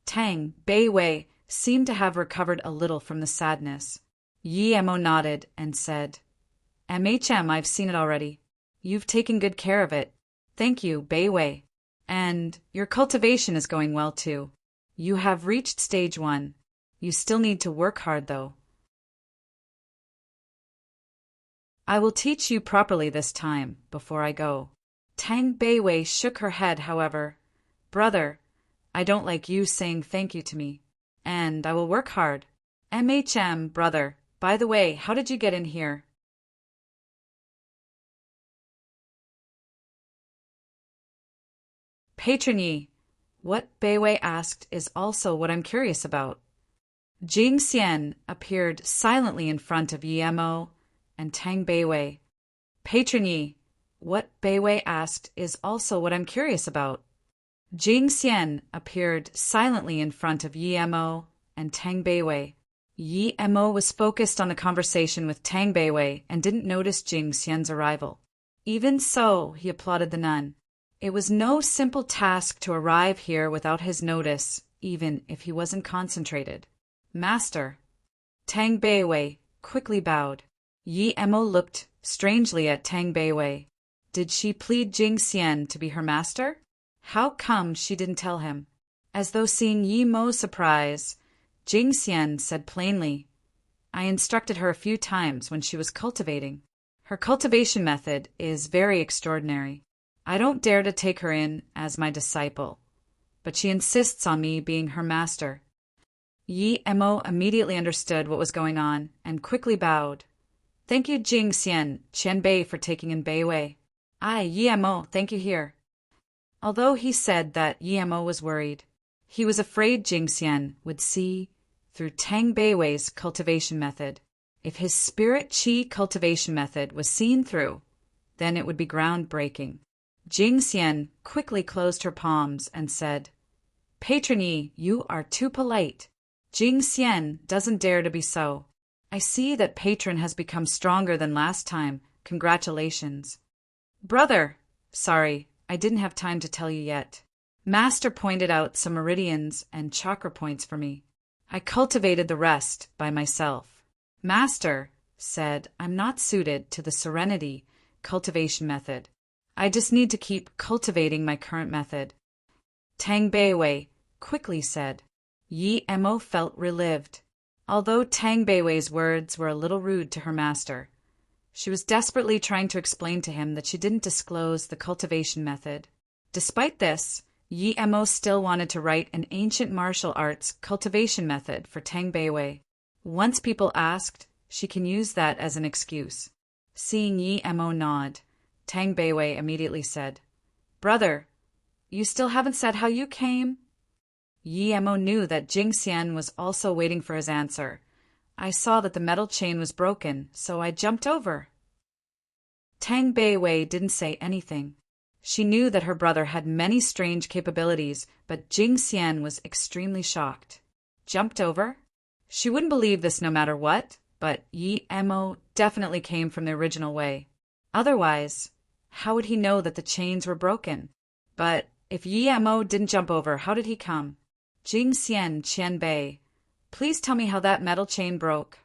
Tang Beiwei seemed to have recovered a little from the sadness. Yi Mo nodded and said, I've seen it already. You've taken good care of it. Thank you, Beiwei. And your cultivation is going well too. You have reached stage 1. You still need to work hard though. I will teach you properly this time, before I go. Tang Beiwei shook her head, however. Brother, I don't like you saying thank you to me. And I will work hard. Brother, by the way, how did you get in here? Patron Yi, what Beiwei asked is also what I'm curious about. Jing Xian appeared silently in front of Yi Mo and Tang Beiwei. Patron Yi, what Beiwei asked is also what I'm curious about. Jing Xian appeared silently in front of Yi Mo and Tang Beiwei. Yi Mo was focused on the conversation with Tang Beiwei and didn't notice Jing Xian's arrival. Even so, he applauded the nun. It was no simple task to arrive here without his notice, even if he wasn't concentrated. Master. Tang Beiwei quickly bowed. Yi Mo looked strangely at Tang Beiwei. Did she plead Jing Xian to be her master? How come she didn't tell him? As though seeing Yi Mo's surprise, Jing Xian said plainly, I instructed her a few times when she was cultivating. Her cultivation method is very extraordinary. I don't dare to take her in as my disciple, but she insists on me being her master. Yi Mo immediately understood what was going on and quickly bowed. Thank you, Jing Xian, Qian Bei, for taking in Beiwei. Yi Mo, thank you here. Although he said that Yi Mo was worried, he was afraid Jing Xian would see through Tang Beiwei's cultivation method. If his spirit qi cultivation method was seen through, then it would be groundbreaking. Jing Xian quickly closed her palms and said, Patron Yi, you are too polite. Jing Xian doesn't dare to be so. I see that Patron has become stronger than last time. Congratulations. Brother, sorry, I didn't have time to tell you yet. Master pointed out some meridians and chakra points for me. I cultivated the rest by myself. Master said I'm not suited to the serenity cultivation method. I just need to keep cultivating my current method. Tang Beiwei quickly said. Yi Mo felt relieved. Although Tang Beiwei's words were a little rude to her master, she was desperately trying to explain to him that she didn't disclose the cultivation method. Despite this, Yi Mo still wanted to write an ancient martial arts cultivation method for Tang Beiwei. Once people asked, she can use that as an excuse. Seeing Yi Mo nod, Tang Beiwei immediately said, Brother, you still haven't said how you came? Yi Mo knew that Jing Xian was also waiting for his answer. I saw that the metal chain was broken, so I jumped over. Tang Beiwei didn't say anything. She knew that her brother had many strange capabilities, but Jing Xian was extremely shocked. Jumped over? She wouldn't believe this no matter what, but Yi Mo definitely came from the original way. Otherwise, how would he know that the chains were broken? But if Yi Mo didn't jump over, how did he come? Jing Xian Qian Bei, please tell me how that metal chain broke.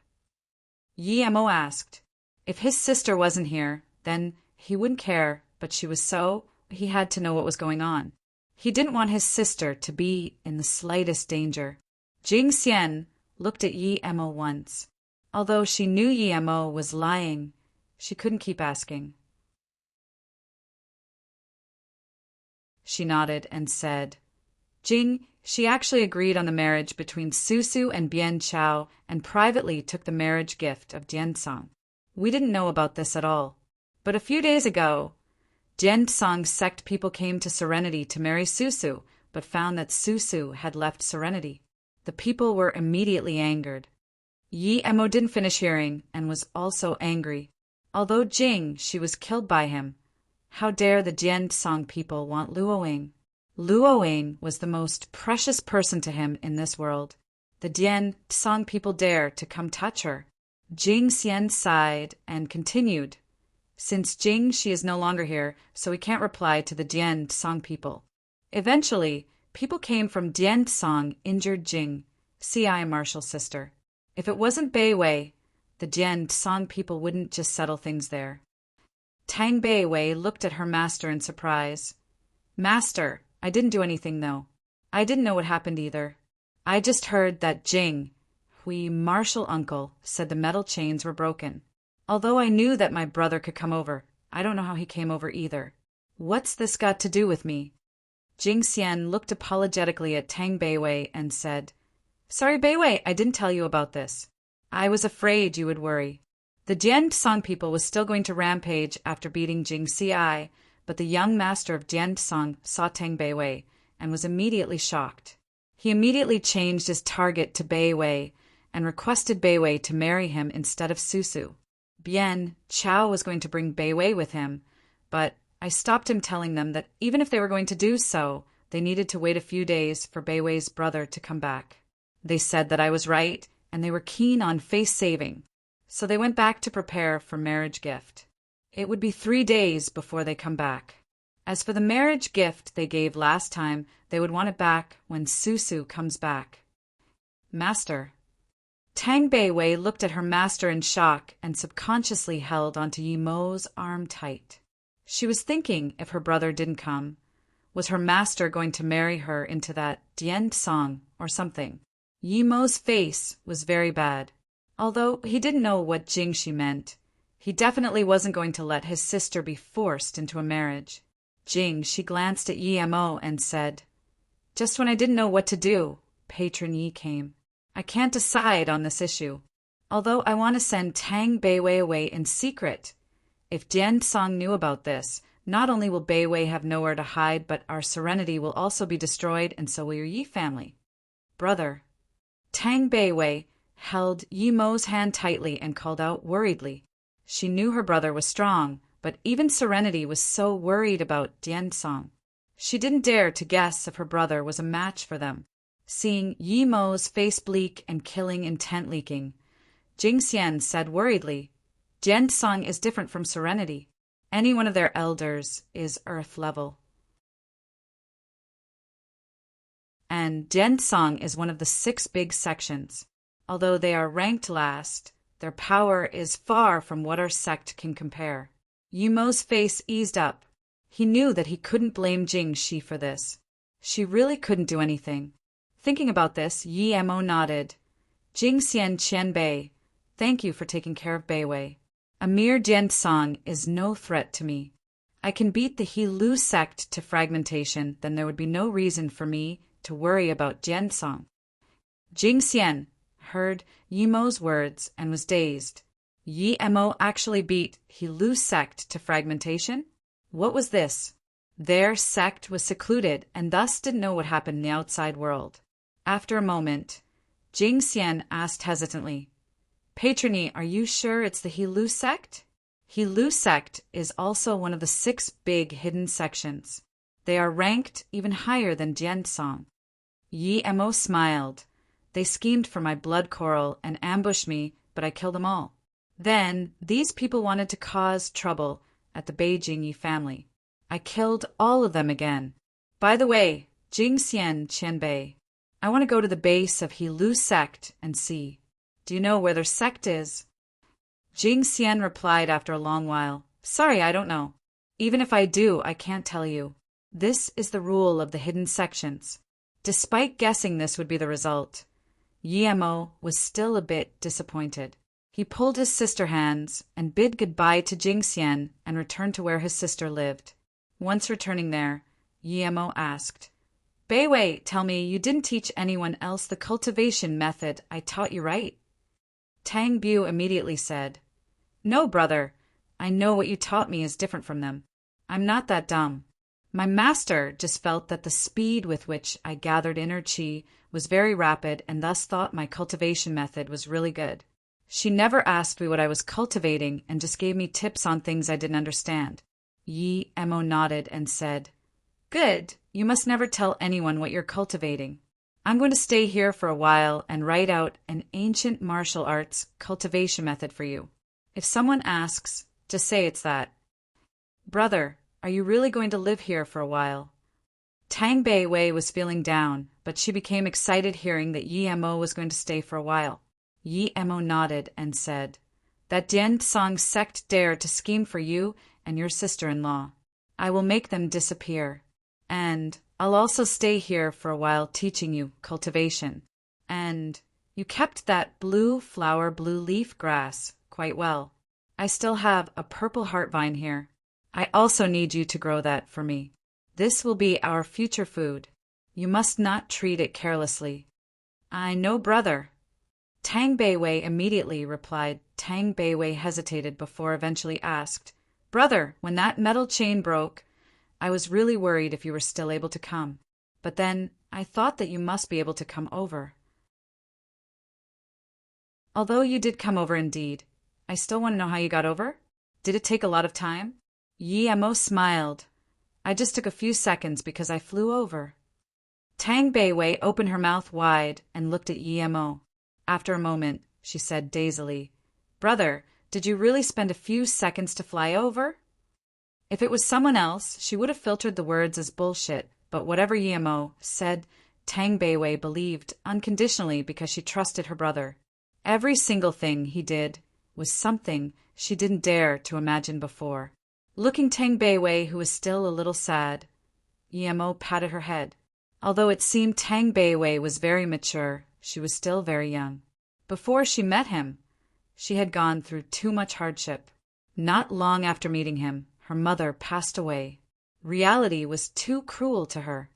Yi Mo asked. If his sister wasn't here, then he wouldn't care, but she was so, he had to know what was going on. He didn't want his sister to be in the slightest danger. Jing Xian looked at Yi Mo once. Although she knew Yi Mo was lying, she couldn't keep asking. She nodded and said, Jing, she actually agreed on the marriage between Susu and Bian Chao and privately took the marriage gift of Jiansong. We didn't know about this at all. But a few days ago, Jiansong's sect people came to Serenity to marry Susu, but found that Susu had left Serenity. The people were immediately angered. Yi Mo didn't finish hearing and was also angry. Although Jing, she was killed by him. How dare the Jiansong people want Luoying? Luoying was the most precious person to him in this world. The Jiansong people dare to come touch her. Jing Xian sighed and continued. Since Jing, she is no longer here, so we can't reply to the Jiansong people. Eventually, People came from Dian-song injured Jing, CI Marshall's sister. If it wasn't Beiwei, the Dian-song people wouldn't just settle things there. Tang Beiwei looked at her master in surprise. Master, I didn't do anything though. I didn't know what happened either. I just heard that Jing, Marshall uncle, said the metal chains were broken. Although I knew that my brother could come over, I don't know how he came over either. What's this got to do with me? Jing Xian looked apologetically at Tang Beiwei and said, Sorry, Beiwei, I didn't tell you about this. I was afraid you would worry. The Jian-song people was still going to rampage after beating Jing Ci, but the young master of Jian-song saw Tang Beiwei and was immediately shocked. He immediately changed his target to Beiwei and requested Beiwei to marry him instead of Susu. Bien Chao was going to bring Beiwei with him, but I stopped him telling them that even if they were going to do so, they needed to wait a few days for Beiwei's brother to come back. They said that I was right, and they were keen on face saving, so they went back to prepare for marriage gift. It would be 3 days before they come back. As for the marriage gift they gave last time, they would want it back when Susu comes back. Master. Tang Beiwei looked at her master in shock and subconsciously held onto Yi Mo's arm tight. She was thinking if her brother didn't come, was her master going to marry her into that Dian-song or something? Yi Mo's face was very bad. Although he didn't know what Jingxi meant, he definitely wasn't going to let his sister be forced into a marriage. She glanced at Yi Mo and said, Just when I didn't know what to do, Patron Yi came. I can't decide on this issue. Although I want to send Tang Beiwei away in secret. If Dian-song knew about this, not only will Beiwei have nowhere to hide, but our serenity will also be destroyed, and so will your Yi family. Brother. Tang Beiwei held Yi Mo's hand tightly and called out worriedly. She knew her brother was strong, but even Serenity was so worried about Dian-song. She didn't dare to guess if her brother was a match for them. Seeing Yi Mo's face bleak and killing intent leaking, Jing Xian said worriedly, Dian-song is different from Serenity. Any one of their elders is Earth level. And Dian-song is one of the 6 big sections. Although they are ranked last, their power is far from what our sect can compare. Yi Mo's face eased up. He knew that he couldn't blame Jingxi for this. She really couldn't do anything. Thinking about this, Yi Mo nodded. Jing Xian Qianbei, thank you for taking care of Beiwei. A mere Dian-song is no threat to me. I can beat the He Lu sect to fragmentation, then there would be no reason for me to worry about Dian-song. Jing Xian heard Yi Mo's words and was dazed. Yi Mo actually beat He Lu sect to fragmentation? What was this? Their sect was secluded and thus didn't know what happened in the outside world. After a moment, Jing Xian asked hesitantly, Patrony, are you sure it's the He Lu sect? He Lu sect is also one of the 6 big hidden sections. They are ranked even higher than Dian-song. Yi Mo smiled. They schemed for my blood coral and ambushed me, but I killed them all. Then, these people wanted to cause trouble at the Beijing Yi family. I killed all of them again. By the way, Jing Xian Qianbei, I want to go to the base of He Lu sect and see. Do you know where their sect is? Jing Xian replied after a long while, Sorry, I don't know. Even if I do, I can't tell you. This is the rule of the hidden sections. Despite guessing this would be the result, Yi Mo was still a bit disappointed. He pulled his sister hands and bid goodbye to Jing Xian and returned to where his sister lived. Once returning there, Yi Mo asked, Beiwei, tell me you didn't teach anyone else the cultivation method I taught you, right? Tang Bu immediately said, No, brother. I know what you taught me is different from them. I'm not that dumb. My master just felt that the speed with which I gathered inner qi was very rapid and thus thought my cultivation method was really good. She never asked me what I was cultivating and just gave me tips on things I didn't understand. Yi Mo nodded and said, Good. You must never tell anyone what you're cultivating. I'm going to stay here for a while and write out an ancient martial arts cultivation method for you. If someone asks, just say it's that. Brother, are you really going to live here for a while? Tang Bei Wei was feeling down, but she became excited hearing that Yi Mo was going to stay for a while. Yi Mo nodded and said, "That Dian Song sect dare to scheme for you and your sister-in-law. I will make them disappear. And I'll also stay here for a while teaching you cultivation. And you kept that blue flower blue leaf grass quite well. I still have a purple heart vine here. I also need you to grow that for me. This will be our future food. You must not treat it carelessly." "I know, brother." Tang Bei Wei immediately replied. Tang Bei Wei hesitated before eventually asked, "Brother, when that metal chain broke, I was really worried if you were still able to come. But then I thought that you must be able to come over." "Although you did come over indeed, I still want to know how you got over. Did it take a lot of time?" Yi Mo smiled. "I just took a few seconds because I flew over." Tang Bei Wei opened her mouth wide and looked at Yi Mo. After a moment, she said dazedly, "Brother, did you really spend a few seconds to fly over?" If it was someone else, she would have filtered the words as bullshit, but whatever Yi Mo said, Tang Bei Wei believed unconditionally because she trusted her brother. Every single thing he did was something she didn't dare to imagine before. Looking Tang Bei Wei, who was still a little sad, Yi Mo patted her head. Although it seemed Tang Bei Wei was very mature, she was still very young. Before she met him, she had gone through too much hardship. Not long after meeting him, her mother passed away. Reality was too cruel to her.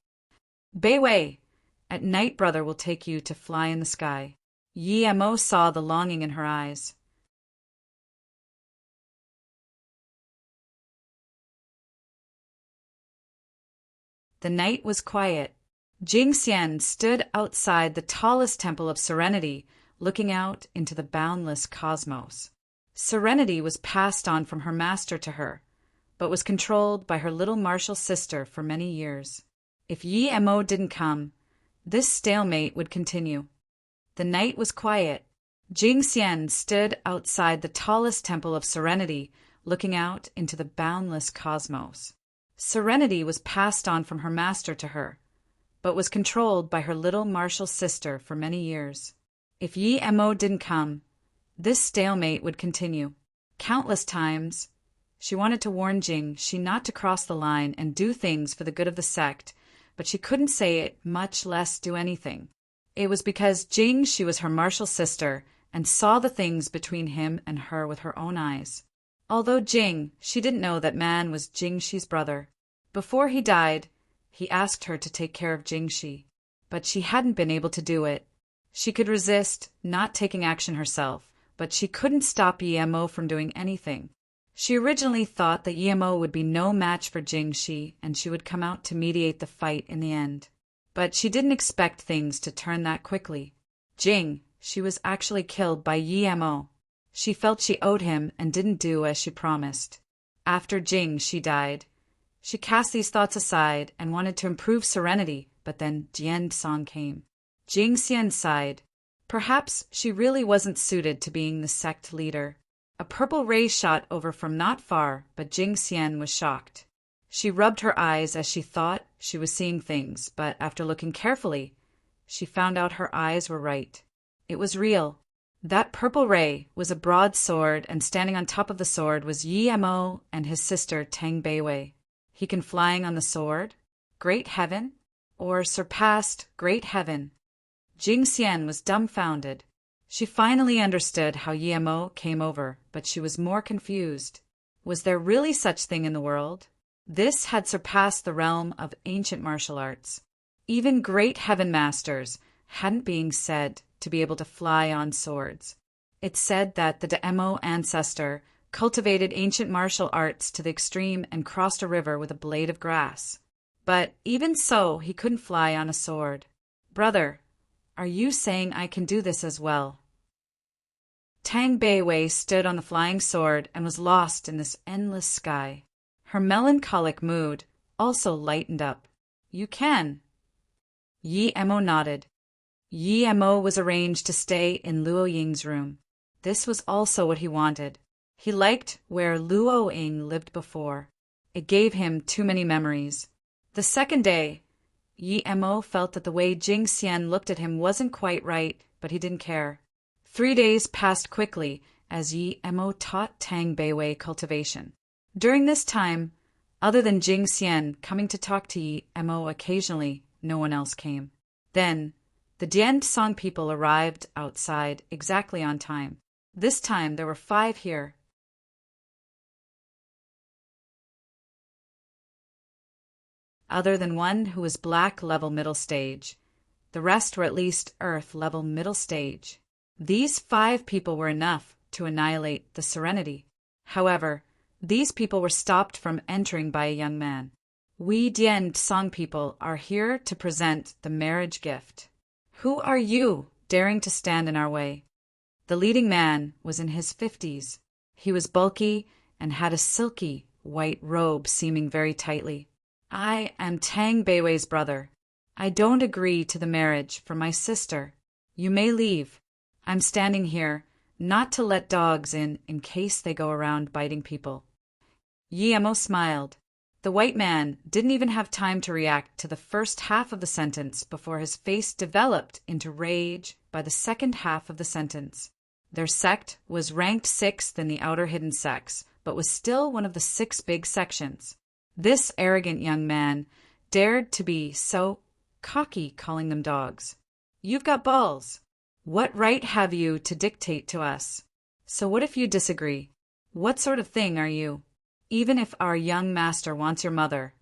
"Bei Wei, at night brother will take you to fly in the sky." Yi Mo saw the longing in her eyes. The night was quiet. Jing Xian stood outside the tallest temple of serenity, looking out into the boundless cosmos. Serenity was passed on from her master to her, but was controlled by her little martial sister for many years. If Yi Mo didn't come, this stalemate would continue. The night was quiet. Jing Xian stood outside the tallest temple of serenity, looking out into the boundless cosmos. Serenity was passed on from her master to her, but was controlled by her little martial sister for many years. If Yi Mo didn't come, this stalemate would continue. Countless times, she wanted to warn Jing she not to cross the line and do things for the good of the sect, but she couldn't say it, much less do anything. It was because Jing, she was her martial sister, and saw the things between him and her with her own eyes. Although Jing, she didn't know that Man was Jingxi's brother. Before he died, he asked her to take care of Jingxi, but she hadn't been able to do it. She could resist not taking action herself, but she couldn't stop Yi Mo from doing anything. She originally thought that Yi Mo would be no match for Jingxi, and she would come out to mediate the fight in the end. But she didn't expect things to turn that quickly. Jing, she was actually killed by Yi Mo. She felt she owed him and didn't do as she promised. After Jing, she died. She cast these thoughts aside and wanted to improve serenity, but then Dian Song came. Jing Xian sighed. Perhaps she really wasn't suited to being the sect leader. A purple ray shot over from not far, but Jing Xian was shocked. She rubbed her eyes as she thought she was seeing things, but after looking carefully, she found out her eyes were right. It was real. That purple ray was a broadsword, and standing on top of the sword was Yi Mo and his sister Tang Bei Wei. He can flying on the sword? Great heaven? Or surpassed great heaven? Jing Xian was dumbfounded. She finally understood how Yi Mo came over, but she was more confused. Was there really such thing in the world? This had surpassed the realm of ancient martial arts. Even great heaven masters hadn't been said to be able to fly on swords. It said that the Demo ancestor cultivated ancient martial arts to the extreme and crossed a river with a blade of grass. But even so, he couldn't fly on a sword. "Brother, are you saying I can do this as well?" Tang Bei Wei stood on the flying sword and was lost in this endless sky. Her melancholic mood also lightened up. "You can." Yi Mo nodded. Yi Mo was arranged to stay in Luo Ying's room. This was also what he wanted. He liked where Luo Ying lived before. It gave him too many memories. The second day, Yi Mo felt that the way Jing Xian looked at him wasn't quite right, but he didn't care. 3 days passed quickly as Yi Mo taught Tang Beiwei cultivation. During this time, other than Jing Xian coming to talk to Yi Mo occasionally, no one else came. Then, the Dian Song people arrived outside exactly on time. This time there were 5 here. Other than one who was black level middle stage. The rest were at least earth level middle stage. These 5 people were enough to annihilate the Serenity. However, these people were stopped from entering by a young man. We Dian Song people are here to present the marriage gift. Who are you, daring to stand in our way? The leading man was in his 50s. He was bulky and had a silky white robe seaming very tightly. I am Tang Beiwei's brother. I don't agree to the marriage for my sister. You may leave. I'm standing here, not to let dogs in case they go around biting people. Yi Mo smiled. The white man didn't even have time to react to the first half of the sentence before his face developed into rage by the second half of the sentence. Their sect was ranked 6th in the outer hidden sects, but was still one of the 6 big sections. This arrogant young man dared to be so cocky calling them dogs. You've got balls. What right have you to dictate to us? So what if you disagree? What sort of thing are you? Even if our young master wants your mother,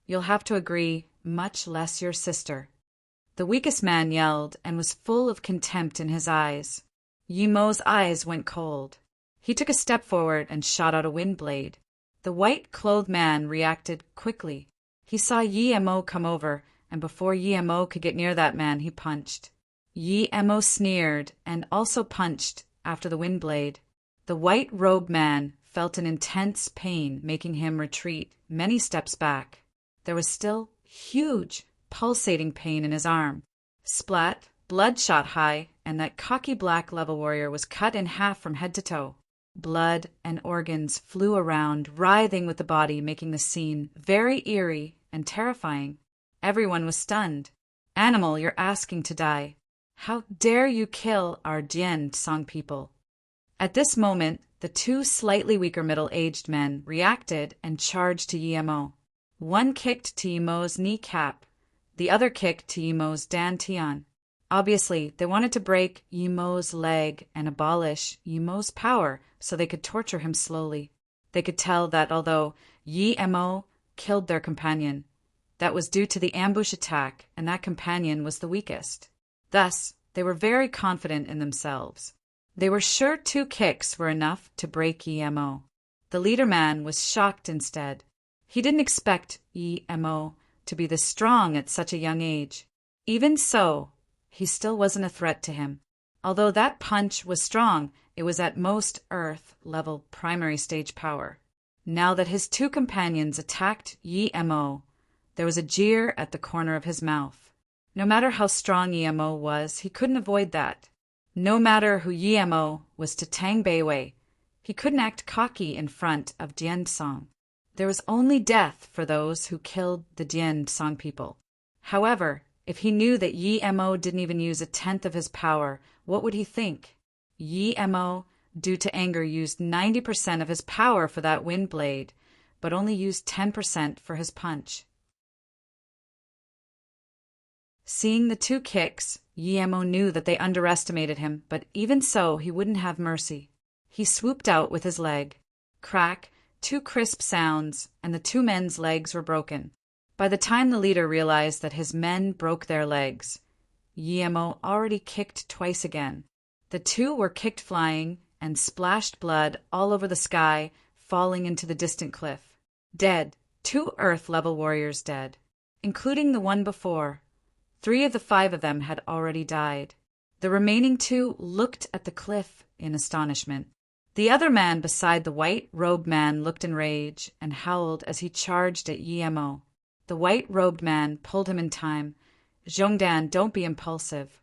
you'll have to agree, much less your sister. The weakest man yelled and was full of contempt in his eyes. Yi Mo's eyes went cold. He took a step forward and shot out a wind blade. The white-clothed man reacted quickly. He saw Yi Mo come over, and before Yi Mo could get near that man, he punched. Yi Mo sneered and also punched after the wind blade. The white-robed man felt an intense pain, making him retreat many steps back. There was still huge, pulsating pain in his arm. Splat, blood shot high, and that cocky black level warrior was cut in half from head to toe. Blood and organs flew around, writhing with the body, making the scene very eerie and terrifying. Everyone was stunned. Animal, you're asking to die. How dare you kill our Dian Song people? At this moment, the 2 slightly weaker middle-aged men reacted and charged to Yi Mo. One kicked to Yi Mo's kneecap, the other kicked to Yi Mo's dantian. Obviously, they wanted to break Yi Mo's leg and abolish Yi Mo's power so they could torture him slowly. They could tell that although Yi Mo killed their companion, that was due to the ambush attack, and that companion was the weakest. Thus, they were very confident in themselves. They were sure 2 kicks were enough to break Yi Mo. The leader man was shocked instead. He didn't expect Yi Mo to be this strong at such a young age. Even so, he still wasn't a threat to him. Although that punch was strong, it was at most Earth-level primary stage power. Now that his 2 companions attacked Yi Mo, there was a jeer at the corner of his mouth. No matter how strong Yi Mo was, he couldn't avoid that. No matter who Yi Mo was to Tang Beiwei, he couldn't act cocky in front of Dian Song. There was only death for those who killed the Dian Song people. However, if he knew that Yi Mo didn't even use 1/10 of his power, what would he think? Yi Mo, due to anger, used 90% of his power for that wind blade, but only used 10% for his punch. Seeing the 2 kicks, Yi Mo knew that they underestimated him, but even so, he wouldn't have mercy. He swooped out with his leg. Crack, 2 crisp sounds, and the 2 men's legs were broken. By the time the leader realized that his men broke their legs, Yi Mo already kicked twice again. The 2 were kicked flying and splashed blood all over the sky, falling into the distant cliff. Dead, 2 Earth-level warriors dead, including the one before. 3 of the 5 of them had already died. The remaining 2 looked at the cliff in astonishment. The other man beside the white-robed man looked in rage and howled as he charged at Yi Mo. The white-robed man pulled him in time. Zhongdan, don't be impulsive.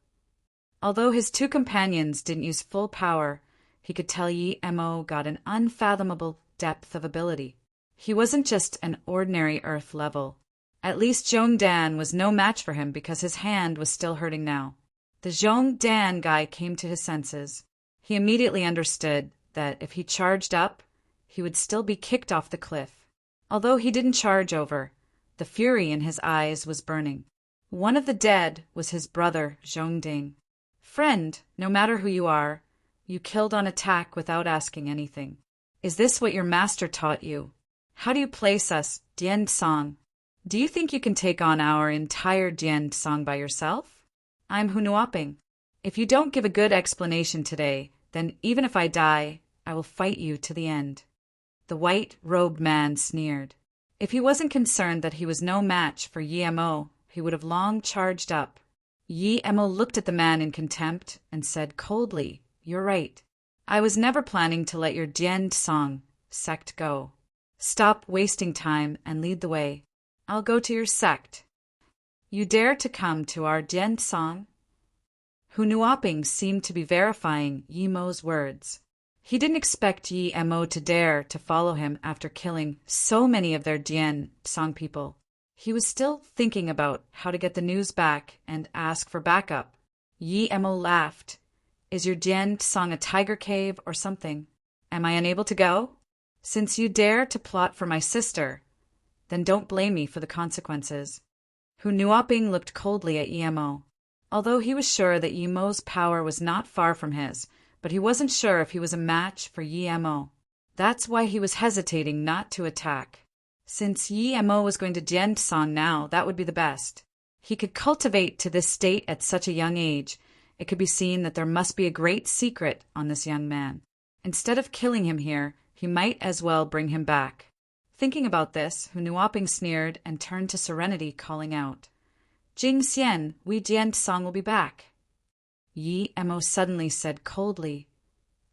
Although his 2 companions didn't use full power, he could tell Yi Mo got an unfathomable depth of ability. He wasn't just an ordinary Earth level. At least Zhongdan was no match for him because his hand was still hurting now. The Zhongdan guy came to his senses. He immediately understood that if he charged up, he would still be kicked off the cliff. Although he didn't charge over, the fury in his eyes was burning. One of the dead was his brother, Zhongding. Friend, no matter who you are, you killed on attack without asking anything. Is this what your master taught you? How do you place us, Dian Song? Do you think you can take on our entire Dian Song by yourself? I'm Hunuaping. If you don't give a good explanation today, then even if I die, I will fight you to the end. The white-robed man sneered. If he wasn't concerned that he was no match for Yi Mo, he would have long charged up. Yi Mo looked at the man in contempt and said coldly, "You're right. I was never planning to let your Dian Song sect go. Stop wasting time and lead the way. I'll go to your sect. You dare to come to our Dian Song?" Hunuaping seemed to be verifying Yi Mo's words. He didn't expect Yi Mo to dare to follow him after killing so many of their Dian Song people. He was still thinking about how to get the news back and ask for backup. Yi Mo laughed. "Is your Dian Song a tiger cave or something? Am I unable to go? Since you dare to plot for my sister, then don't blame me for the consequences." Hunuaping looked coldly at Yi Mo. Although he was sure that Yi Mo's power was not far from his, but he wasn't sure if he was a match for Yi Mo. That's why he was hesitating not to attack. Since Yi Mo was going to Dian Song now, that would be the best. He could cultivate to this state at such a young age. It could be seen that there must be a great secret on this young man. Instead of killing him here, he might as well bring him back. Thinking about this, Hunuaping sneered and turned to Serenity, calling out, "Jing Xian, we Dian Song will be back." Yi Mo suddenly said coldly,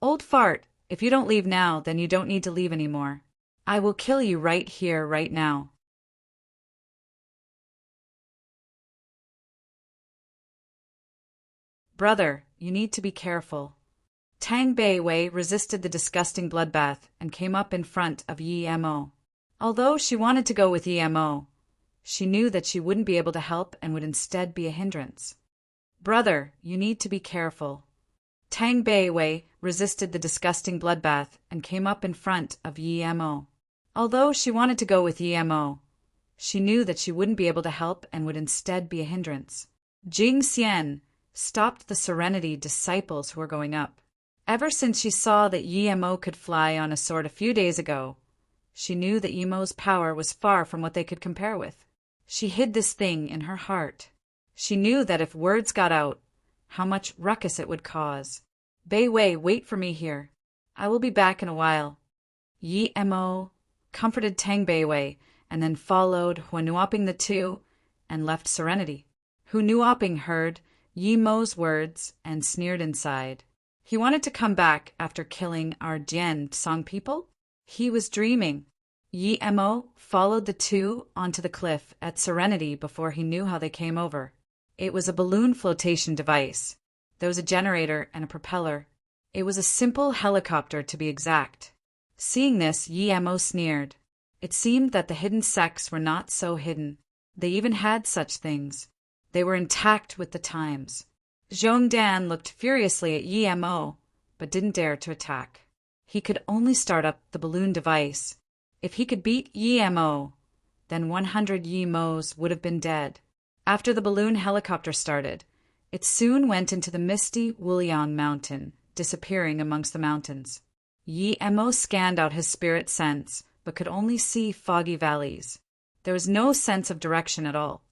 "Old fart, if you don't leave now, then you don't need to leave anymore. I will kill you right here, right now." Brother, you need to be careful. Tang Bei Wei resisted the disgusting bloodbath and came up in front of Yi Mo. Although she wanted to go with Yi Mo, she knew that she wouldn't be able to help and would instead be a hindrance. Brother, you need to be careful. Tang Bei Wei resisted the disgusting bloodbath and came up in front of Yi Mo. Although she wanted to go with Yi Mo, she knew that she wouldn't be able to help and would instead be a hindrance. Jing Xian stopped the Serenity disciples who were going up. Ever since she saw that Yi Mo could fly on a sword a few days ago, she knew that Yi Mo's power was far from what they could compare with. She hid this thing in her heart. She knew that if words got out, how much ruckus it would cause. "Bei Wei, wait for me here. I will be back in a while." Yi Mo comforted Tang Bei Wei and then followed Hunuaping the two and left Serenity. Hunuaping heard Yi Mo's words and sneered inside. He wanted to come back after killing our Dian Song people? He was dreaming. Yi Mo followed the two onto the cliff at Serenity before he knew how they came over. It was a balloon flotation device. There was a generator and a propeller. It was a simple helicopter, to be exact. Seeing this, Yi Mo sneered. It seemed that the hidden sects were not so hidden. They even had such things. They were intact with the times. Zhongdan looked furiously at Yi Mo, but didn't dare to attack. He could only start up the balloon device. If he could beat Yi Mo, then 100 Yi Mos would have been dead. After the balloon helicopter started, it soon went into the misty Wuliang mountain, disappearing amongst the mountains. Yi Mo scanned out his spirit sense, but could only see foggy valleys. There was no sense of direction at all.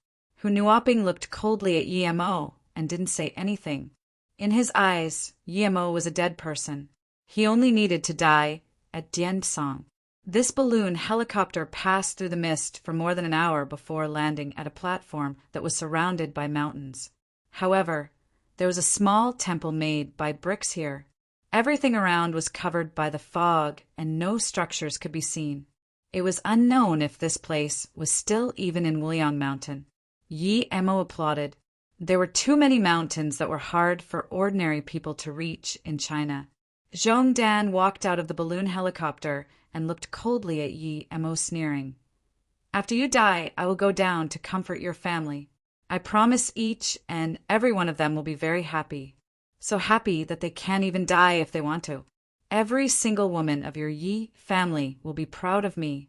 Hunuaping looked coldly at Yi Mo and didn't say anything. In his eyes, Yi Mo was a dead person. He only needed to die at Dian Song. This balloon helicopter passed through the mist for more than an hour before landing at a platform that was surrounded by mountains. However, there was a small temple made by bricks here. Everything around was covered by the fog and no structures could be seen. It was unknown if this place was still even in Wuliang Mountain. Yi Mo applauded. There were too many mountains that were hard for ordinary people to reach in China. Zhongdan walked out of the balloon helicopter and looked coldly at Yi Mo, sneering. After you die, I will go down to comfort your family. I promise each and every one of them will be very happy. So happy that they can't even die if they want to. Every single woman of your Yi family will be proud of me.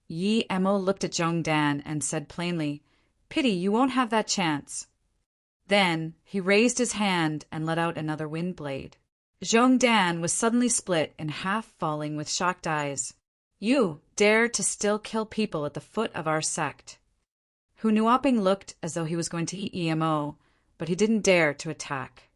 Yi Emo looked at Zhong Dan and said plainly, "Pity you won't have that chance." Then he raised his hand and let out another wind blade. Zhong Dan was suddenly split in half, falling with shocked eyes. "You dare to still kill people at the foot of our sect." Hu Nuoping looked as though he was going to eat Emo, but he didn't dare to attack.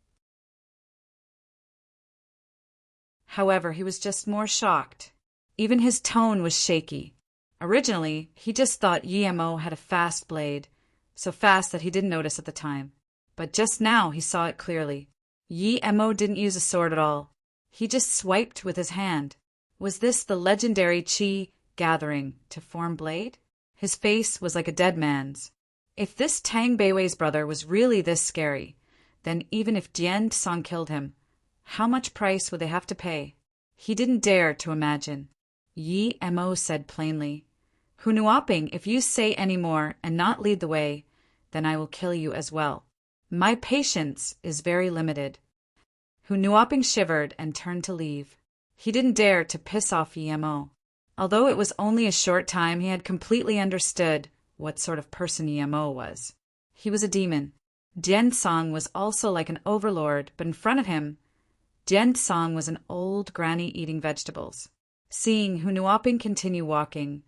However, he was just more shocked. Even his tone was shaky. Originally, he just thought Emo had a fast blade, so fast that he didn't notice at the time. But just now he saw it clearly. Emo didn't use a sword at all. He just swiped with his hand. Was this the legendary Qi gathering to form blade? His face was like a dead man's. If this Tang Beiwei's brother was really this scary, then even if Jian Song killed him, how much price would they have to pay? He didn't dare to imagine. Emo said plainly, "Hu Nuoping, if you say any more and not lead the way, then I will kill you as well. My patience is very limited." Hu Nuoping shivered and turned to leave. He didn't dare to piss off Emo. Although it was only a short time, he had completely understood what sort of person Emo was. He was a demon. Jian Song was also like an overlord, but in front of him, Jian Song was an old granny eating vegetables. Seeing Hu Nuoping continue walking,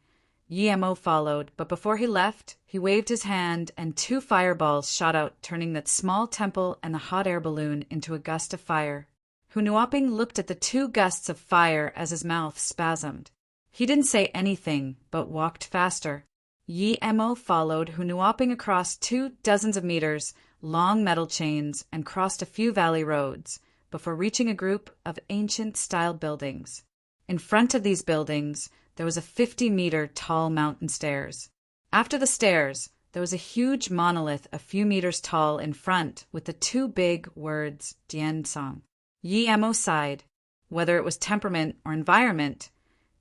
Emo followed, but before he left, he waved his hand and 2 fireballs shot out, turning that small temple and the hot air balloon into a gust of fire. Hu Nuoping looked at the 2 gusts of fire as his mouth spasmed. He didn't say anything, but walked faster. Emo followed Hu Nuoping across 2 dozens of meters, long metal chains, and crossed a few valley roads, before reaching a group of ancient-style buildings. In front of these buildings, there was a 50-meter tall mountain stairs. After the stairs, there was a huge monolith a few meters tall in front with the 2 big words, Jian Song. Emo sighed. Whether it was temperament or environment,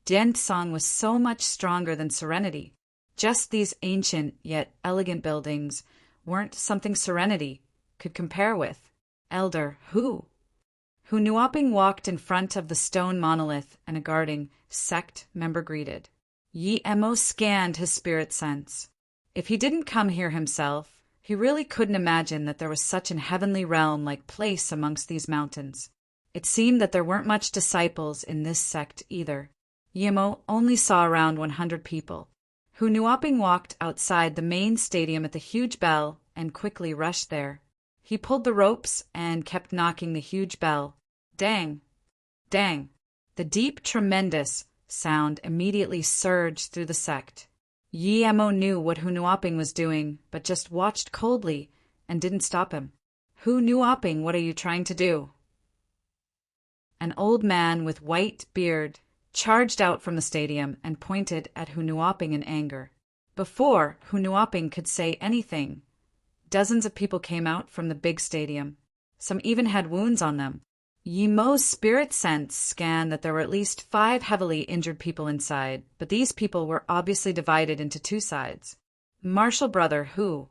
Jian Song was so much stronger than Serenity. Just these ancient yet elegant buildings weren't something Serenity could compare with. Elder who? Hu Nuoping walked in front of the stone monolith and a guarding sect member greeted. Emo scanned his spirit sense. If he didn't come here himself, he really couldn't imagine that there was such an heavenly realm-like place amongst these mountains. It seemed that there weren't much disciples in this sect either. Emo only saw around 100 people. Hu Nuoping walked outside the main stadium at the huge bell and quickly rushed there. He pulled the ropes and kept knocking the huge bell. Dang! Dang! The deep, tremendous sound immediately surged through the sect. Emo knew what Hu Nuoping was doing, but just watched coldly and didn't stop him. Hu Nuoping, what are you trying to do? An old man with white beard charged out from the stadium and pointed at Hu Nuoping in anger. Before Hu Nuoping could say anything, dozens of people came out from the big stadium. Some even had wounds on them. Emo's spirit sense scanned that there were at least 5 heavily injured people inside, but these people were obviously divided into 2 sides. Martial brother, who?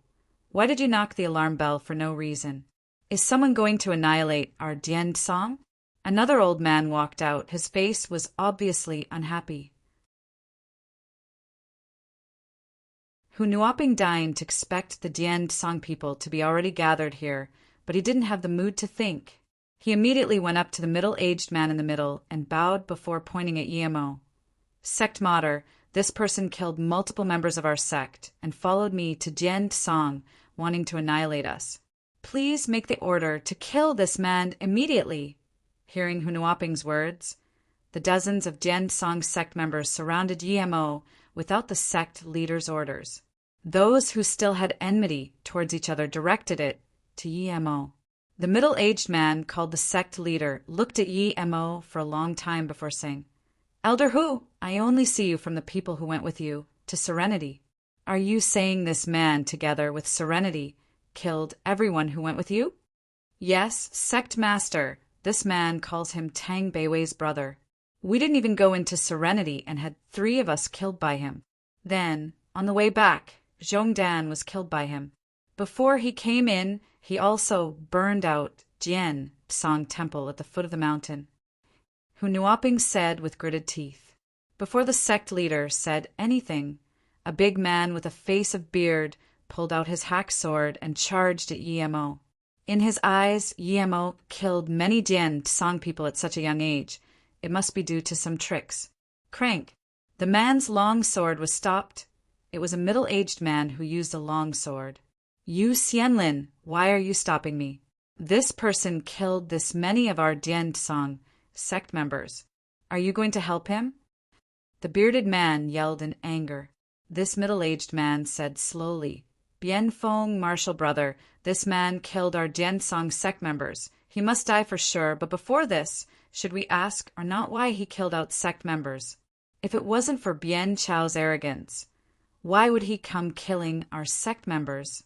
Why did you knock the alarm bell for no reason? Is someone going to annihilate our Jian Song? Another old man walked out. His face was obviously unhappy. Hu Nuoping deigned to expect the Jian Song people to be already gathered here, but he didn't have the mood to think. He immediately went up to the middle-aged man in the middle and bowed before pointing at Emo. Sect Mater, this person killed multiple members of our sect and followed me to Jian Song, wanting to annihilate us. Please make the order to kill this man immediately. Hearing Hu Nuoping's words, the dozens of Jian Song sect members surrounded Emo without the sect leader's orders. Those who still had enmity towards each other directed it to Emo. The middle-aged man, called the sect leader, looked at Emo for a long time before saying, "Elder Hu, I only see you from the people who went with you to Serenity. Are you saying this man, together with Serenity, killed everyone who went with you?" "Yes, sect master. This man calls him Tang Beiwei's brother. We didn't even go into Serenity and had 3 of us killed by him. Then, on the way back, Zhongdan was killed by him. Before he came in, he also burned out Jian Psang Temple at the foot of the mountain. Hu Nuoping said with gritted teeth. Before the sect leader said anything, a big man with a face of beard pulled out his hack sword and charged at Yemo. In his eyes, Yemo killed many Jian Tsang people at such a young age. It must be due to some tricks. Crank. The man's long sword was stopped. It was a middle-aged man who used a long sword. You Xianlin, why are you stopping me? This person killed this many of our Dian Tsang sect members. Are you going to help him? The bearded man yelled in anger. This middle-aged man said slowly, Bianfeng, martial brother, this man killed our Dian Tsang sect members. He must die for sure, but before this, should we ask or not why he killed out sect members? If it wasn't for Bian Chao's arrogance, why would he come killing our sect members?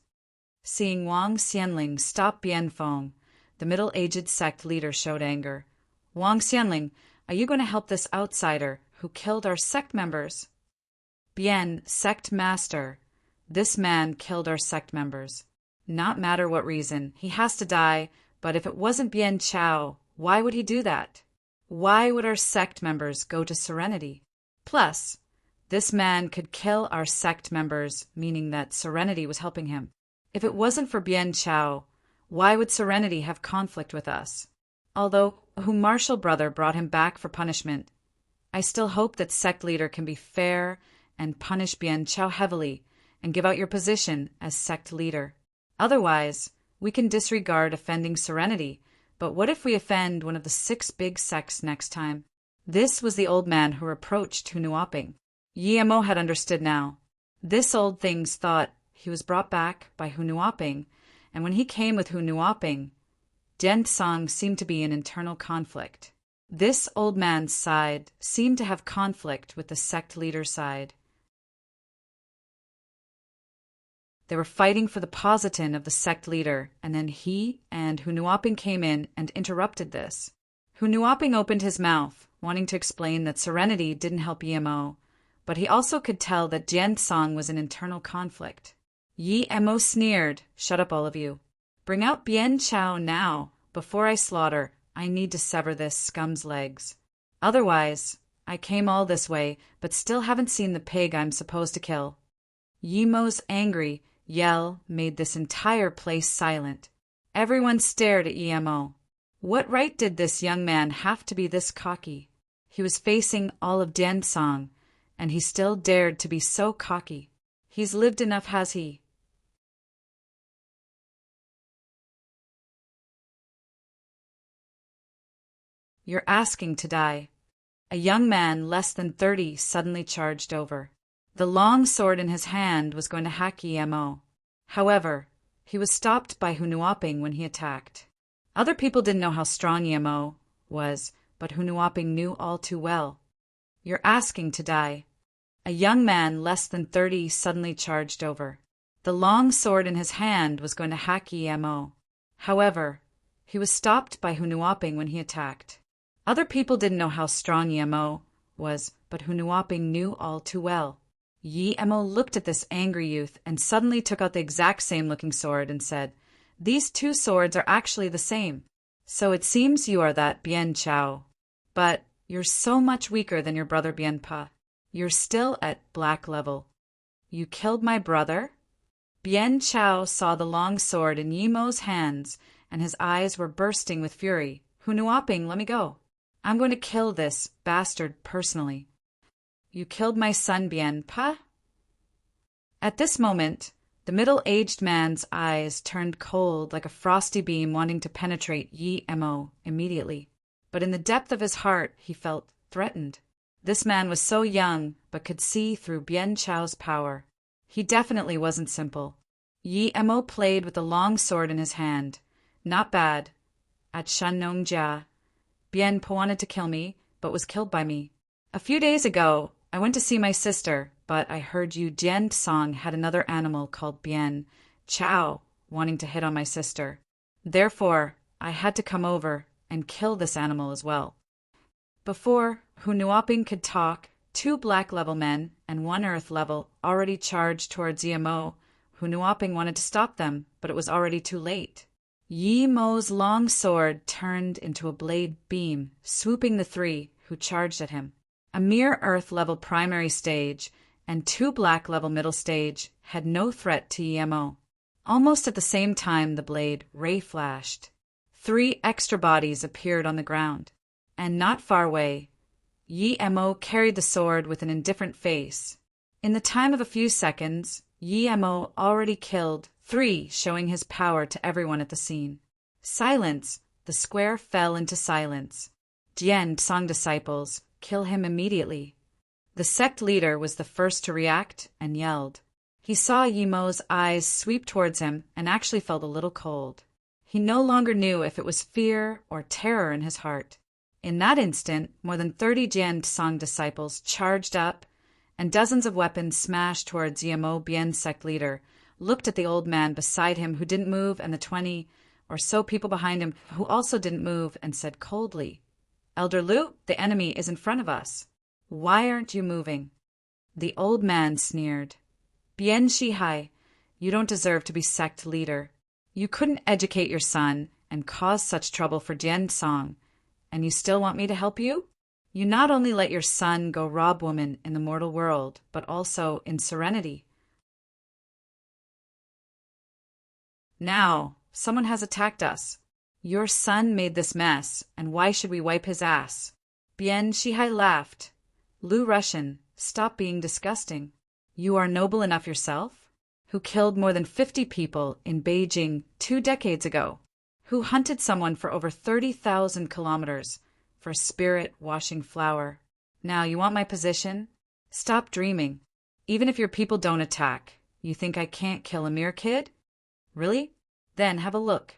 Seeing Wang Xianling stop Bianfeng, the middle-aged sect leader showed anger. Wang Xianling, are you going to help this outsider who killed our sect members? Bian, sect master, this man killed our sect members. Not matter what reason, he has to die, but if it wasn't Bian Chao, why would he do that? Why would our sect members go to Serenity? Plus, this man could kill our sect members, meaning that Serenity was helping him. If it wasn't for Bian Chao, why would Serenity have conflict with us? Although Hu martial brother brought him back for punishment, I still hope that sect leader can be fair and punish Bian Chao heavily and give out your position as sect leader. Otherwise, we can disregard offending Serenity, but what if we offend one of the 6 big sects next time? This was the old man who approached Hu Nuoping. Yemo had understood now. This old thing's thought he was brought back by Hu Nuoping, and when he came with Hu Nuoping, Dian Tsang seemed to be in internal conflict. This old man's side seemed to have conflict with the sect leader's side. They were fighting for the positin of the sect leader, and then he and Hu Nuoping came in and interrupted this. Hu Nuoping opened his mouth, wanting to explain that Serenity didn't help Yemo, but he also could tell that Dian Tsang was in internal conflict. Yemo sneered, shut up all of you. Bring out Bian Chao now. Before I slaughter, I need to sever this scum's legs. Otherwise, I came all this way, but still haven't seen the pig I'm supposed to kill. Yemo's angry yell made this entire place silent. Everyone stared at Yemo. What right did this young man have to be this cocky? He was facing all of Dian Tsang, and he still dared to be so cocky. He's lived enough, has he? You're asking to die. A young man less than 30 suddenly charged over. The long sword in his hand was going to hack Yemo. However, he was stopped by Hu Nuoping when he attacked. Other people didn't know how strong Yemo was, but Hu Nuoping knew all too well. You're asking to die. A young man less than 30 suddenly charged over. The long sword in his hand was going to hack Yemo. However, he was stopped by Hu Nuoping when he attacked. Other people didn't know how strong Yemo was, but Hu Nuoping knew all too well. Yemo looked at this angry youth and suddenly took out the exact same looking sword and said, These 2 swords are actually the same. So it seems you are that Bian Chao. But you're so much weaker than your brother Bian Pa. You're still at black level. You killed my brother? Bian Chao saw the long sword in Yemo's hands, and his eyes were bursting with fury. Hu Nuoping, let me go. I'm going to kill this bastard personally. You killed my son, Bian Pa? At this moment, the middle-aged man's eyes turned cold like a frosty beam wanting to penetrate Yemo immediately. But in the depth of his heart, he felt threatened. This man was so young, but could see through Bian Chao's power. He definitely wasn't simple. Yemo played with the long sword in his hand. Not bad. At Shannongjia, Bian Pa wanted to kill me, but was killed by me. A few days ago, I went to see my sister, but I heard you Dian Tsang had another animal called Bian Chao wanting to hit on my sister. Therefore, I had to come over and kill this animal as well. Before Hu Nuoping could talk, 2 black-level men and 1 earth-level already charged towards Yimo, who Nuoping wanted to stop them, but it was already too late. Yimo's long sword turned into a blade beam, swooping the 3 who charged at him. A mere earth-level primary stage and 2 black-level middle stage had no threat to Yimo. Almost at the same time the blade ray-flashed. 3 extra bodies appeared on the ground, and not far away, Yimo carried the sword with an indifferent face. In the time of a few seconds, Yimo already killed 3, showing his power to everyone at the scene. Silence! The square fell into silence. Jian Song disciples, kill him immediately. The sect leader was the first to react and yelled. He saw Yimo's eyes sweep towards him and actually felt a little cold. He no longer knew if it was fear or terror in his heart. In that instant, more than 30 Jian Song disciples charged up, and dozens of weapons smashed towards Yimo Bien's sect leader, looked at the old man beside him who didn't move and the 20 or so people behind him who also didn't move, and said coldly, "Elder Lu, the enemy is in front of us. Why aren't you moving?" The old man sneered. "Bien Shihai, you don't deserve to be sect leader. You couldn't educate your son and cause such trouble for Jian Song, and you still want me to help you? You not only let your son go rob women in the mortal world, but also in serenity. Now, someone has attacked us. Your son made this mess, and why should we wipe his ass?" Bien Shihai laughed. "Lu Russian, stop being disgusting. You are noble enough yourself, who killed more than 50 people in Beijing 2 decades ago, who hunted someone for over 30,000 kilometers for a spirit-washing flower. Now you want my position? Stop dreaming. Even if your people don't attack, you think I can't kill a mere kid? Really? Then have a look."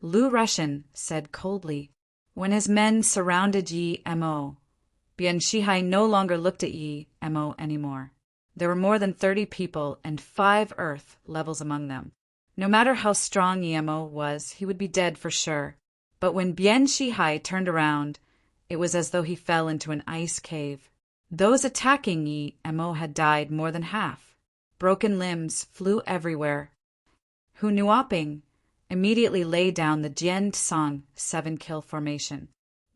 Lu Russian said coldly. When his men surrounded Yi Mo, Bien Shihai no longer looked at Yi Mo anymore. There were more than 30 people and 5 earth levels among them. No matter how strong Yi Mo was, he would be dead for sure. But when Bien Shihai turned around, it was as though he fell into an ice cave. Those attacking Yi Mo had died more than half. Broken limbs flew everywhere. Hu Nuoping immediately lay down the Jian Song 7-kill formation.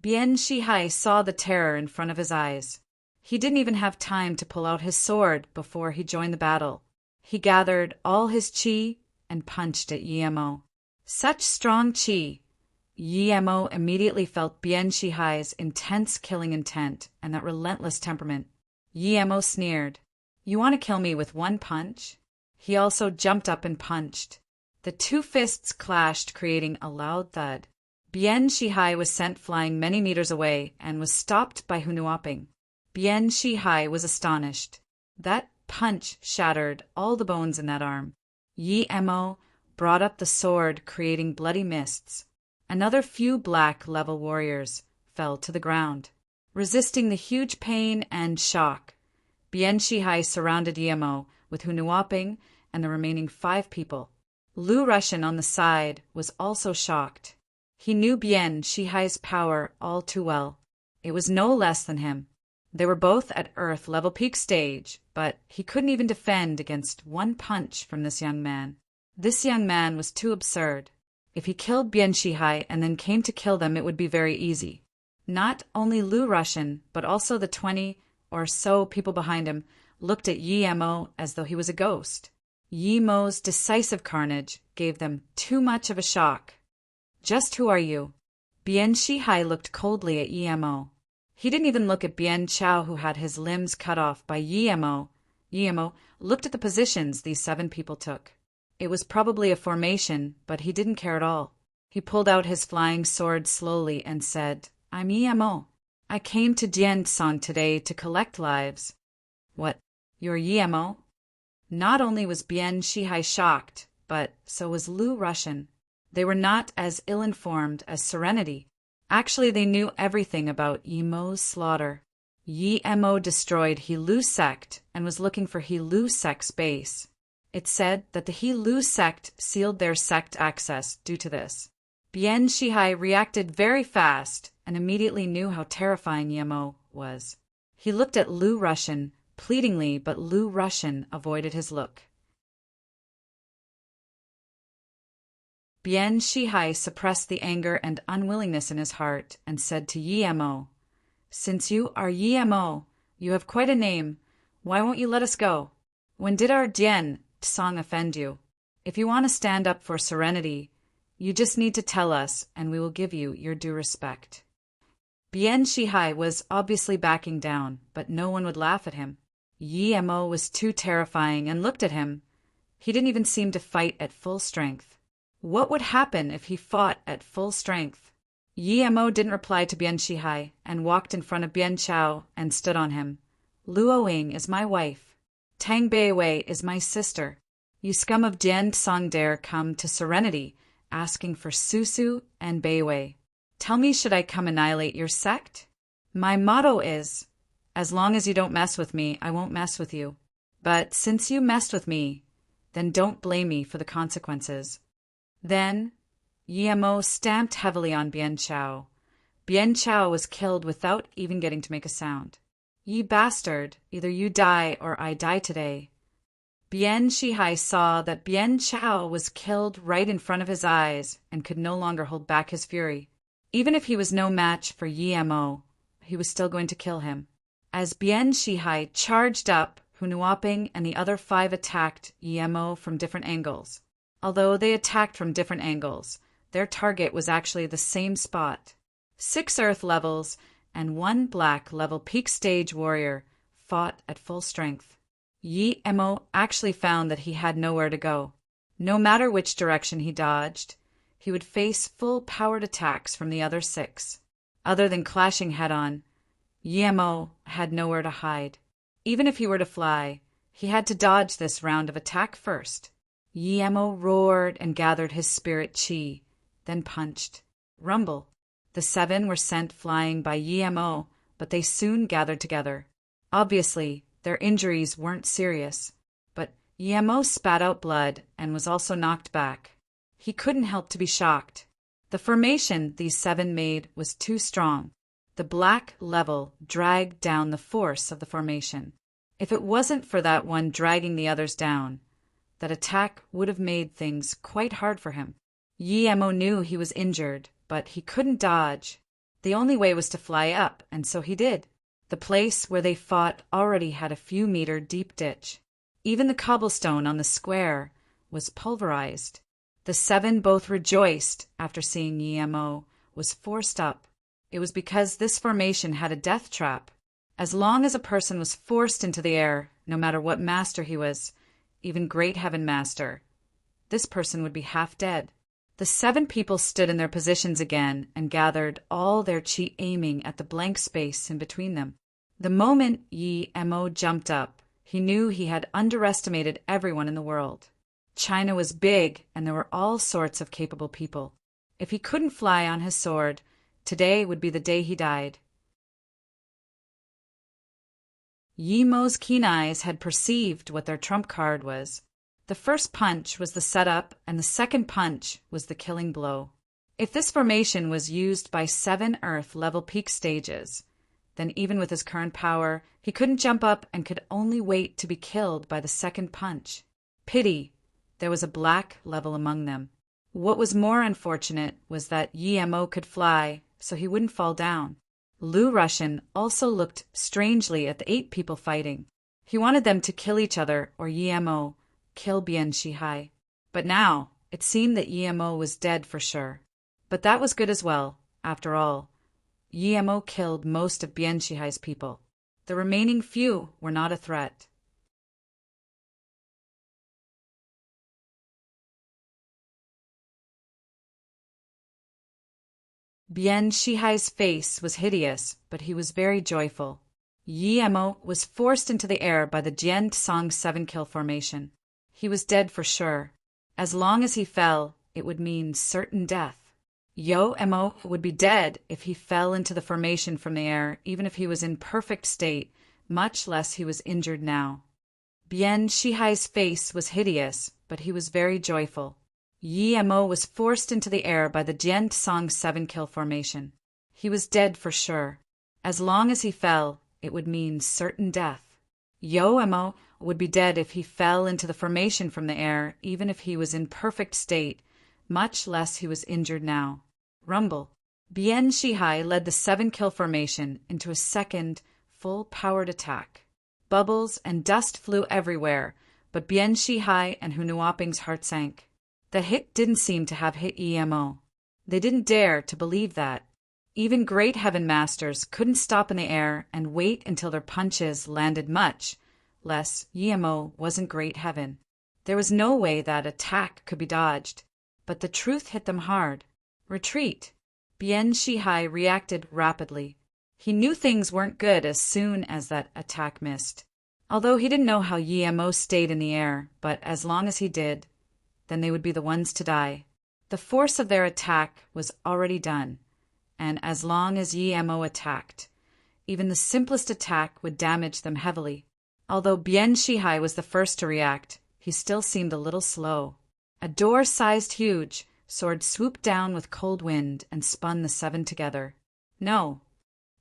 Bien Shihai saw the terror in front of his eyes. He didn't even have time to pull out his sword before he joined the battle. He gathered all his qi and punched at Yi Mo. Such strong qi! Yi Mo immediately felt Bien Shihai's intense killing intent and that relentless temperament. Yi Mo sneered. "You want to kill me with 1 punch?" He also jumped up and punched. The 2 fists clashed, creating a loud thud. Bien Shihai was sent flying many meters away and was stopped by Hu Nuoping. Bien Shihai was astonished. That punch shattered all the bones in that arm. Yi Mo brought up the sword, creating bloody mists. Another few black-level warriors fell to the ground. Resisting the huge pain and shock, Bien Shihai surrounded Yi Mo with Hu Nuoping and the remaining 5 people. Lu Russian on the side was also shocked. He knew Bien Shihai's power all too well. It was no less than him. They were both at Earth level peak stage, but he couldn't even defend against 1 punch from this young man. This young man was too absurd. If he killed Bien Shihai and then came to kill them, it would be very easy. Not only Lu Russian, but also the 20 or so people behind him looked at Yi Mo as though he was a ghost. Yi Mo's decisive carnage gave them too much of a shock. "Just who are you?" Bien Shihai looked coldly at Yi Mo. He didn't even look at Bien Chao, who had his limbs cut off by Yi Mo. Yi Mo looked at the positions these 7 people took. It was probably a formation, but he didn't care at all. He pulled out his flying sword slowly and said, "I'm Yi Mo. I came to Jian Song today to collect lives." "What? You're Yi Mo?" Not only was Bien Shihai shocked, but so was Lu Russian. They were not as ill-informed as Serenity. Actually, they knew everything about Yi Mo's slaughter. Yi Mo destroyed He Lu sect and was looking for He Lu sect's base. It said that the He Lu sect sealed their sect access due to this. Bien Shihai reacted very fast and immediately knew how terrifying Yi Mo was. He looked at Lu Russian pleadingly, but Lu Russian avoided his look. Bian Shihai suppressed the anger and unwillingness in his heart and said to Yi Mo, "Since you are Yi Mo, you have quite a name. Why won't you let us go? When did our Dian Tsang offend you? If you want to stand up for serenity, you just need to tell us, and we will give you your due respect." Bian Shihai was obviously backing down, but no one would laugh at him. Yi Mo was too terrifying and looked at him. He didn't even seem to fight at full strength. What would happen if he fought at full strength? Yi Mo didn't reply to Bian Shihai and walked in front of Bian Chao and stood on him. "Luo Ying is my wife. Tang Beiwei is my sister. You scum of Jian Tsang dare come to Serenity asking for Susu and Beiwei. Tell me, should I come annihilate your sect? My motto is, as long as you don't mess with me, I won't mess with you. But since you messed with me, then don't blame me for the consequences." Then Yi Mo stamped heavily on Bian Chao. Bian Chao was killed without even getting to make a sound. "Ye bastard, either you die or I die today." Bian Shihai saw that Bian Chao was killed right in front of his eyes and could no longer hold back his fury. Even if he was no match for Yi Mo, he was still going to kill him. As Bian Shihai charged up, Hunuoping and the other 5 attacked Yi Mo from different angles. Although they attacked from different angles, their target was actually the same spot. 6 Earth levels and 1 Black level peak stage warrior fought at full strength. Yi Mo actually found that he had nowhere to go. No matter which direction he dodged, he would face full-powered attacks from the other 6. Other than clashing head-on, Yi Mo had nowhere to hide. Even if he were to fly, he had to dodge this round of attack first. Yi Mo roared and gathered his spirit chi, then punched. Rumble. The 7 were sent flying by Yi Mo, but they soon gathered together. Obviously, their injuries weren't serious, but Yi Mo spat out blood and was also knocked back. He couldn't help to be shocked. The formation these 7 made was too strong. The Black level dragged down the force of the formation. If it wasn't for that one dragging the others down, that attack would have made things quite hard for him. Yi Mo knew he was injured, but he couldn't dodge. The only way was to fly up, and so he did. The place where they fought already had a few meter deep ditch. Even the cobblestone on the square was pulverized. The 7 both rejoiced after seeing Yi Mo was forced up. It was because this formation had a death trap. As long as a person was forced into the air, no matter what master he was, even Great Heaven Master, this person would be half dead. The 7 people stood in their positions again and gathered all their chi aiming at the blank space in between them. The moment Yi Mo jumped up, he knew he had underestimated everyone in the world. China was big, and there were all sorts of capable people. If he couldn't fly on his sword, today would be the day he died. Yi Mo's keen eyes had perceived what their trump card was. The first punch was the setup, and the second punch was the killing blow. If this formation was used by 7 Earth level peak stages, then even with his current power, he couldn't jump up and could only wait to be killed by the second punch. Pity, there was a Black level among them. What was more unfortunate was that Yi Mo could fly, so he wouldn't fall down. Lu Russian also looked strangely at the 8 people fighting. He wanted them to kill each other or Yi Mo kill Bian Shihai. But now it seemed that Yi Mo was dead for sure. But that was good as well. After all, Yi Mo killed most of Bian Shihai's people. The remaining few were not a threat. Bian Shihai's face was hideous, but he was very joyful. Yi Mo was forced into the air by the Jian Tsang 7-kill formation. He was dead for sure. As long as he fell, it would mean certain death. Yo Mo would be dead if he fell into the formation from the air, even if he was in perfect state, much less he was injured now. Bian Shihai's face was hideous, but he was very joyful. Yi Mo was forced into the air by the Jian Tsang 7-kill formation. He was dead for sure. As long as he fell, it would mean certain death. Yo-Mo would be dead if he fell into the formation from the air, even if he was in perfect state, much less he was injured now. Rumble. Bien Shihai led the 7-kill formation into a second, full-powered attack. Bubbles and dust flew everywhere, but Bien Shihai and Hunuoping's heart sank. The hit didn't seem to have hit Emo. They didn't dare to believe that. Even great heaven masters couldn't stop in the air and wait until their punches landed much less Emo wasn't great heaven. There was no way that attack could be dodged, but the truth hit them hard. Retreat. Bien Shihai reacted rapidly. He knew things weren't good as soon as that attack missed. Although he didn't know how Emo stayed in the air, but as long as he did, then they would be the ones to die. The force of their attack was already done, and as long as Emo attacked, even the simplest attack would damage them heavily. Although Bien Shihai was the first to react, he still seemed a little slow. A door-sized huge sword swooped down with cold wind and spun the 7 together. No.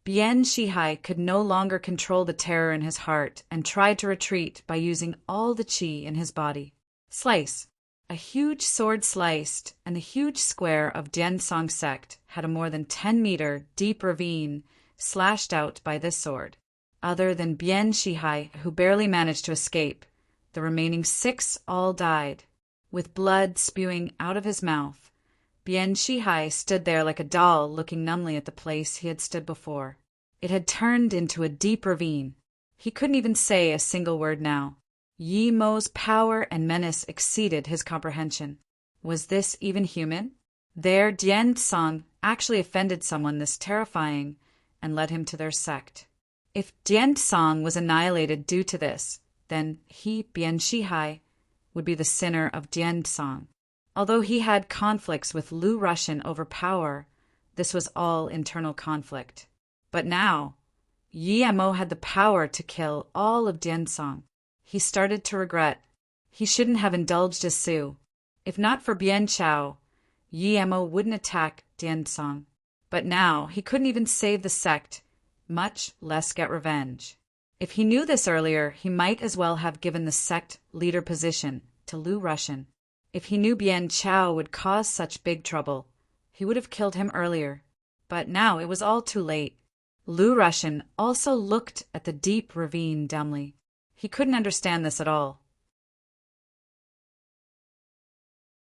Bien Shihai could no longer control the terror in his heart and tried to retreat by using all the chi in his body. Slice. A huge sword sliced, and the huge square of Diensong sect had a more than 10-meter deep ravine slashed out by this sword. Other than Bien Shihai, who barely managed to escape, the remaining 6 all died. With blood spewing out of his mouth, Bien Shihai stood there like a doll looking numbly at the place he had stood before. It had turned into a deep ravine. He couldn't even say a single word now. Mo's power and menace exceeded his comprehension. Was this even human? Their Diensong actually offended someone this terrifying and led him to their sect. If Diensong was annihilated due to this, then he, Bien Shihai, would be the sinner of Diensong. Although he had conflicts with Lu Russian over power, this was all internal conflict. But now, Emo had the power to kill all of Diensong. He started to regret. He shouldn't have indulged his Su. If not for Bien Chao, Emo wouldn't attack Diensong. But now he couldn't even save the sect, much less get revenge. If he knew this earlier, he might as well have given the sect leader position to Lu Russian. If he knew Bien Chao would cause such big trouble, he would have killed him earlier. But now it was all too late. Lu Russian also looked at the deep ravine dumbly. He couldn't understand this at all.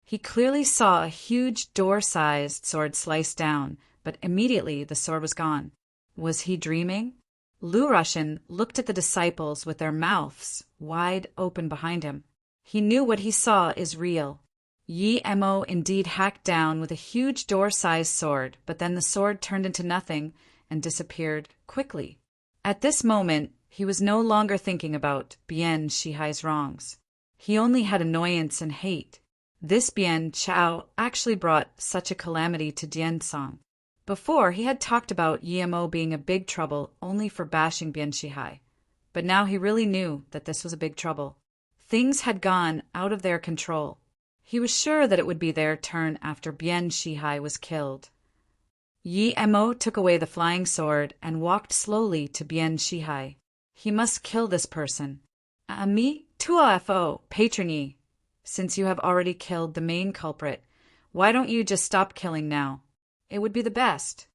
He clearly saw a huge door-sized sword slice down, but immediately the sword was gone. Was he dreaming? Lu Russian looked at the disciples with their mouths wide open behind him. He knew what he saw is real. Emo indeed hacked down with a huge door-sized sword, but then the sword turned into nothing and disappeared quickly. At this moment, he was no longer thinking about Bien Shihai's wrongs. He only had annoyance and hate. This Bien Chao actually brought such a calamity to Diensong. Before, he had talked about Emo being a big trouble only for bashing Bien Shihai. But now he really knew that this was a big trouble. Things had gone out of their control. He was sure that it would be their turn after Bien Shihai was killed. Emo took away the flying sword and walked slowly to Bien Shihai. He must kill this person. Me? Tuo patron Yi. Since you have already killed the main culprit, why don't you just stop killing now? It would be the best.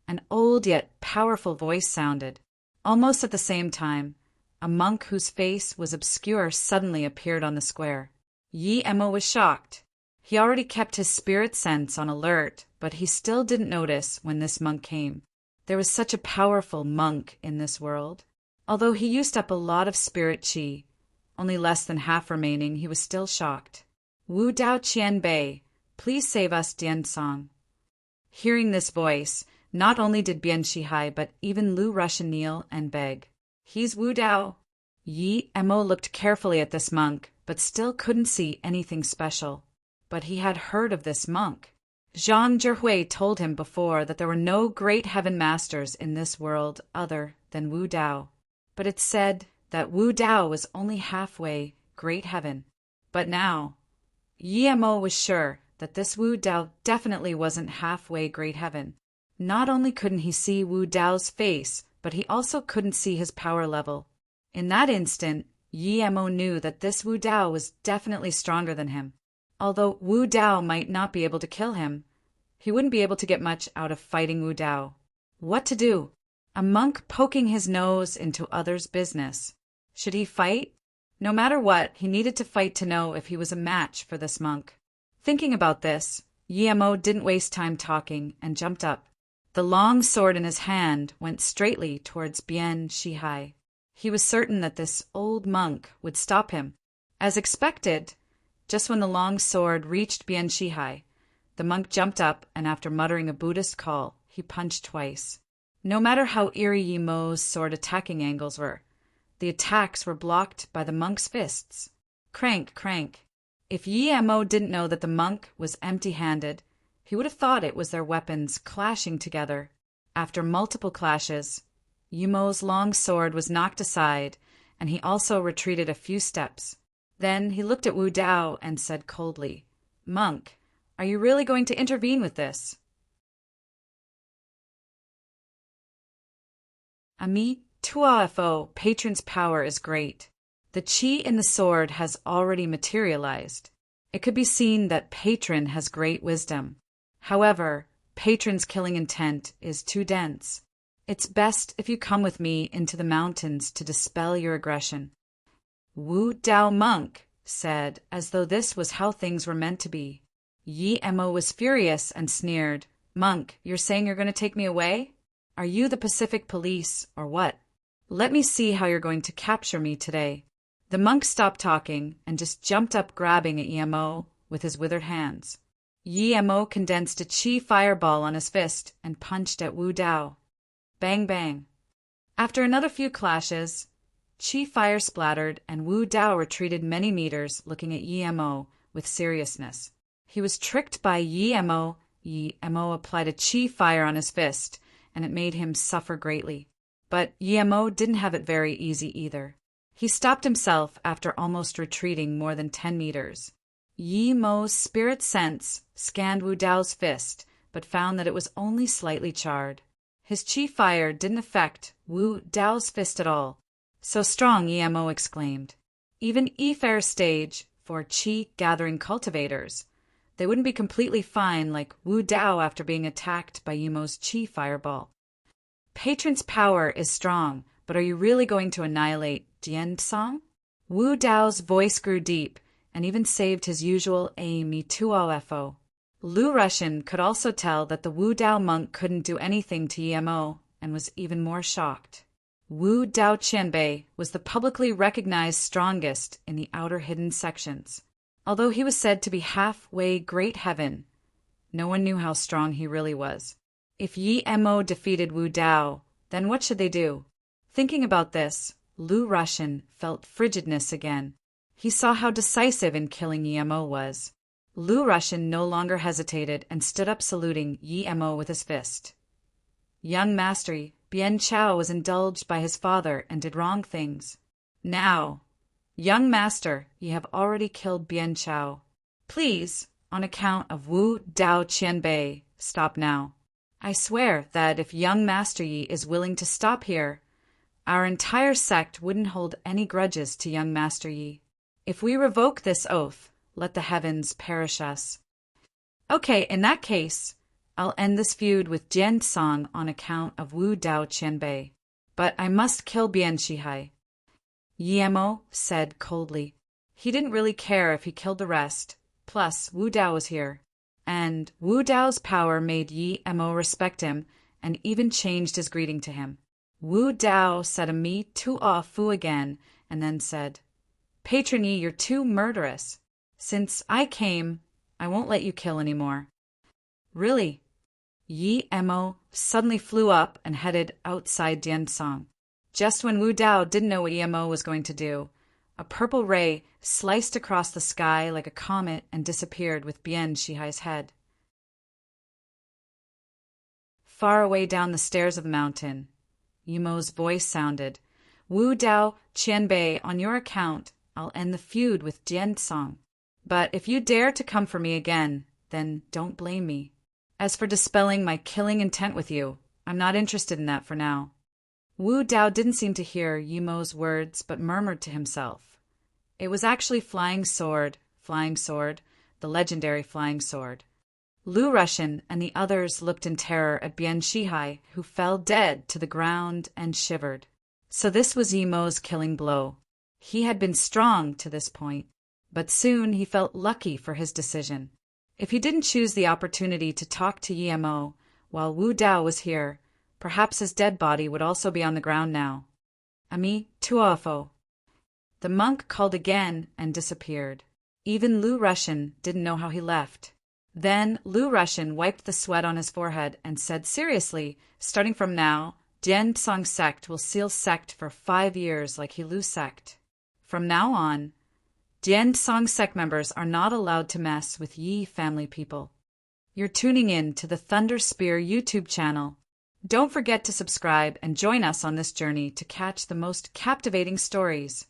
An old yet powerful voice sounded. Almost at the same time, a monk whose face was obscure suddenly appeared on the square. Emo was shocked. He already kept his spirit sense on alert, but he still didn't notice when this monk came. There was such a powerful monk in this world. Although he used up a lot of spirit chi, only less than half remaining, he was still shocked. Wu Dao Qian Bei, please save us, Diensong. Hearing this voice, not only did Bien Shihai, but even Lu Russian kneel and beg. He's Wu Dao. Emo looked carefully at this monk, but still couldn't see anything special. But he had heard of this monk. Zhang Zhihui told him before that there were no great heaven masters in this world other than Wu Dao. But it said that Wu Dao was only halfway great heaven. But now, Emo was sure that this Wu Dao definitely wasn't halfway great heaven. Not only couldn't he see Wu Dao's face, but he also couldn't see his power level. In that instant, Yi Mo knew that this Wu Dao was definitely stronger than him. Although Wu Dao might not be able to kill him, he wouldn't be able to get much out of fighting Wu Dao. What to do? A monk poking his nose into others' business. Should he fight? No matter what, he needed to fight to know if he was a match for this monk. Thinking about this, Yi Mo didn't waste time talking and jumped up. The long sword in his hand went straightly towards Bian Shihai. He was certain that this old monk would stop him. As expected, just when the long sword reached Bian Shihai, the monk jumped up and after muttering a Buddhist call, he punched twice. No matter how eerie Yi Mo's sword attacking angles were, the attacks were blocked by the monk's fists. Crank, crank. If Yi Mo didn't know that the monk was empty-handed, he would have thought it was their weapons clashing together. After multiple clashes, Yi Mo's long sword was knocked aside, and he also retreated a few steps. Then he looked at Wu Dao and said coldly, "Monk, are you really going to intervene with this?" Ami Tuafo, patron's power is great. The qi in the sword has already materialized. It could be seen that patron has great wisdom. However, patron's killing intent is too dense. It's best if you come with me into the mountains to dispel your aggression. Wu Dao monk said, as though this was how things were meant to be. Yi Mo was furious and sneered, "Monk, you're saying you're going to take me away? Are you the Pacific Police, or what? Let me see how you're going to capture me today." The monk stopped talking and just jumped up grabbing at Yi Mo with his withered hands. Yi Mo condensed a qi fireball on his fist and punched at Wu Dao. Bang bang. After another few clashes, qi fire splattered and Wu Dao retreated many meters looking at Yi Mo with seriousness. He was tricked by Yi Mo. Yi Mo applied a qi fire on his fist, and it made him suffer greatly. But Yi Mo didn't have it very easy either. He stopped himself after almost retreating more than 10 meters. Yi Mo's spirit sense scanned Wu Dao's fist, but found that it was only slightly charred. His qi fire didn't affect Wu Dao's fist at all. "So strong," Yi Mo exclaimed. Even Fair stage for qi gathering cultivators. They wouldn't be completely fine like Wu Dao after being attacked by Yi Mo's qi fireball. Patron's power is strong, but are you really going to annihilate Jian-song? Wu Dao's voice grew deep and even saved his usual "mi tuofo." Lu Russian could also tell that the Wu Dao monk couldn't do anything to Yi Mo and was even more shocked. Wu Dao Qianbei was the publicly recognized strongest in the outer hidden sections. Although he was said to be halfway great heaven, no one knew how strong he really was. If Yi Mo defeated Wu Dao, then what should they do? Thinking about this, Lu Russian felt frigidness again. He saw how decisive in killing Yi Mo was. Lu Russian no longer hesitated and stood up saluting Yi Mo with his fist. "Young master, Bian Chao was indulged by his father and did wrong things. Now, young master, ye have already killed Bian Chao. Please, on account of Wu Dao Qianbei, stop now. I swear that if young master Yi is willing to stop here, our entire sect wouldn't hold any grudges to young master Yi. If we revoke this oath, let the heavens perish us." "Okay, in that case, I'll end this feud with Jian-song on account of Wu Dao Qianbei. But I must kill Bian Shihai." Yi Mo said coldly. He didn't really care if he killed the rest, plus Wu Dao was here. And Wu Dao's power made Yi Mo respect him and even changed his greeting to him. Wu Dao said a "mi tuo fu" again and then said, "Patron Yi, you're too murderous. Since I came, I won't let you kill anymore." "Really?" Yi Mo suddenly flew up and headed outside Jiansong. Just when Wu Dao didn't know what Yi Mo was going to do, a purple ray sliced across the sky like a comet and disappeared with Bian Shihai's head. Far away down the stairs of the mountain, Yi Mo's voice sounded, "Wu Dao Qianbei, on your account, I'll end the feud with Jiansong. But if you dare to come for me again, then don't blame me. As for dispelling my killing intent with you, I'm not interested in that for now." Wu Dao didn't seem to hear Yimo's words, but murmured to himself. It was actually flying sword, the legendary flying sword. Lu Rushan and the others looked in terror at Bian Shihai, who fell dead to the ground and shivered. So this was Yimo's killing blow. He had been strong to this point, but soon he felt lucky for his decision. If he didn't choose the opportunity to talk to Yimo while Wu Dao was here, perhaps his dead body would also be on the ground now. Ami tuafo. The monk called again and disappeared. Even Lu Rushan didn't know how he left. Then Lu Rushan wiped the sweat on his forehead and said seriously, starting from now, Dian Tsang sect will seal sect for 5 years like Hilu sect. From now on, Dian Tsang sect members are not allowed to mess with Yi family people. You're tuning in to the Thunder Spear YouTube channel. Don't forget to subscribe and join us on this journey to catch the most captivating stories.